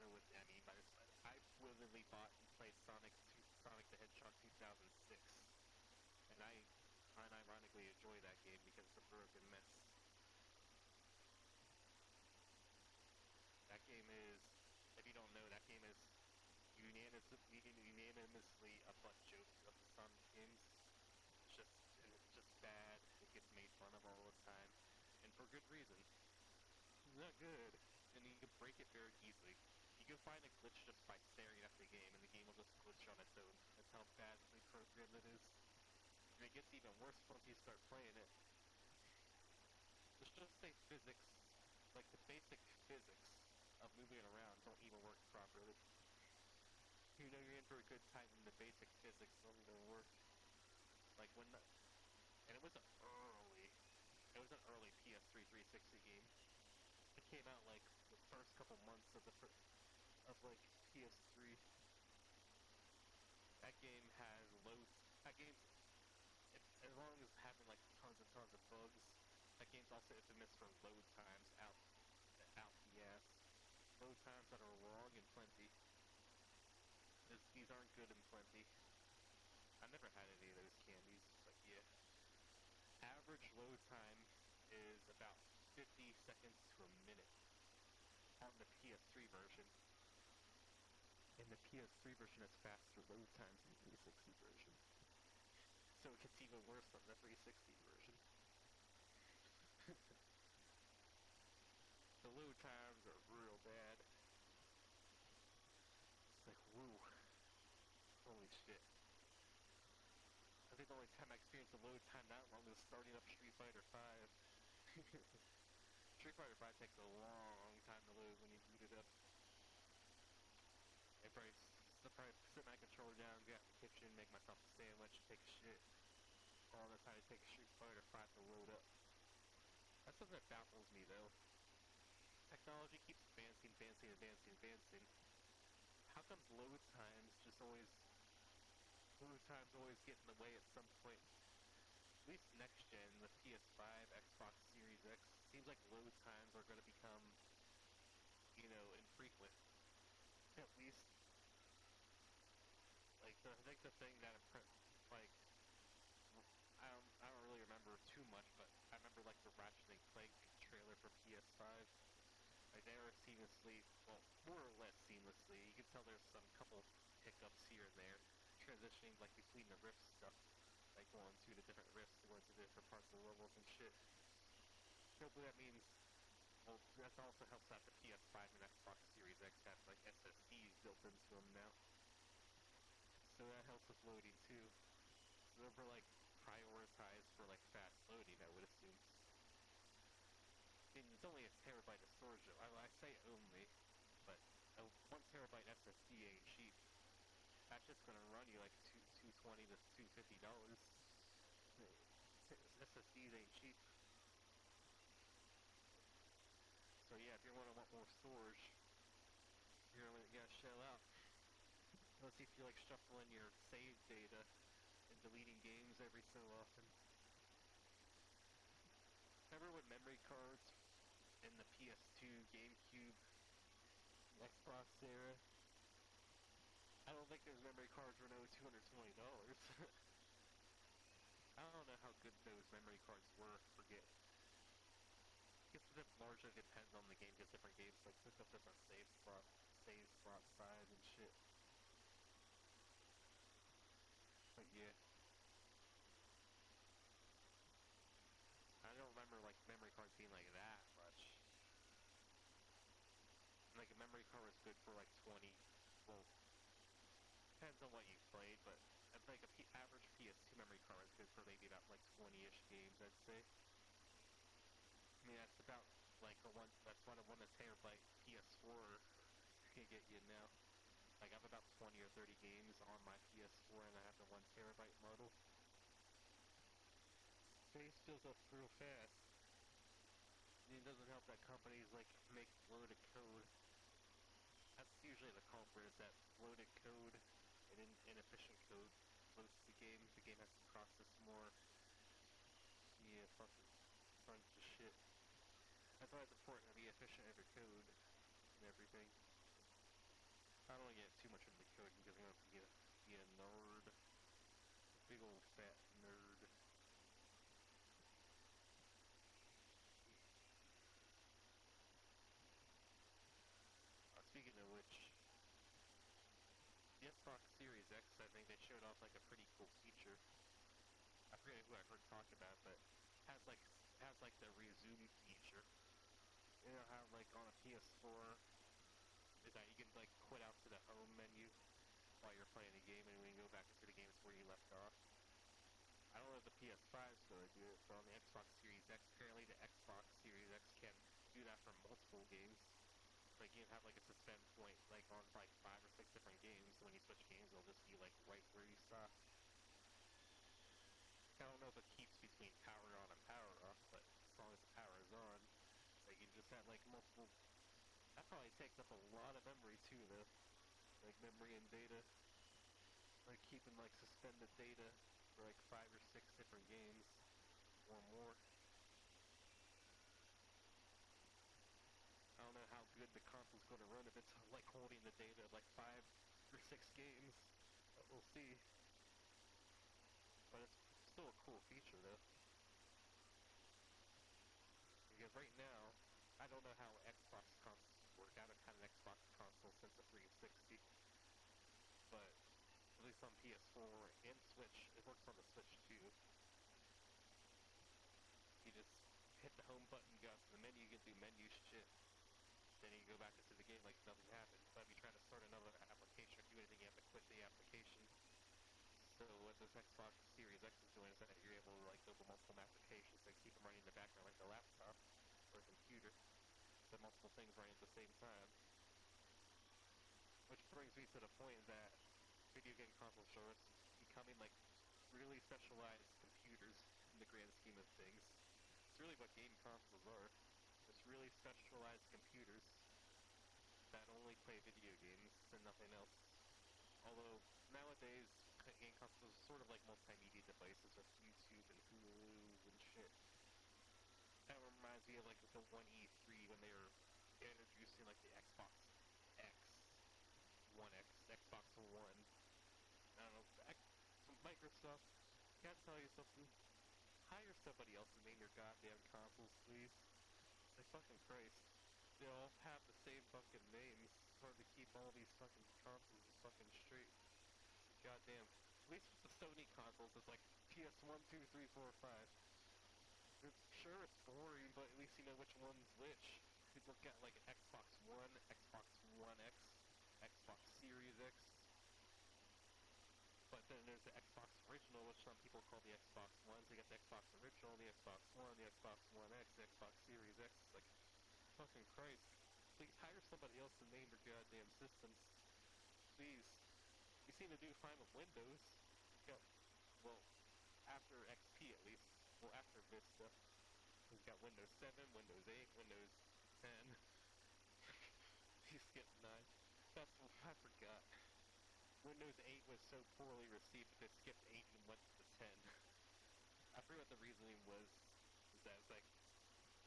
know what I mean by this, but I willingly bought and played Sonic the Hedgehog 2006, and I unironically enjoy that game because it's a broken mess. That game is, if you don't know, that game is unanimously a butt joke of the Sonic games. It's just bad. It gets made fun of all the time, and for good reason. It's not good, and you can break it very easily. You can find a glitch just by staring at the game, and the game will just glitch on its own. That's how badly programmed it is. And it gets even worse once you start playing it. Let's just say physics, like the basic physics of moving around don't even work properly. You know you're in for a good time when the basic physics don't even work. Like when and it was an early PS3 360 game. It came out like the first couple months of like PS3. That game has as long as having like tons and tons of bugs, that game's also infamous for load times out the ass. Load times that are long and plenty. These aren't good and plenty. I never had any of those candies, but yeah. Average load time is about 50 seconds to a minute on the PS3 version. And the PS3 version has faster load times than the 360 version. So it gets even worse on the 360 version. The load times are real bad. It's like, woo. Holy shit. I think the only time I experienced a load time that long was starting up Street Fighter V. Street Fighter V takes a long time to load when you boot it up. I probably sit my controller down, get out the kitchen, make myself a sandwich, take a shit. All the time it takes Street Fighter V to load up. That's something that baffles me though. Technology keeps advancing. How comes load times always get in the way at some point? At least next gen, the PS5, Xbox Series X, seems like load times are going to become, infrequent. At least, like, I think the thing that, I don't really remember too much, but I remember, like, the Ratchet & Clank trailer for PS5. Like, they were seamlessly, well, more or less seamlessly. You can tell there's some couple hiccups here and there, transitioning, like, between the rift stuff. Like, going to the different rifts, going to the different parts of the levels and shit. Hopefully that means, well, that also helps out the PS5 and Xbox Series X have, like, SSDs built into them now. So that helps with loading, too. So they're, like, prioritized for, like, fast loading, I would assume. I mean, it's only a terabyte of storage, though. I say only, but 1 terabyte SSD ain't cheap. That's just gonna run you like $220 to $250. SSDs ain't cheap. So yeah, if you want more storage, you're gonna gotta shell out. Let's see if you like shuffling your save data and deleting games every so often. Remember when memory cards in the PS2, GameCube, Xbox era? I don't think those memory cards were no $220. I don't know how good those memory cards were, forget. I guess it largely depends on the game, because different games like took up different save slot size and shit. But yeah. I don't remember like memory cards being like that much. Like a memory card was good for like 20, well, depends on what you played, but like average PS2 memory card is good for maybe about like 20-ish games, I'd say. I mean, that's about like that's what a 1 terabyte PS4 can get you now. Like I have about 20 or 30 games on my PS4 and I have the 1 terabyte model. Space fills up real fast. I mean, it doesn't help that companies like make loaded code. That's usually the culprit, is that loaded code and inefficient code loads the game. The game has to process more. Yeah, fucking bunch of shit. That's why it's important to be efficient in your code and everything. I don't want to get too much into the code because I'm going to be a nerd. A big old fat nerd. Speaking of which, the Xbox Series X, I think they showed off like a pretty cool feature. I forget who I heard talk about, but has like the resume feature. You know how like on a PS4 is that you can like quit out to the home menu while you're playing the game, and when you go back into the game it's where you left off. I don't know if the PS5 is going to do it, but on the Xbox Series X, apparently the Xbox Series X can do that for multiple games. Like you can have like a suspend point like on like 5 or 6 different games, so when you switch games it'll just be like right where you stop. I don't know if it keeps between power on and power off, but as long as the power is on, like you just have like multiple. That probably takes up a lot of memory too though. Like memory and data. Like keeping like suspended data for like 5 or 6 different games or more. I don't know how good the console's going to run if it's like holding the data of like 5 or 6 games. But we'll see. But it's still a cool feature though. Because right now, I don't know how Xbox consoles work. I haven't had an Xbox console since the 360. But at least on PS4 and Switch, it works on the Switch too. You just hit the home button, go out to the menu, you can do menu shit. Then you go back into the game like nothing happened. But if you try to start another application or do anything, you have to quit the application. So what this Xbox Series X is doing is that you're able to like open multiple applications and keep them running in the background like a laptop or a computer. So multiple things running at the same time. Which brings me to the point that video game consoles are becoming like really specialized computers in the grand scheme of things. It's really what game consoles are. It's really specialized computers that only play video games and nothing else. Although nowadays game consoles are sort of like multimedia devices with YouTube and Hulu and shit. That reminds me of like the one E3 when they were introducing like the Xbox X, One X, Xbox One. I don't know, Microsoft, gotta tell you something. Hire somebody else to name your goddamn consoles, please. Like fucking Christ. They all have the same fucking names. It's hard to keep all these fucking consoles fucking straight. Goddamn. At least with the Sony consoles, it's like PS1, 2, 3, 4, 5. Sure, it's boring, but at least you know which one's which. People got like an Xbox One, Xbox One X, Xbox Series X. But then there's the Xbox Original, which some people call the Xbox One. So you got the Xbox Original, the Xbox One, the Xbox One X, the Xbox Series X. Like, fucking Christ. please hire somebody else to name your goddamn systems. Please. You seem to do fine with Windows. Got, well, after XP at least. Well, after Vista. We've got Windows 7, Windows 8, Windows 10. You skipped 9. That's what I forgot. Windows 8 was so poorly received that they skipped 8 and went to 10. I forget what the reasoning was. Is that it's like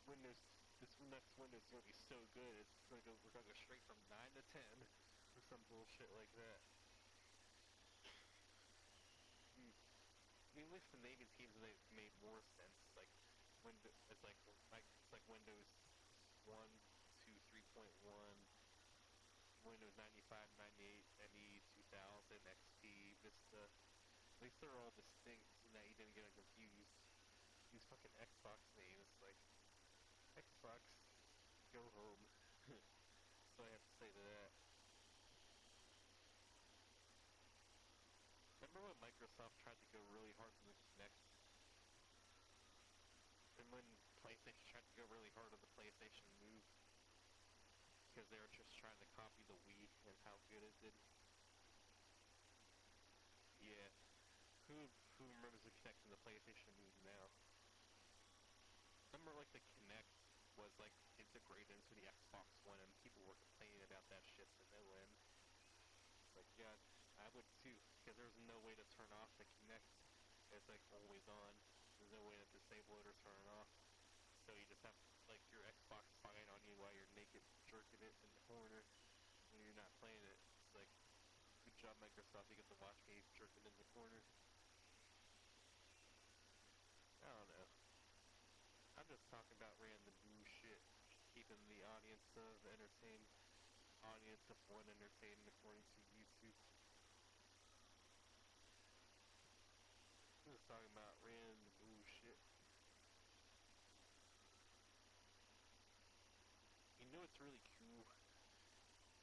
Windows, this next Windows is gonna be so good, we're gonna go straight from 9 to 10, or some bullshit like that. I mean, at least the naming schemes they made more sense. Like, it's like Windows 1 to 3.1, Windows 95, 98, ME, 2000, XP, Vista. At least they're all distinct, so that you didn't get confused. These fucking Xbox names, like Xbox, go home. That's all I have to say to that. Remember when Microsoft tried to go really hard on the Kinect? And when PlayStation tried to go really hard on the PlayStation Move? Because they were just trying to copy the Wii and how good it did. Yeah. Who remembers the Kinect and the PlayStation Move now? Remember, like, the Kinect was, like, integrated into the Xbox One, and people were complaining about that shit to no end. It's like, yeah, I would too, because there's no way to turn off the Kinect. It's, like, always on. There's no way to disable it or turn it off. So you just have, like, your Xbox spying on you while you're naked jerking it in the corner when you're not playing it. It's like, good job, Microsoft, you get to watch me jerking in the corner. I don't know. I'm just talking about random bullshit, keeping the audience of entertained, audience of one entertained according to YouTube. I'm just talking about random bullshit. You know what's really cool?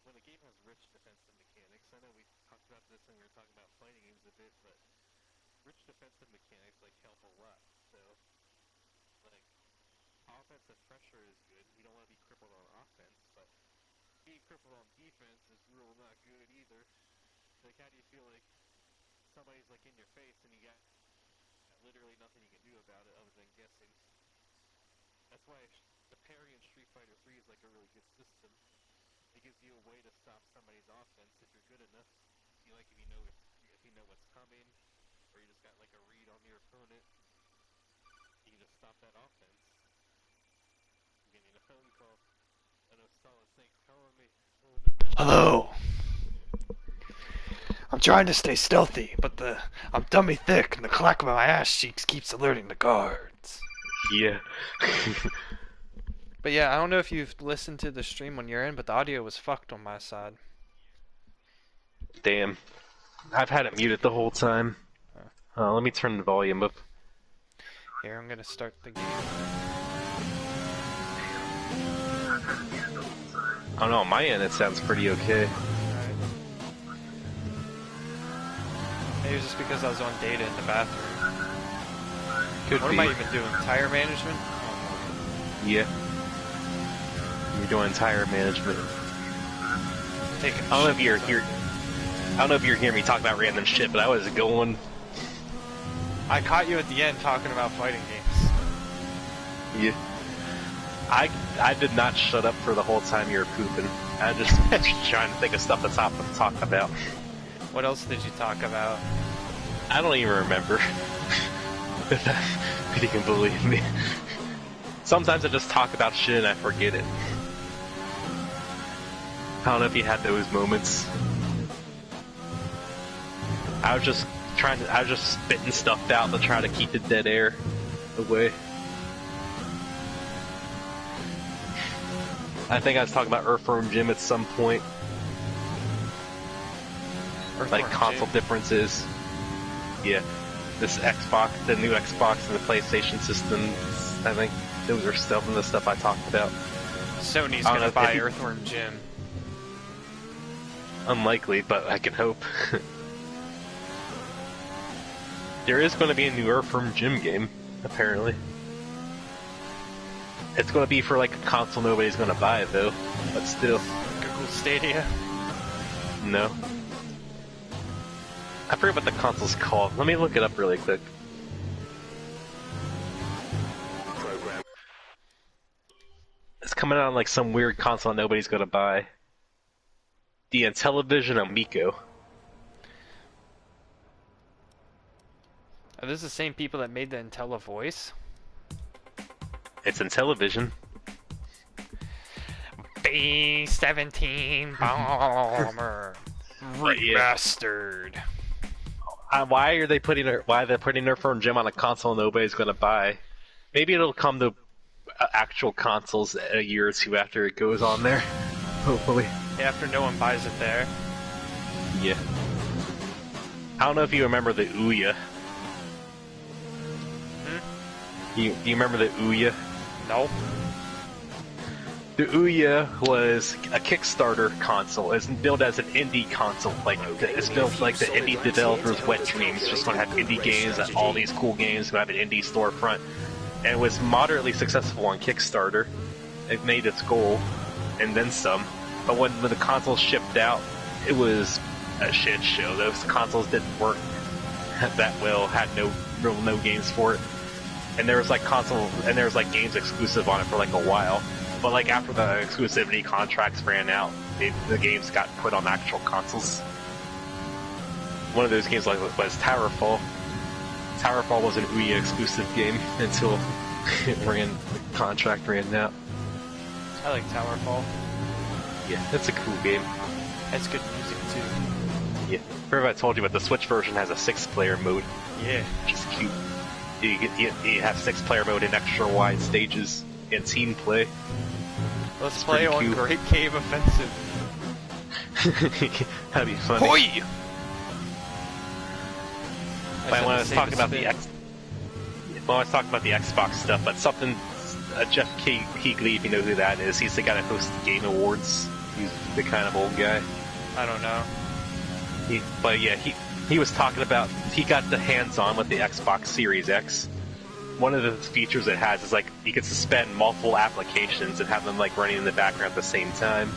When a game has rich defensive mechanics, I know we talked about this when we were talking about fighting games a bit, but rich defensive mechanics, like, help a lot. So, like, offensive pressure is good. You don't want to be crippled on offense, but being crippled on defense is real not good either. Like, how do you feel like somebody's, like, in your face and you got literally nothing you can do about it other than guessing? That's why the parry in Street Fighter 3 is, like, a really good system. It gives you a way to stop somebody's offense if you're good enough. If you know what's coming, or you just got, like, a read on your opponent, you can just stop that offense. I'm getting a phone call. I know Solid Snake's calling me. Oh, no. Hello. I'm trying to stay stealthy, but I'm dummy thick, and the clack of my ass cheeks keeps alerting the guards. Yeah. But yeah, I don't know if you've listened to the stream on your end, but the audio was fucked on my side. Damn. I've had it muted the whole time. Let me turn the volume up. Here, I'm gonna start the game. I don't know, on my end it sounds pretty okay. Alright. Maybe it's just because I was on data in the bathroom. Could What be. am I even doing? Tire management? Yeah. You're doing tire management. Taking I don't know if you're here. I don't know if you're hearing me talk about random shit, but I was going. I caught you at the end talking about fighting games. Yeah. I did not shut up for the whole time you were pooping. I just trying to think of stuff to talk about. What else did you talk about? I don't even remember. If you can believe me. Sometimes I just talk about shit and I forget it. I don't know if you had those moments. I was just spitting stuff out to try to keep the dead air away. I think I was talking about Earthworm Jim at some point. Like console differences. Yeah. This Xbox, the new Xbox and the PlayStation systems, I think those are some of the stuff I talked about. Sony's gonna buy Earthworm Jim. Unlikely, but I can hope. There is going to be a new Earthworm Jim game, apparently. It's gonna be for like a console nobody's gonna buy though, but still. Google Stadia. No. I forget what the console's called. Let me look it up really quick. Program. It's coming out on like some weird console nobody's gonna buy. The Intellivision Amico. Are those the same people that made the IntelliVoice? It's Intellivision. B-17 bomber remastered. Why are they putting her? Why they're putting her firm gem on a console nobody's gonna buy? Maybe it'll come to actual consoles a year or two after it goes on there. Hopefully. After no one buys it there. Yeah. I don't know if you remember the Ouya. You remember the Ouya? No. The Ouya was a Kickstarter console. It's built as an indie console. Like it's built like the indie developers' wet dreams. Just want to have indie games, all these cool games, have an indie storefront. And it was moderately successful on Kickstarter. It made its goal, and then some. But when the console shipped out, it was a shit show. Those consoles didn't work that well. Had no games for it. And there was like games exclusive on it for like a while. But like after the exclusivity contracts ran out, the games got put on actual consoles. One of those games was Towerfall. Towerfall was an Ouya exclusive game until the contract ran out. I like Towerfall. Yeah, it's a cool game. It's good music too. Yeah. Remember I told you, but the Switch version has a 6-player mode. Yeah. Which is cute. You have 6-player mode in extra wide stages and team play. Let's play on cute. Great Cave Offensive. That'd be funny. Hoi! When I was talking about the Xbox stuff, but something Jeff Keighley, if you know who that is, he's the guy that hosts the Game Awards. He's the kind of old guy. I don't know. He was talking about he got the hands-on with the Xbox Series X. One of the features it has is like you can suspend multiple applications and have them like running in the background at the same time.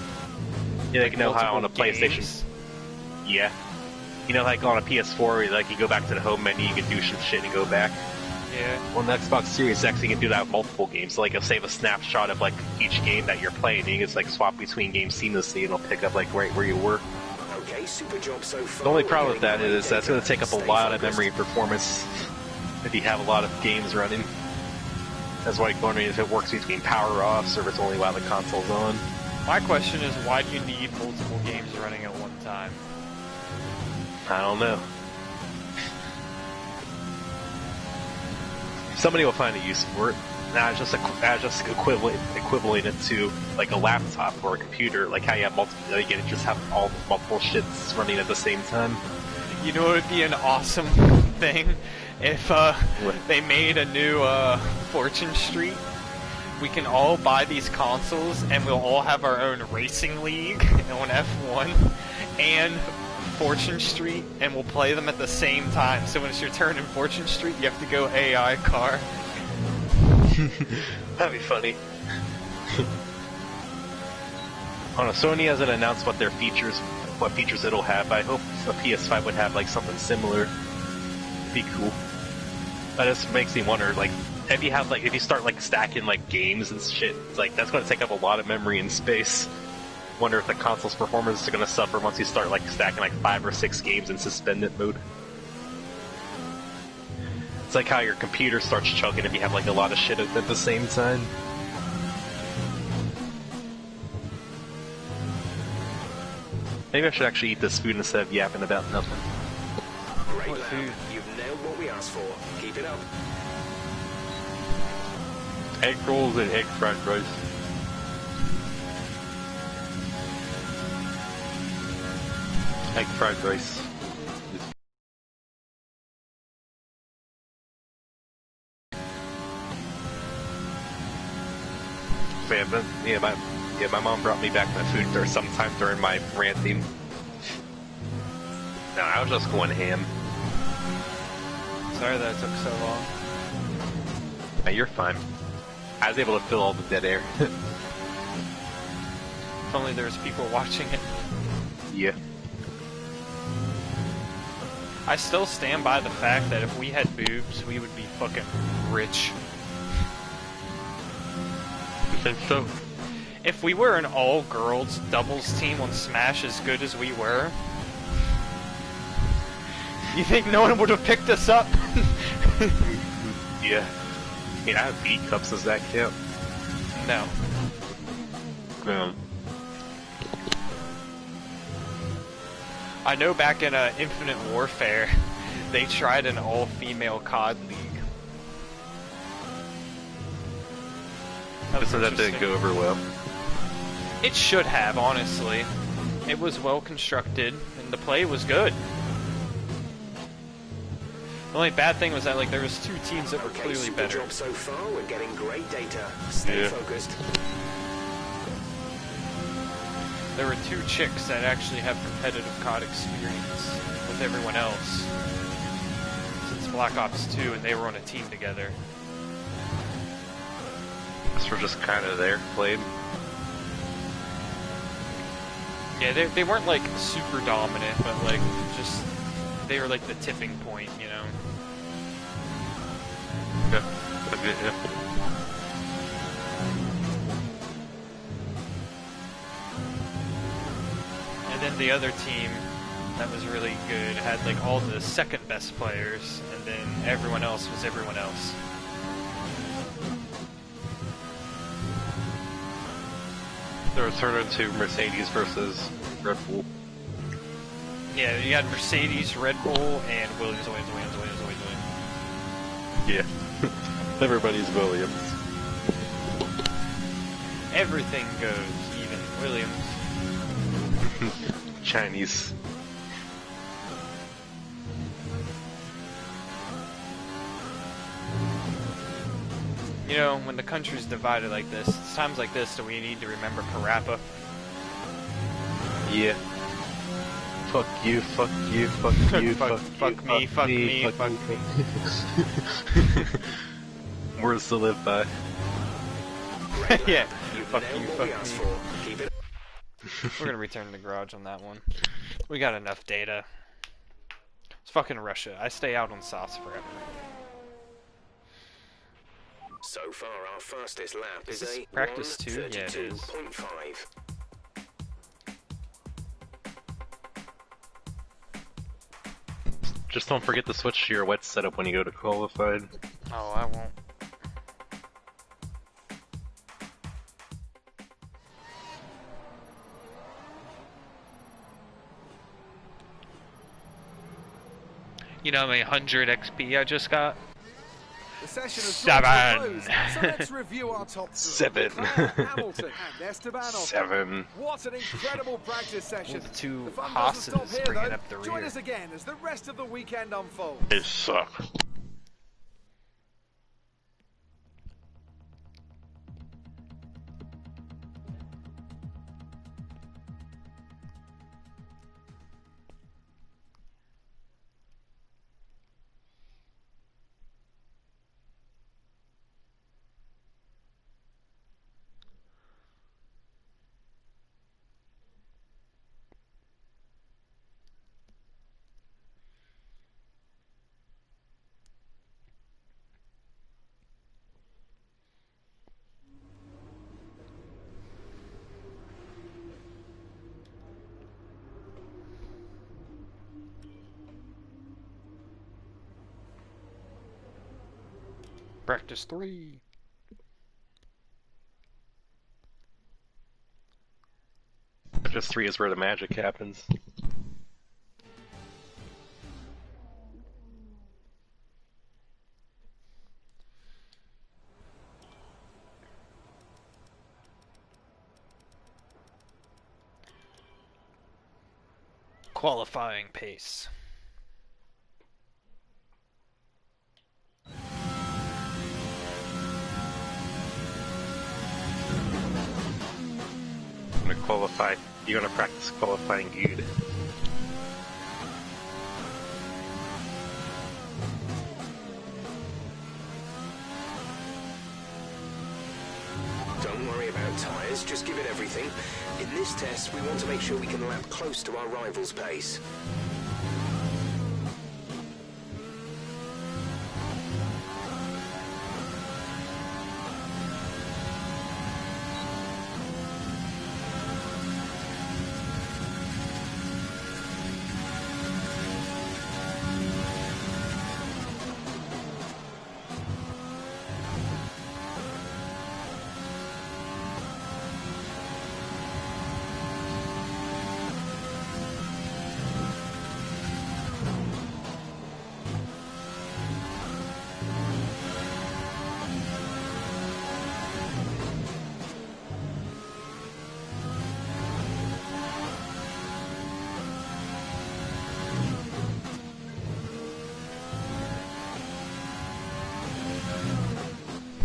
You know how on a PlayStation. Yeah. You know, like on a PS4, like you go back to the home menu, you can do some shit and go back. Yeah. On the Xbox Series X, you can do that with multiple games. So, like, it'll save a snapshot of like each game that you're playing, and you can just like swap between games seamlessly, and it'll pick up like right where you were. Okay, super job so far. The only problem with that is that's going to take up a lot of memory and performance if you have a lot of games running. That's why I'm wondering if it works between power-offs or if it's only while the console's on. My question is, why do you need multiple games running at one time? I don't know. Somebody will find a use for it. Now, just equivalent it to like a laptop or a computer, like how you have multiple. You can just have all multiple shits running at the same time. You know, it would be an awesome thing if they made a new Fortune Street. We can all buy these consoles, and we'll all have our own racing league on F1 and Fortune Street, and we'll play them at the same time. So when it's your turn in Fortune Street, you have to go AI car. That'd be funny. I don't know, Sony hasn't announced what features it'll have. I hope a PS5 would have like something similar. It'd be cool. That just makes me wonder, like, if you start like stacking like games and shit, like that's going to take up a lot of memory and space. Wonder if the console's performance is going to suffer once you start like stacking like 5 or 6 games in suspended mode. It's like how your computer starts chugging if you have like a lot of shit at the same time. Maybe I should actually eat this food instead of yapping about nothing. Great lab. You've nailed what we asked for. Keep it up. Egg rolls and egg fried rice. Egg fried rice. My mom brought me back my food sometime during my ranting. No, I was just going ham. Sorry that it took so long. No, you're fine. I was able to fill all the dead air. If only there was people watching it. Yeah. I still stand by the fact that if we had boobs, we would be fucking rich. You think so? If we were an all-girls doubles team on Smash as good as we were, you think no one would have picked us up? Yeah. Yeah, I have beat cups, does that count? No. I know back in Infinite Warfare, they tried an all-female COD league. So that didn't go over well. It should have, honestly. It was well constructed, and the play was good. The only bad thing was that like there was two teams that were clearly better. Job so far, we're getting great data. Stay focused. There were two chicks that actually have competitive COD experience with everyone else since Black Ops 2, and they were on a team together. So we're just kind of there, played. Yeah, they weren't like super dominant, but like just they were like the tipping point, you know. Yeah. And then the other team that was really good had like all the second best players, and then everyone else was everyone else. There was turned into Mercedes versus Red Bull. Yeah, you had Mercedes, Red Bull, and Williams. Yeah. Everybody's Williams. Everything goes, even Williams. Chinese. You know, when the country's divided like this, it's times like this that we need to remember Parappa. Yeah. Fuck you, fuck you, fuck you, fuck me, fuck me, fuck me. Words to live by. Yeah. Fuck you, fuck me. We're gonna return to the garage on that one. We got enough data. It's fucking Russia. I stay out on sauce forever. So far, our fastest lap is a practice 2? Yeah, it is. 1:32.5. Just don't forget to switch to your wet setup when you go to qualified. Oh, I won't. You know how many 100 XP I just got? The session has 7. So let's review our top 3. 7. Hamilton and Esteban. 7. What an incredible practice session. The two The fun Haas's doesn't stop here, bringing though. up the Join rear. us again as the rest of the weekend unfolds. They suck. Practice 3. Practice 3 is where the magic happens. Qualifying pace. Qualify. You're gonna practice qualifying good. about tyres, just give it everything. In this test, we want to make sure we can lap close to our rival's pace.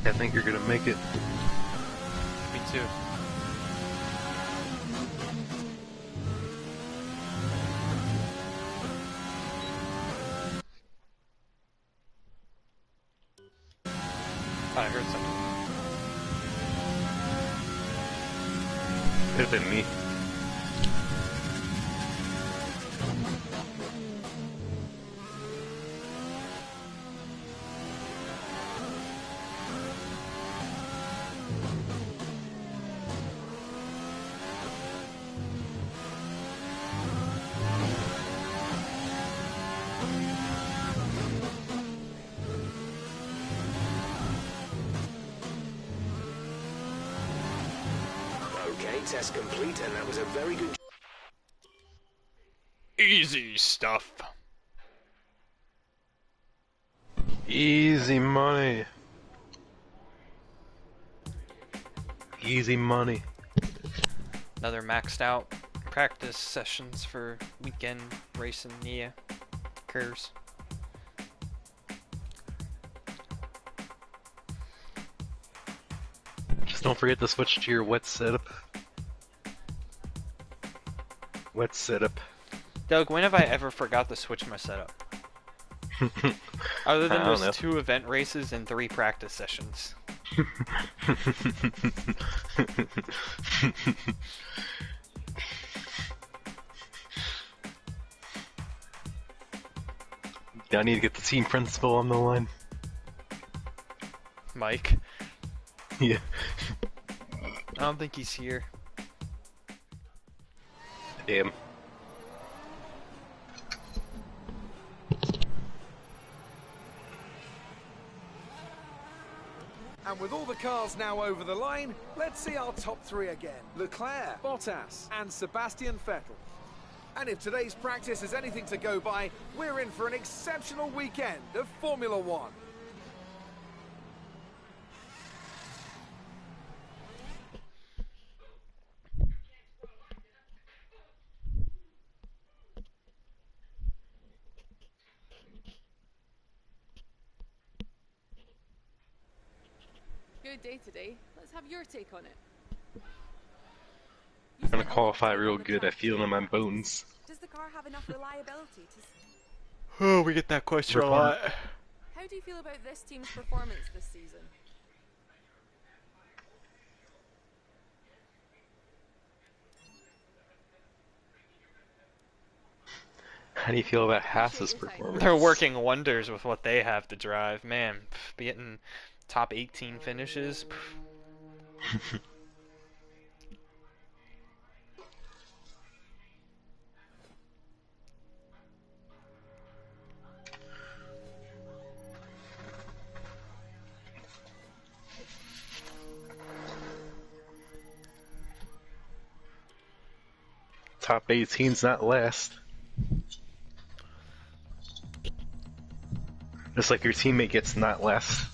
I think you're gonna make it. Me too. I heard something. Could have been me. Okay, test complete, and that was a very good... Easy stuff. Easy money. Easy money. Another maxed out practice sessions for weekend racing. Yeah, occurs. Just don't forget to switch to your wet setup. Wet setup. Doug, when have I ever forgot to switch my setup? Other than I don't those know. 2 event races and 3 practice sessions. I need to get the team principal on the line. Mike, Yeah. I don't think he's here. Damn. And with all the cars now over the line, let's see our top 3 again. Leclerc, Bottas, and Sebastian Vettel. And if today's practice is anything to go by, we're in for an exceptional weekend of Formula One. Good day today. Let's have your take on it. I'm gonna qualify real good, I feel it in my bones. Does the car have enough reliability to... Oh, we get that question a lot. How do you feel about this team's performance this season? How do you feel about Haas's performance? They're working wonders with what they have to drive. Man, getting top 18 finishes. Top 18's not last. Just like your teammate gets not last.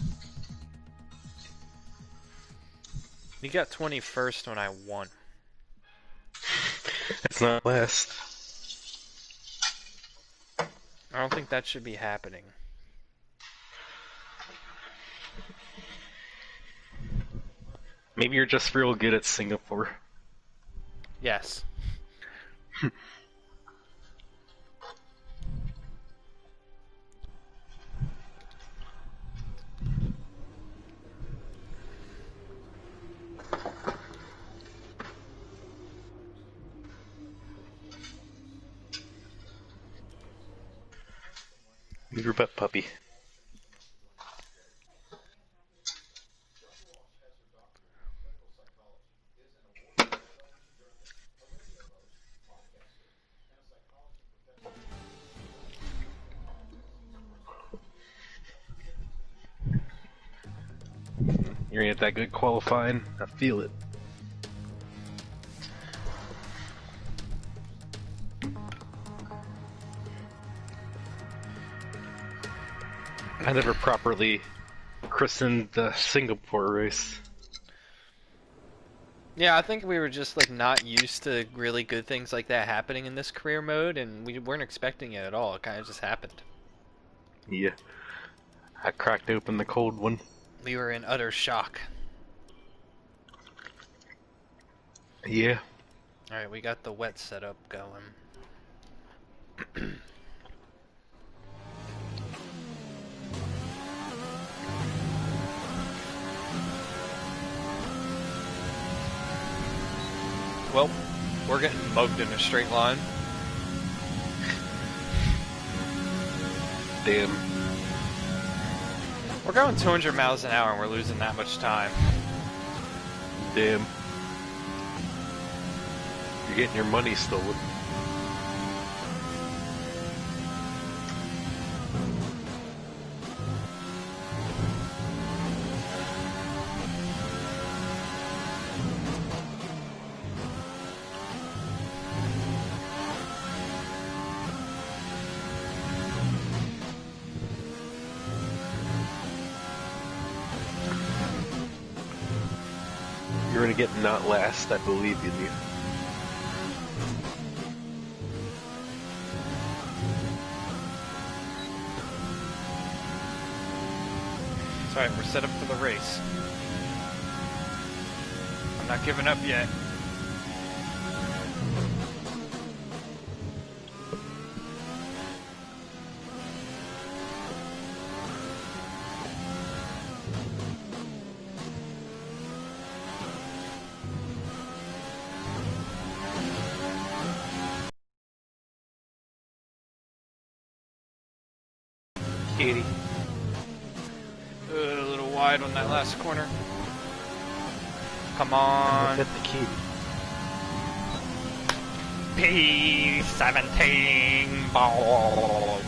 You got 21st when I won. It's not last. I don't think that should be happening. Maybe you're just real good at Singapore. Yes. Move your butt, puppy. You're gonna get that good qualifying. I feel it. I never properly christened the Singapore race. Yeah, I think we were just like not used to really good things like that happening in this career mode, and we weren't expecting it at all. It kind of just happened. Yeah. I cracked open the cold one. We were in utter shock. Yeah. Alright, we got the wet setup going. Well, we're getting mugged in a straight line. Damn. We're going 200 miles an hour and we're losing that much time. Damn. You're getting your money stolen. You're gonna get not last, I believe in you. It's alright, we're set up for the race. I'm not giving up yet. Katie. A little wide on that last corner. Come on. Hit the key. P-17 bomber.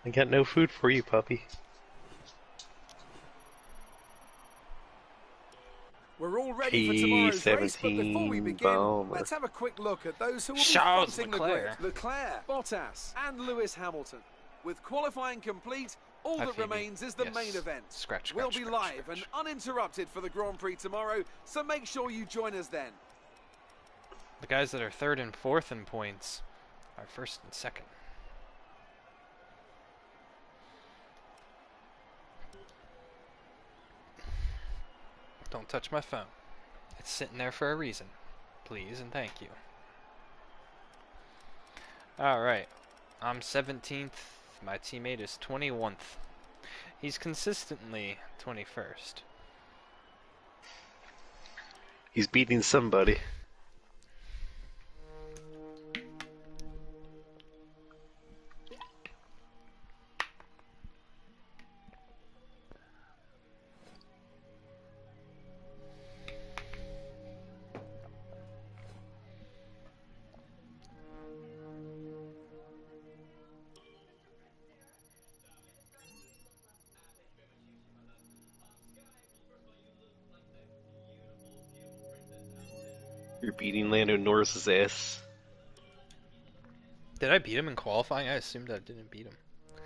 I got no food for you, puppy. We're all ready for tomorrow's race, but before we begin, Bomber. let's have a quick look at those who will be Charles fronting the Leclerc. grid. Leclerc, Bottas, and Lewis Hamilton. With qualifying complete, all that remains is the main event. We'll be live and uninterrupted for the Grand Prix tomorrow, so make sure you join us then. The guys that are third and fourth in points are first and second. Don't touch my phone. It's sitting there for a reason. Please and thank you. Alright. I'm 17th. My teammate is 21st. He's consistently 21st. He's beating somebody. You're beating Lando Norris's ass. Did I beat him in qualifying? I assumed I didn't beat him. I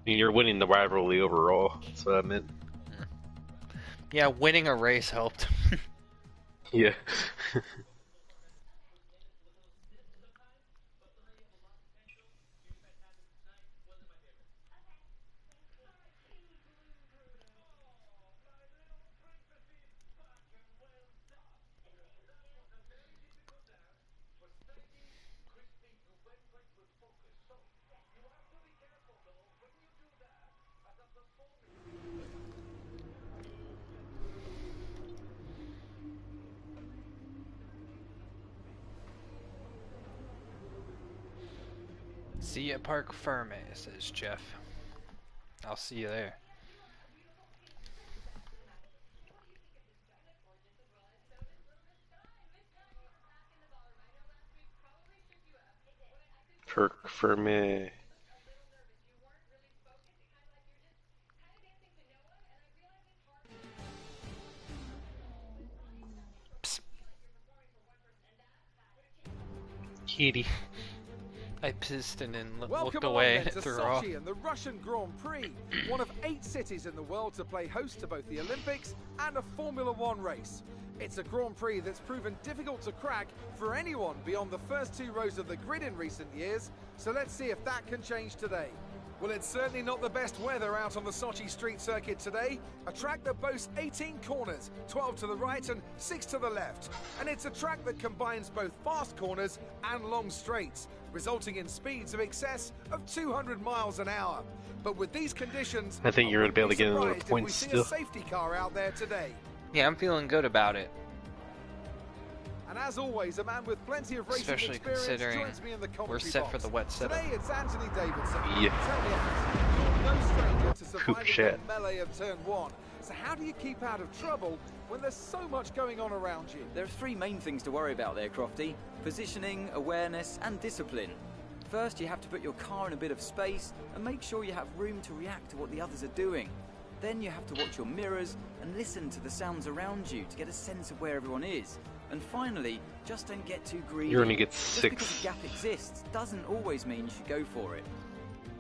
mean, you're winning the rivalry overall. That's what I meant. Yeah, winning a race helped. Yeah. See you at Parc Ferme, says Jeff. I'll see you there. Parc Ferme. Kitty. I pissed and then Welcome looked along away then and to threw her off. Sochi and the Russian Grand Prix, one of 8 cities in the world to play host to both the Olympics and a Formula One race. It's a Grand Prix that's proven difficult to crack for anyone beyond the first 2 rows of the grid in recent years, so let's see if that can change today. Well, it's certainly not the best weather out on the Sochi street circuit today. A track that boasts 18 corners, 12 to the right and 6 to the left. And it's a track that combines both fast corners and long straights, resulting in speeds of excess of 200 miles an hour. But with these conditions, I think you're going to be able to get another surprised if point we see still. a safety car out there today. Yeah, I'm feeling good about it. And as always, a man with plenty of racing Especially experience considering joins me in the commentary we're set box. for the wet setup. Today it's Anthony Davidson. Yeah. Tell me, Ant, you're no stranger to Coop surviving shit. the melee of turn 1. So how do you keep out of trouble when there's so much going on around you? There are 3 main things to worry about there, Crofty. Positioning, awareness, and discipline. First, you have to put your car in a bit of space and make sure you have room to react to what the others are doing. Then you have to watch your mirrors and listen to the sounds around you to get a sense of where everyone is. And finally, just don't get too greedy. You're gonna get Just because 6. a gap exists doesn't always mean you should go for it.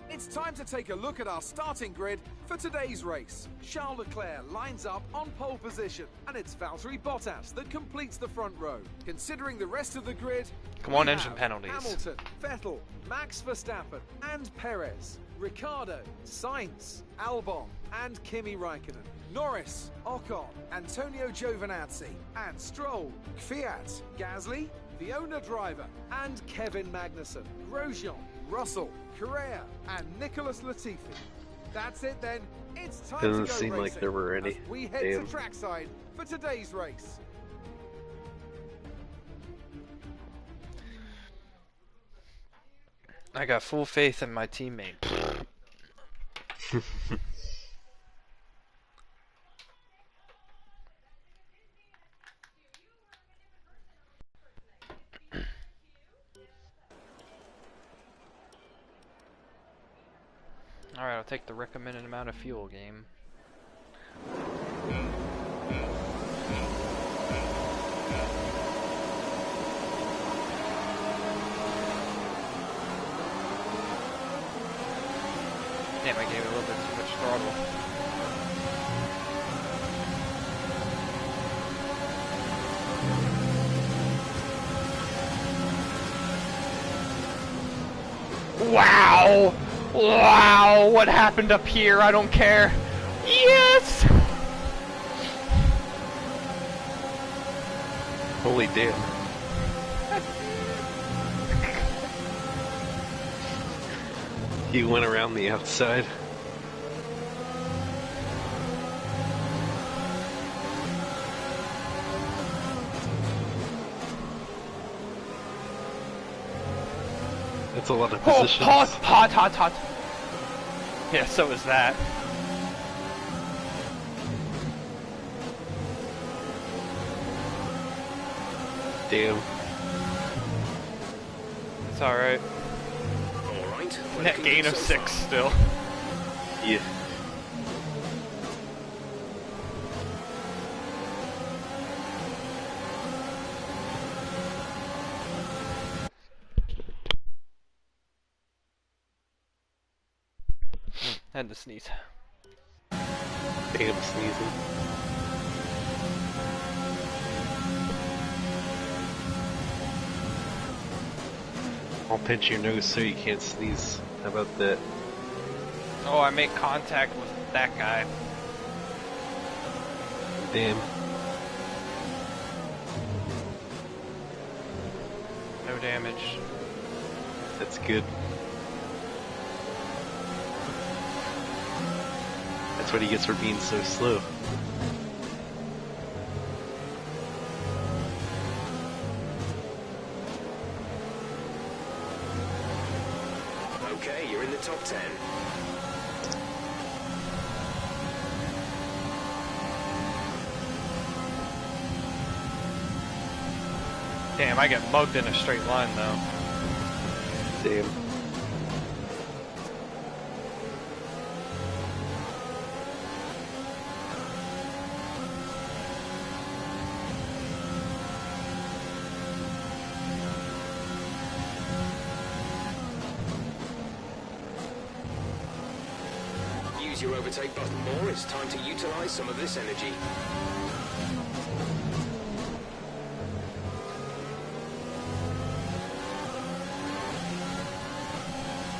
It's time to take a look at our starting grid for today's race. Charles Leclerc lines up on pole position, and it's Valtteri Bottas that completes the front row. Considering the rest of the grid, Come on, we engine have penalties. Hamilton, Vettel, Max Verstappen, and Perez, Ricciardo, Sainz, Albon, and Kimi Raikkonen, Norris, Ocon, Antonio Giovinazzi, and Stroll, Kvyat, Gasly, the owner driver, and Kevin Magnussen, Grosjean, Russell, Correa, and Nicholas Latifi. That's it then. It's time Doesn't to go seem like racing there were any. as we head Damn. to trackside for today's race. I got full faith in my teammate. Alright, I'll take the recommended amount of fuel game. Damn, I gave it a little bit too much throttle. Wow! Wow! What happened up here? I don't care. Yes! Holy damn. He went around the outside. That's a lot of Oh, positions. hot. Yeah, so is that. Damn. It's alright. All right. well, Net looking gain good of so 6 far. still. Yeah. Had to sneeze. Damn sneezing. I'll pinch your nose so you can't sneeze. How about that? Oh, I make contact with that guy. Damn. No damage. That's good. That's what he gets for being so slow. Okay, you're in the top 10. Damn, I get mugged in a straight line though. Damn. Use your overtake button more. It's time to utilize some of this energy.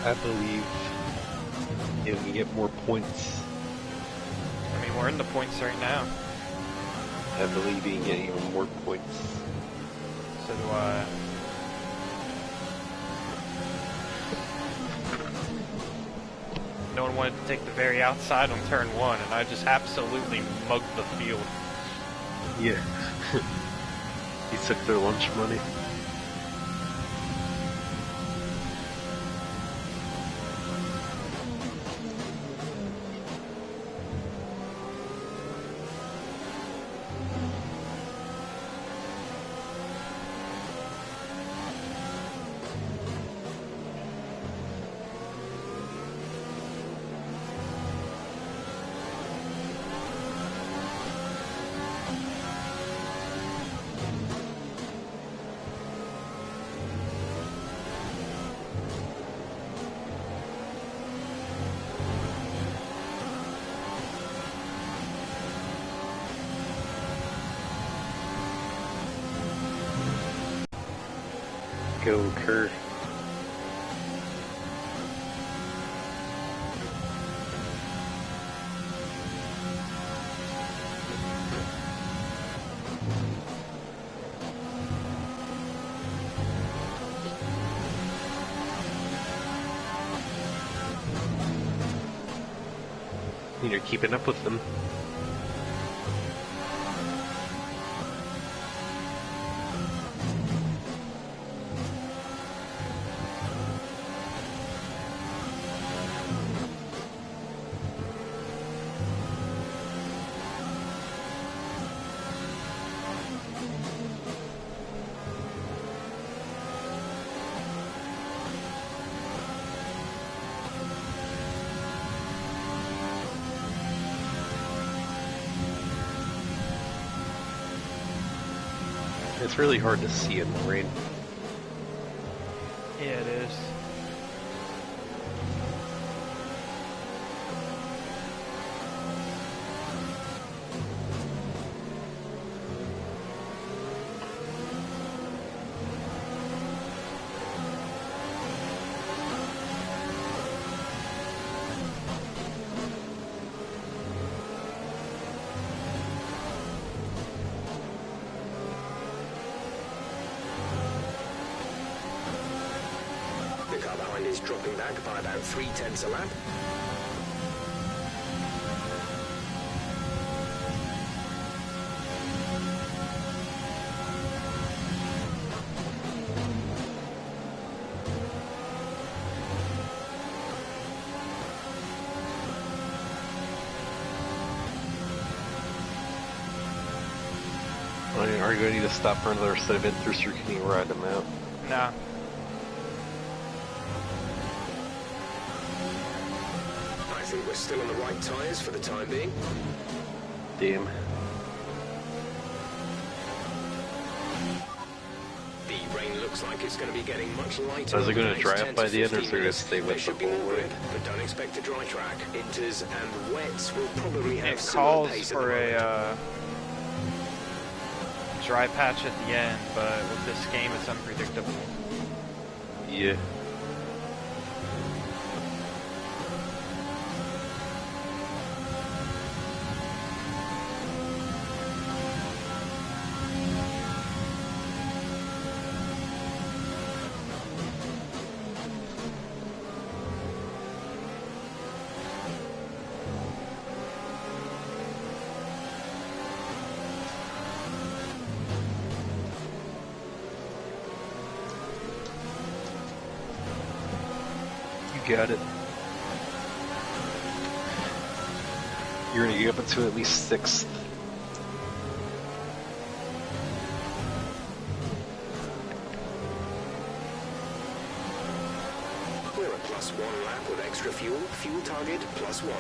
I believe you can get more points. I mean, we're in the points right now. I believe you can get even more points. So do I. No one wanted to take the very outside on turn 1, and I just absolutely mugged the field. Yeah. He took their lunch money. Go, Kerr. You're keeping up with them. It's really hard to see in the rain. Yeah, it is. The car behind is dropping back by about 0.3 a lap. Are you going to need to stop for another set of interest, or can you ride them out? Nah. I think we're still on the right tyres for the time being. Damn. The rain looks like it's going to be getting much lighter. Is it going over to the dry next up 10 by to the end, or is 15 it going to minutes. stay There wet the should be whole more way? grip, but don't expect a dry track. Inters and wets will probably have It similar calls pace at for the moment. a dry patch at the end, but with this game it's unpredictable. Yeah. You got it. You're gonna get up into at least 6th. We're at +1 lap with extra fuel. Fuel target +1.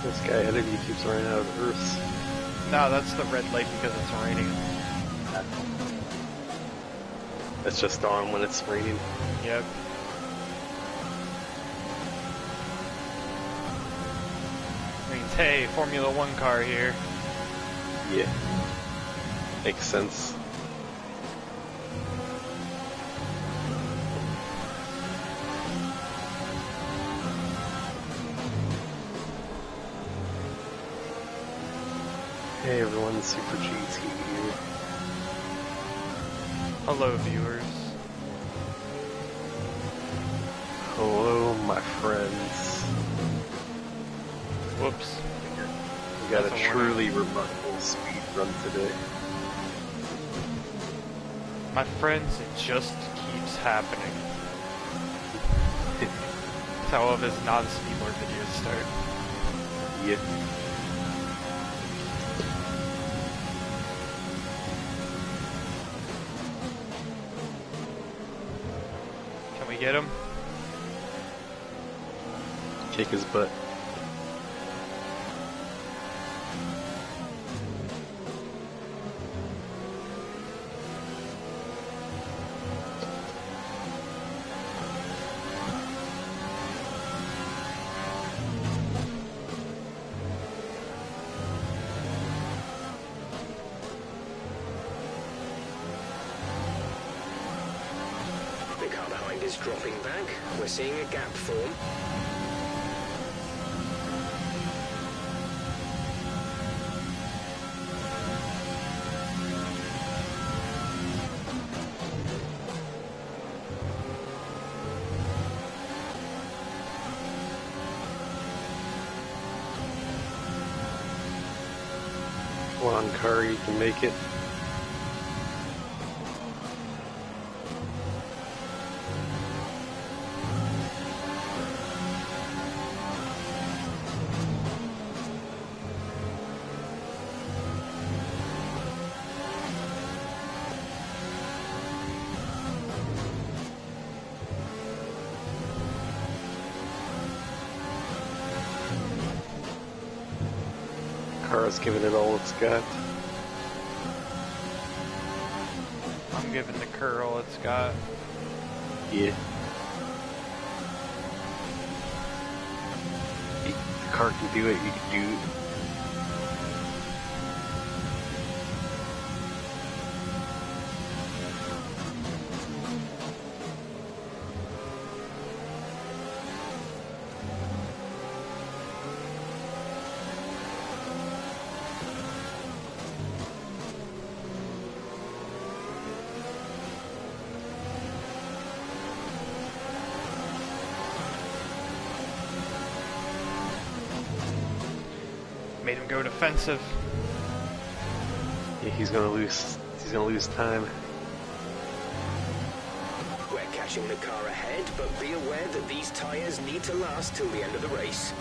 This guy ahead of you keeps running out of Earths. No, that's the red light because it's raining. It's just on when it's raining. Yep. Means, hey, Formula One car here. Yeah. Makes sense. Hey everyone, Super GT here. Hello, viewers. Hello, my friends. Whoops. We got That's a a truly remarkable speed run today. My friends, it just keeps happening. That's how all of his non-Speedlord videos start. Yeah. Can we get him? Kick his butt. The car behind is dropping back. We're seeing a gap form. Come on, car, you can make it. Car's giving it all it's got. I'm giving the curl it's got. Yeah. The car can do it, you can do it. made him go defensive. Yeah, he's gonna lose. He's gonna lose time. We're catching the car ahead, but be aware that these tyres need to last till the end of the race.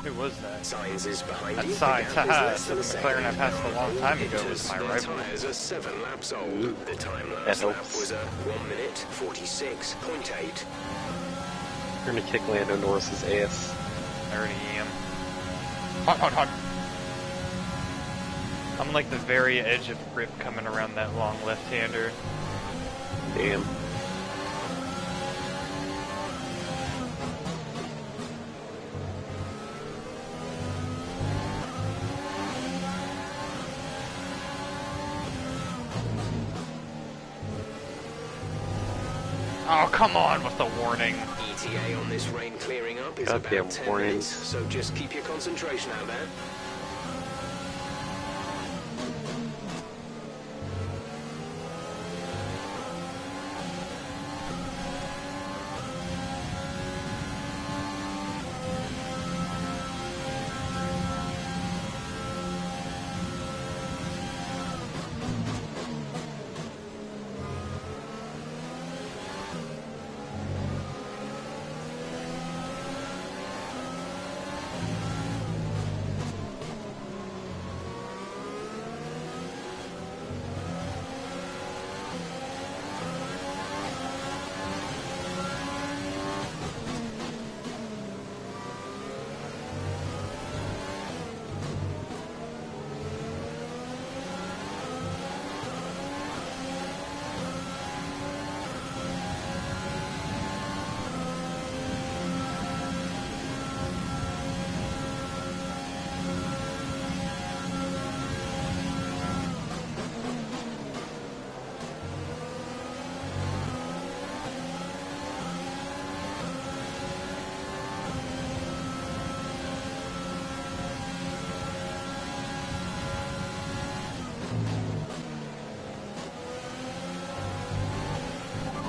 Who was that? Signs is behind That's you. Signs. The gap is Haha, less so than the a McLaren I second. passed a long time ago Their was my rival. tyres are 7 laps old. Ooh. The time That last lap helps. was a 1 minute 46.8. We're gonna kick Lando Norris's ass. I already am. Hot, hot, hot. I'm like the very edge of grip coming around that long left-hander. Damn. Oh, come on with the warning. ETA on this rain clearing up is Goddamn about 10 warning. minutes, so just keep your concentration out there.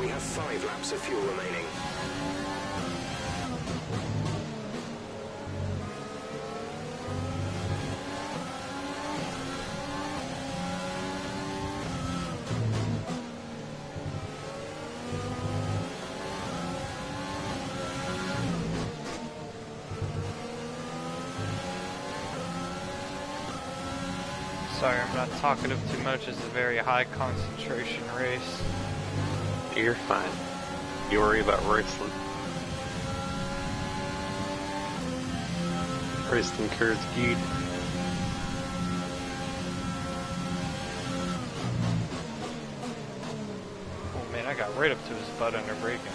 We have 5 laps of fuel remaining. Sorry, I'm not talkative too much. It's a very high concentration race. You're fine. You worry about Royston. Royston Kurz good. Oh man, I got right up to his butt under braking.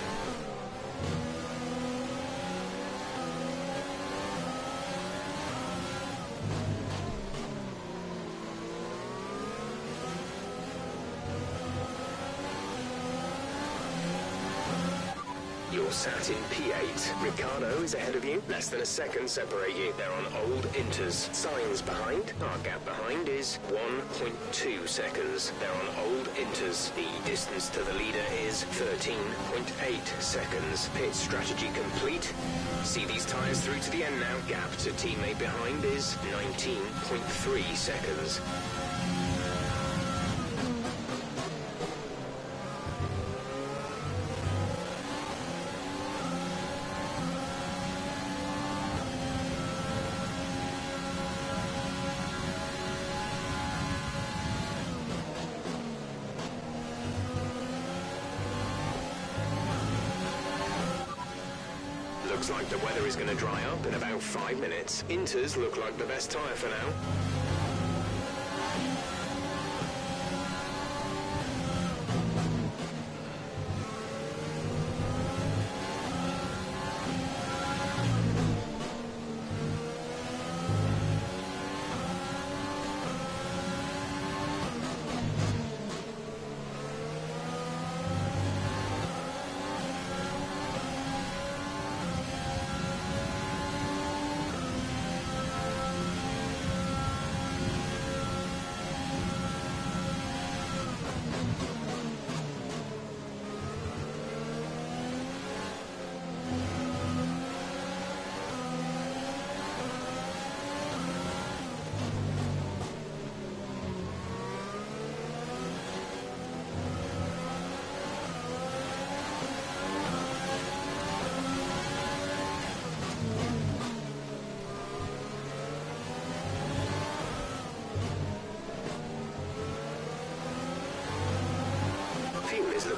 You're sat in P8. Ricardo is ahead of you. Less than a second separate you. They're on old inters. Signs behind. Our gap behind is 1.2 seconds. They're on old inters. The distance to the leader is 13.8 seconds. Pit strategy complete. See these tyres through to the end now. Gap to teammate behind is 19.3 seconds. Looks like the weather is going to dry up in about 5 minutes. Inters look like the best tyre for now.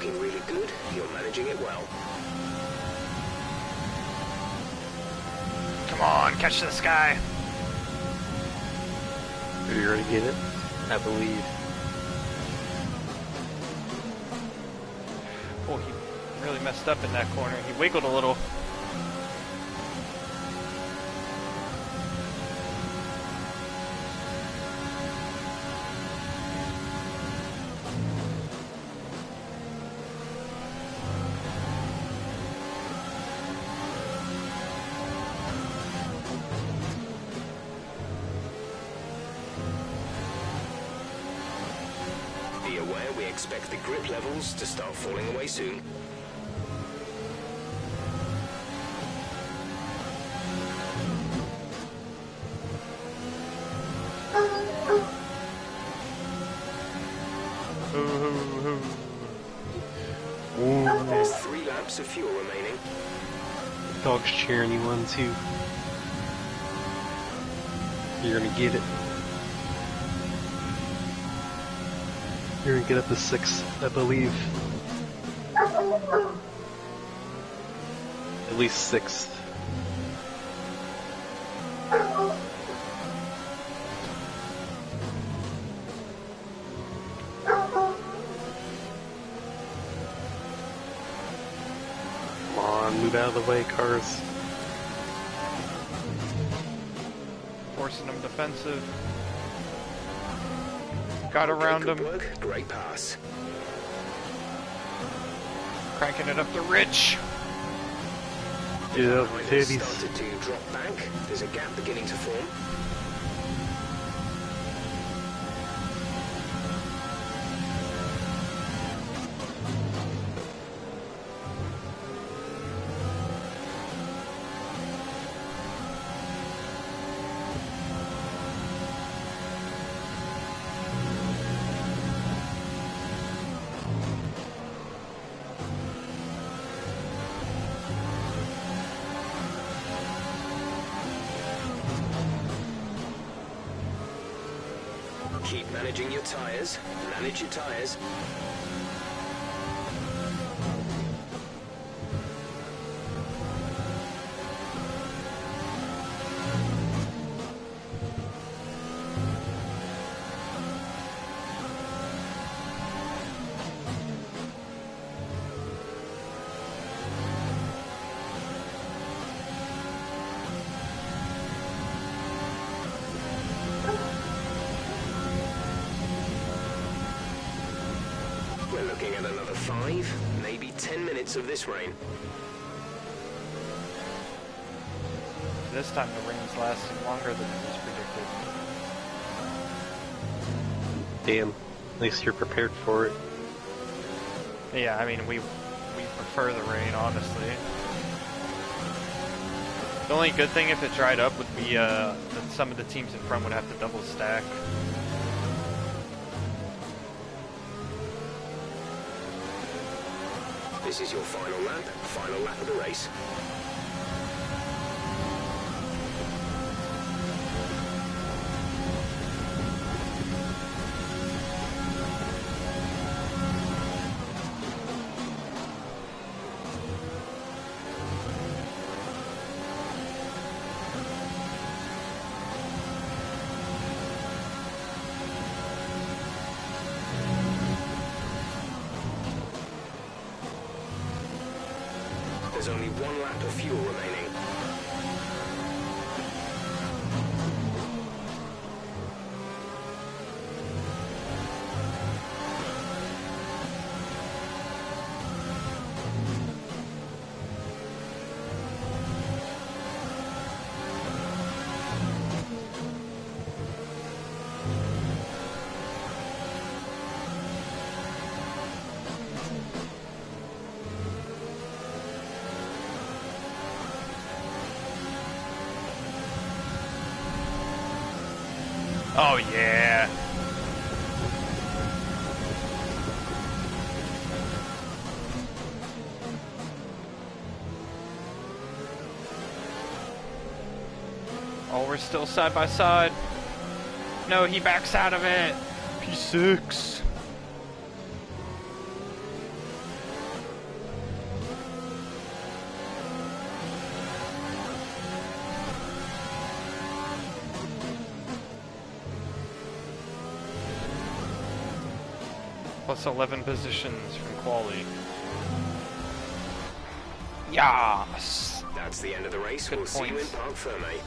looking really good. You're managing it well. Come on, catch this guy. You're gonna get it, I believe. Oh, he really messed up in that corner. He wiggled a little. Be aware we expect the grip levels to start falling away soon. There's 3 laps of fuel remaining. Dog's cheering you on too. You're gonna get it. You're gonna get up to 6th, I believe. At least 6th. Come on, move out of the way, cars. Forcing him defensive. Got around Good him. work. Great pass. Cranking it up the ridge. Get it up, Behind us titties. started to drop back. There's a gap beginning to form. Keep managing your tyres. Manage your tyres. We're looking at another 5, maybe 10 minutes of this rain. This time the rain's lasting longer than it was predicted. Damn. At least you're prepared for it. Yeah, I mean, we prefer the rain, honestly. The only good thing if it dried up would be that some of the teams in front would have to double stack. This is your final lap of the race. There's only 1 lap of fuel remaining. Oh yeah. Oh, we're still side by side. No, he backs out of it. P6. Plus 11 positions from quality. Yaas! That's the end of the race. Good We'll see you in points. Parc Ferme.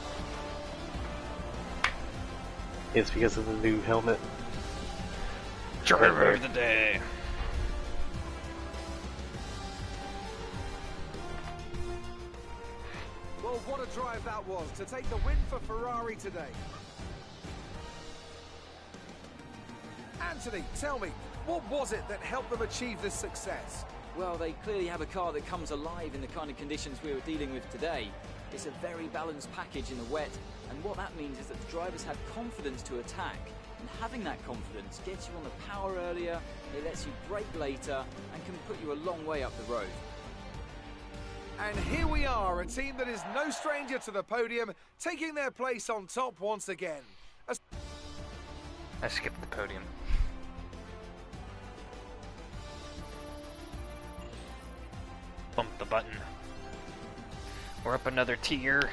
It's because of the new helmet. Driver of the day. Well, what a drive that was to take the win for Ferrari today. Anthony, tell me, what was it that helped them achieve this success? Well, they clearly have a car that comes alive in the kind of conditions we were dealing with today. It's a very balanced package in the wet, and what that means is that the drivers have confidence to attack. And having that confidence gets you on the power earlier, it lets you brake later, and can put you a long way up the road. And here we are, a team that is no stranger to the podium, taking their place on top once again. I skipped the podium. Bump the button. We're up another tier.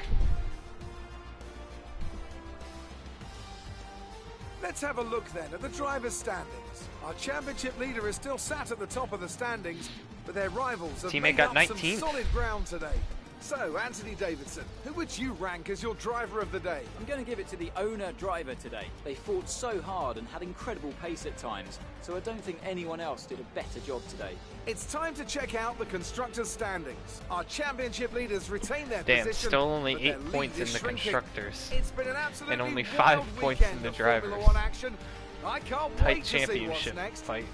Let's have a look then at the drivers' standings. Our championship leader is still sat at the top of the standings, but their rivals have Teammate made got up 19th. some solid ground today. So, Anthony Davidson, who would you rank as your driver of the day? I'm going to give it to the owner-driver today. They fought so hard and had incredible pace at times, so I don't think anyone else did a better job today. It's time to check out the constructors' standings. Our championship leaders retain their Damn, position. still only but their 8 lead points in is the shrinking. constructors. It's been an absolutely And only wild 5 points in weekend the of Formula drivers. One action. I can't Tight wait to see what's championship next. fight.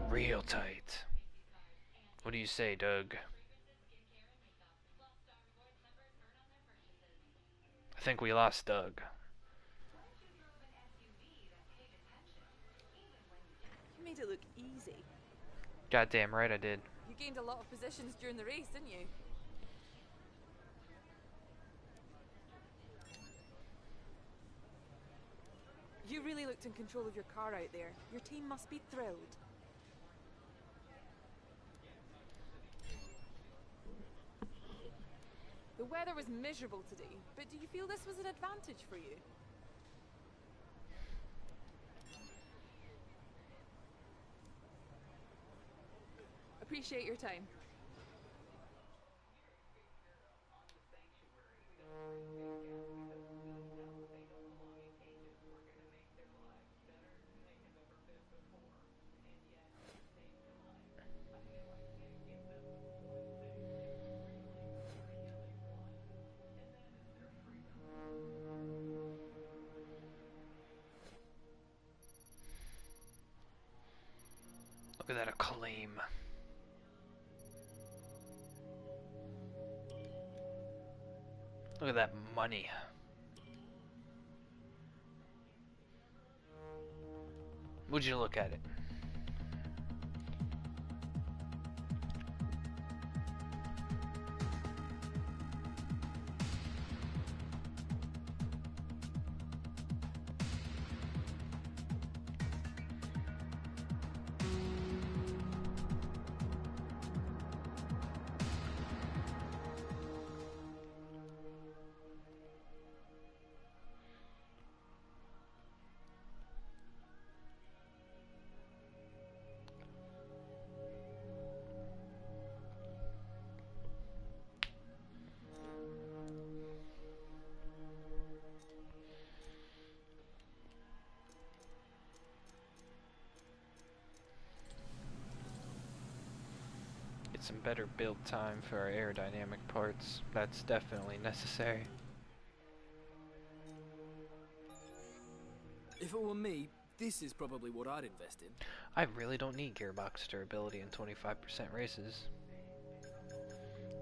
Real tight. What do you say, Doug? I think we lost Doug. You made it look easy. Goddamn right I did. You gained a lot of positions during the race, didn't you? You really looked in control of your car out there. Your team must be thrilled. The weather was miserable today, but do you feel this was an advantage for you? Appreciate your time. Look at that acclaim. Look at that money. Would you look at it? Get some better build time for our aerodynamic parts. That's definitely necessary. If it were me, this is probably what I'd invest in. I really don't need gearbox durability in 25% races.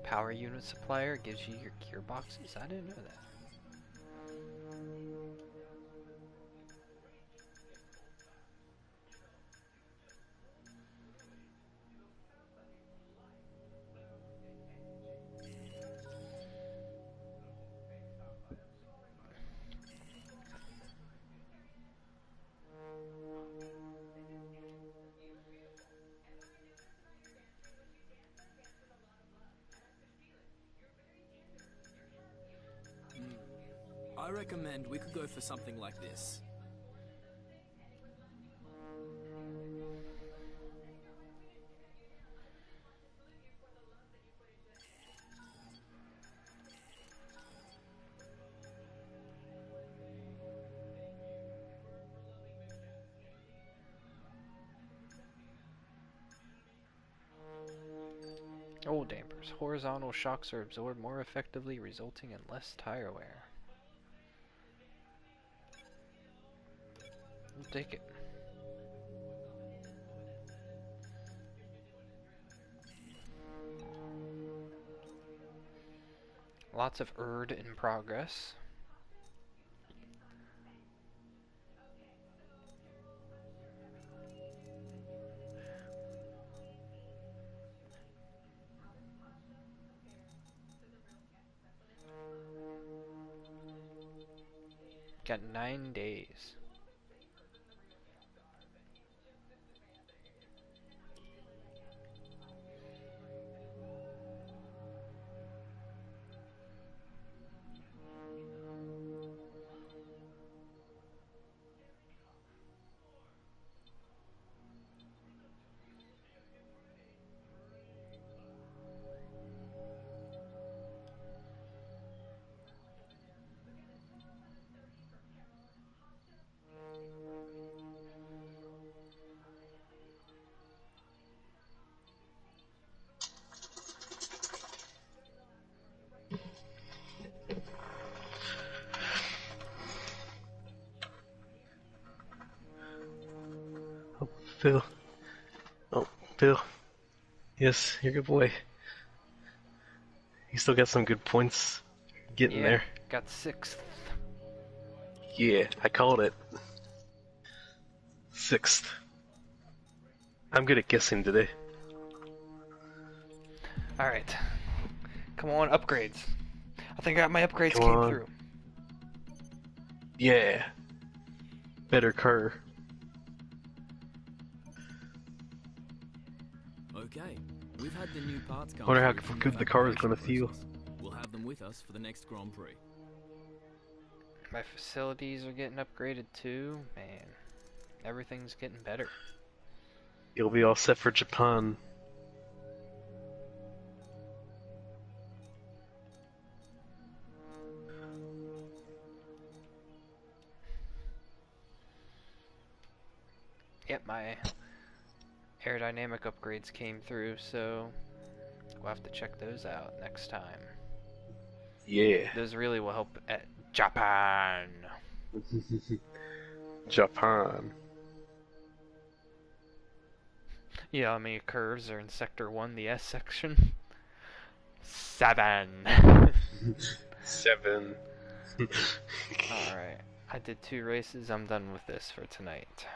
Power unit supplier gives you your gearboxes? I didn't know that. I recommend we could go for something like this. Horizontal shocks are absorbed more effectively, resulting in less tire wear. We'll take it. Lots of Erd in progress. Got 9 days. Phil. Oh, Phil. Yes, you're a good boy. You still got some good points getting there. Got 6th. Yeah, I called it. 6th. I'm good at guessing today. Alright. Come on, upgrades. I think my upgrades Come came on. through. Yeah. Better car. Okay, we've had the new parts come Wonder how through from good the car is gonna fabrication feel. process. We'll have them with us for the next Grand Prix. My facilities are getting upgraded too. Man, everything's getting better. You'll be all set for Japan. Yep, my aerodynamic upgrades came through, so we'll have to check those out next time. Yeah. Those really will help at Japan. Japan. Yeah, how many curves are in Sector 1, the S section? 7. 7. Alright, I did 2 races, I'm done with this for tonight.